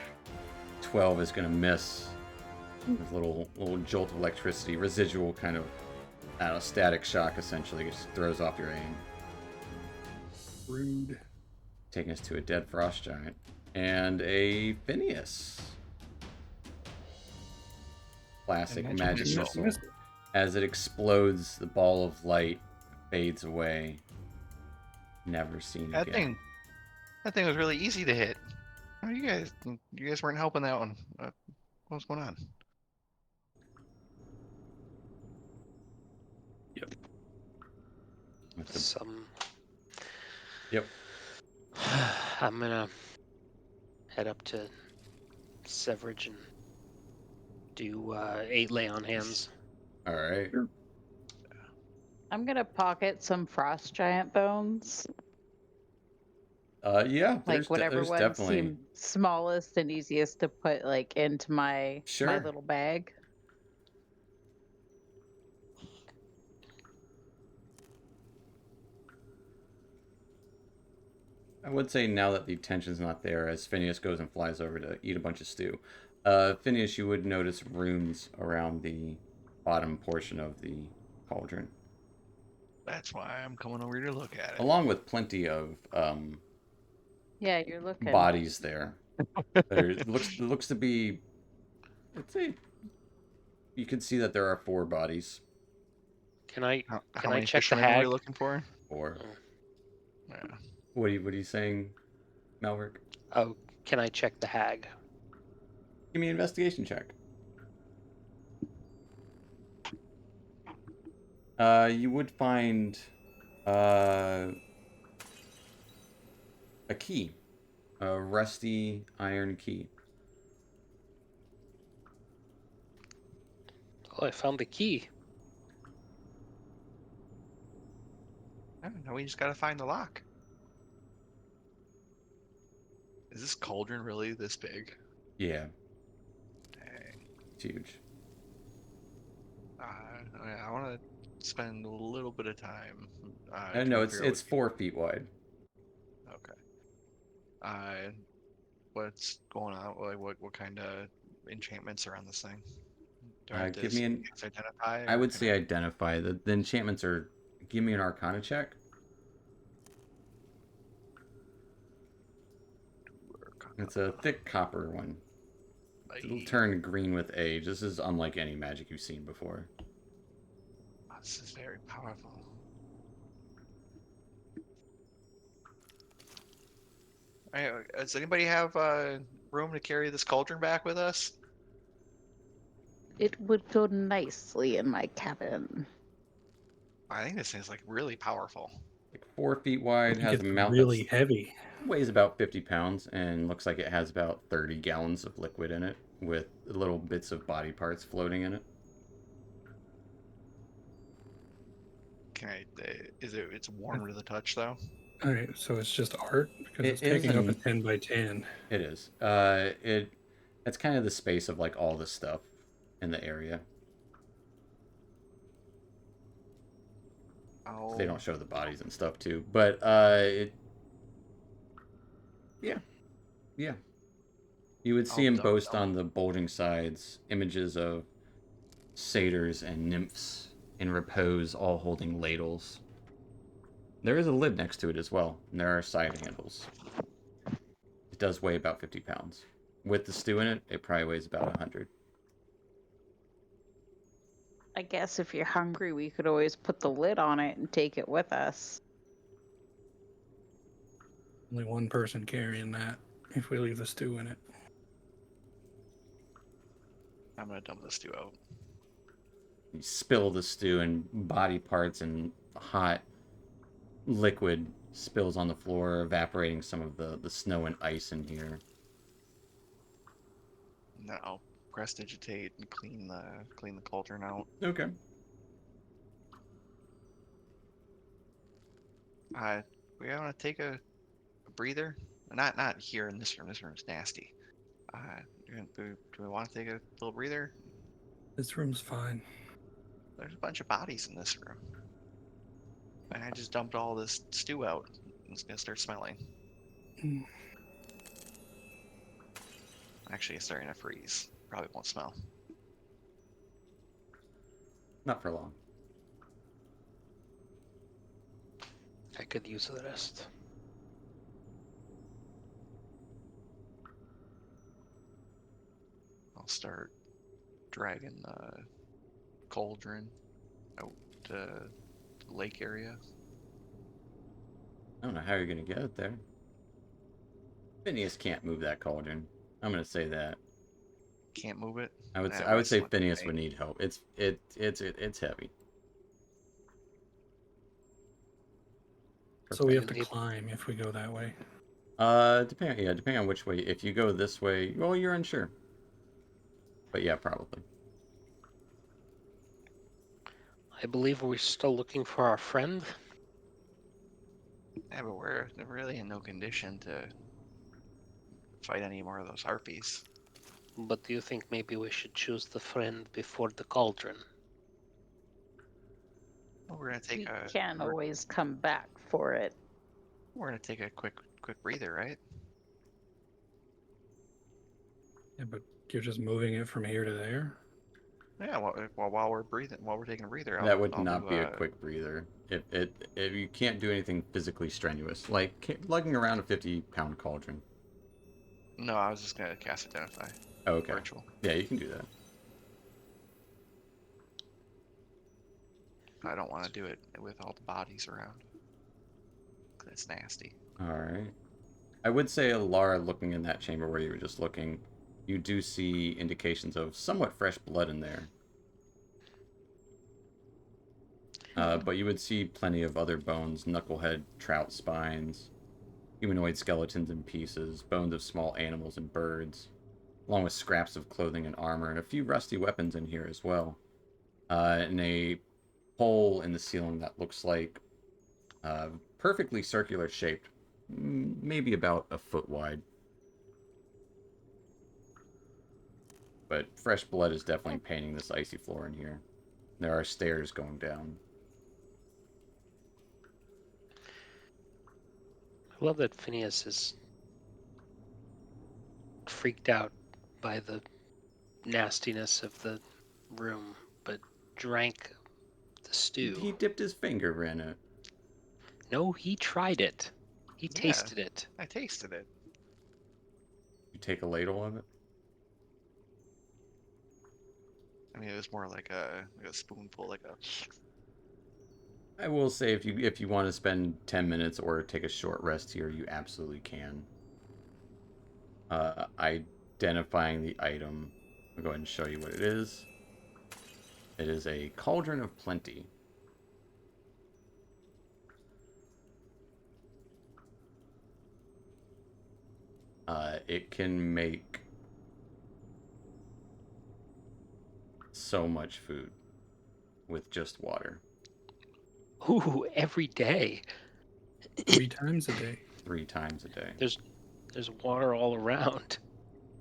12 is going to miss. With a little jolt of electricity, residual kind of, I don't know, static shock essentially, just throws off your aim. rude. Taking us to a dead frost giant. And a Phineas. Classic And magic missile. missile. As it explodes, the ball of light fades away. Never seen again. That thing was really easy to hit. Oh, you guys weren't helping that one. What's going on? With the- Some. Yep. I'm gonna head up to Severage and do 8 lay on hands. All right. I'm gonna pocket some frost giant bones, Yeah. like whatever there's ones definitely. seem smallest and easiest to put like into my Sure. little bag. I would say now that the tension's not there, as Phineas goes and flies over to eat a bunch of stew. Phineas, you would notice runes around the bottom portion of the cauldron, That's why I'm coming over here to look at it. along with plenty of Yeah, you're looking. bodies there. There looks to be. Let's say you can see that there are 4 bodies. Can I How Can I many check the fishermen are we hag? looking for? 4. Yeah. What are you saying, Malverick? Oh, can I check the hag? Give me an investigation check. You would find a key, a rusty iron key. Oh, I found the key. Now we just gotta find the lock. Is this cauldron really this big? Yeah, Dang. it's huge. I want to spend a little bit of time. No, trying to figure out it's 4 feet wide. Okay. What's going on? Like, what kind of enchantments are on this thing? Do I have to Give me an. identify? I or would can say identify. The enchantments are. Give me an Arcana check. It's a thick copper one. It'll turn green with age. This is unlike any magic you've seen before. This is very powerful. Does anybody have room to carry this cauldron back with us? It would go nicely in my cabin. I think this thing's like really powerful. Like 4 feet wide, has It's a mouth really heavy. weighs about 50 pounds and looks like it has about 30 gallons of liquid in it with little bits of body parts floating in it. Can I? It's warm to the touch though. All right, so it's just art because It it's taking up a isn't. 10 by 10. It is. It's kind of the space of like all the stuff in the area. Oh. They don't show the bodies and stuff too, but yeah. You would see him boast on the bulging sides images of satyrs and nymphs in repose, all holding ladles. There is a lid next to it as well, and there are side handles. It does weigh about 50 pounds. With the stew in it, it probably weighs about 100. I guess if you're hungry, we could always put the lid on it and take it with us. Only one person carrying that if we leave the stew in it. I'm gonna dump this stew out. You spill the stew, and body parts and hot liquid spills on the floor, evaporating some of the snow and ice in here. No, I'll prestidigitate and clean the cauldron out. Okay. We want to take a breather. Not here in this room. This room's nasty. Do we want to take a little breather? This room's fine. There's a bunch of bodies in this room. And I just dumped all this stew out. It's gonna start smelling. Mm. Actually, it's starting to freeze. Probably won't smell. Not for long. I could use the rest. I'll start dragging the cauldron out to the lake area. I don't know how you're gonna get it there. Phineas can't move that cauldron. I'm gonna say that. Can't move it. I would Nah, say, it I would might say slip Phineas away. would need help. It's heavy. So we have Perfect. to climb if we go that way. Depending on which way. If you go this way, well, you're unsure. But yeah, probably. I believe we're still looking for our friend. Yeah, but we're really in no condition to fight any more of those harpies. But do you think maybe we should choose the friend before the cauldron? Well, we're gonna We take a can always come back for it. we're gonna take a quick breather, right? Yeah, but you're just moving it from here to there? Yeah. While we're breathing, while we're taking a breather, That would I'll not do be a quick breather. If you can't do anything physically strenuous, like lugging around a 50-pound cauldron. No, I was just gonna cast Identify. Oh, okay. Virtual. Yeah, you can do that. I don't want to do it with all the bodies around. 'Cause it's nasty. All right. I would say, Lara, looking in that chamber where you were just looking, you do see indications of somewhat fresh blood in there. But you would see plenty of other bones, knucklehead, trout spines, humanoid skeletons in pieces, bones of small animals and birds, along with scraps of clothing and armor, and a few rusty weapons in here as well. And a hole in the ceiling that looks like perfectly circular shaped, maybe about a foot wide. But fresh blood is definitely painting this icy floor in here. There are stairs going down. I love that Phineas is freaked out by the nastiness of the room, but drank the stew. He dipped his finger in it. No, he tried it. He Yeah. tasted it. I tasted it. You take a ladle of it. I mean, it was more like a spoonful, like a. I will say, if you want to spend 10 minutes or take a short rest here, you absolutely can. Identifying the item, I'll go ahead and show you what it is. It is a cauldron of plenty. It can make so much food with just water. Ooh, every day. 3 times a day. 3 times a day. There's water all around.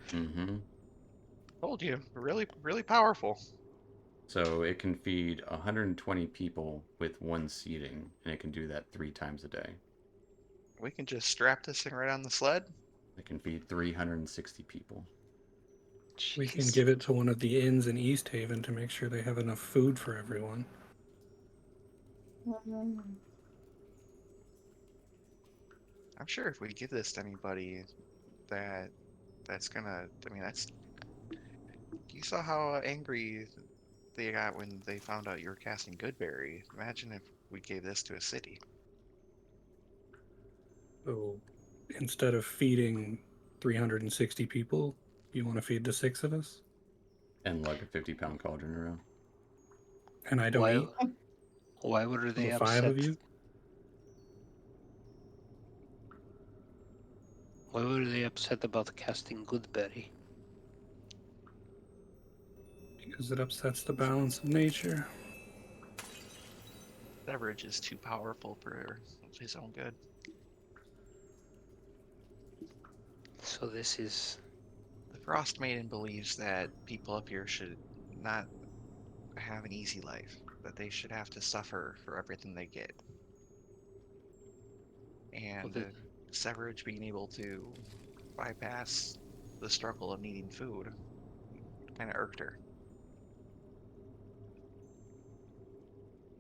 Mm-hmm. Told you, really powerful. So it can feed 120 people with 1 seating, and it can do that 3 times a day. We can just strap this thing right on the sled. It can feed 360 people. We can Jeez. give it to one of the inns in East Haven to make sure they have enough food for everyone. I'm sure if we give this to anybody, that's gonna. I mean, that's. You saw how angry they got when they found out you were casting Goodberry. Imagine if we gave this to a city. So instead of feeding 360 people, you want to feed the 6 of us? And lug a 50-pound cauldron around. And I don't Why? eat? Why were they The 5 upset? of you? Why were they upset about casting Goodberry? Because it upsets the balance of nature. Beverage is too powerful for his own good. So this is The Frostmaiden believes that people up here should not have an easy life, that they should have to suffer for everything they get. And the- Severage being able to bypass the struggle of needing food kind of irked her.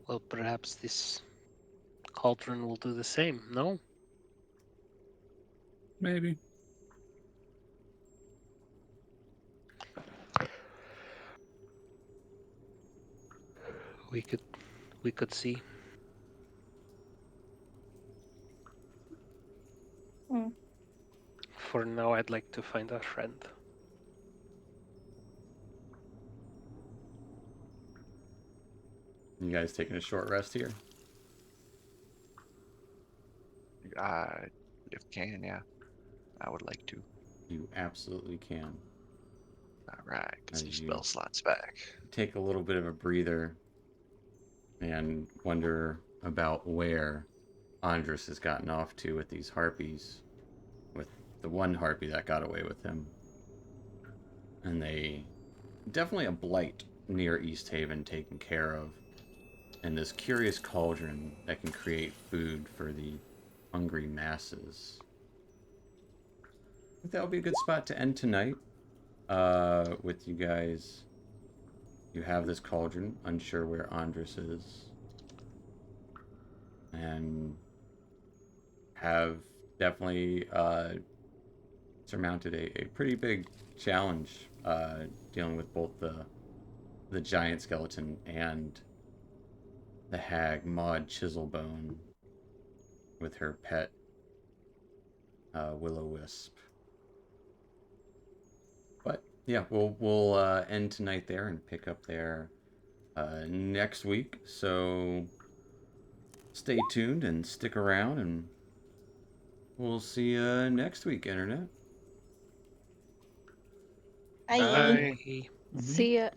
Well, perhaps this cauldron will do the same, no? Maybe. We could see. Hmm. For now, I'd like to find our friend. You guys taking a short rest here? If can, yeah, I would like to. You absolutely can. All right, get some As you spell slots back. take a little bit of a breather and wonder about where Andres has gotten off to with these harpies, with the one harpy that got away with him. And they definitely a blight near East Haven taken care of, and this curious cauldron that can create food for the hungry masses. I think that would be a good spot to end tonight. With you guys, you have this cauldron, unsure where Andres is, and have definitely surmounted a pretty big challenge dealing with both the giant skeleton and the hag Maud Chiselbone with her pet Will-O-Wisp. But yeah, we'll end tonight there and pick up there next week. So stay tuned and stick around, and we'll see you next week, Internet. Bye. Bye. Bye. See ya.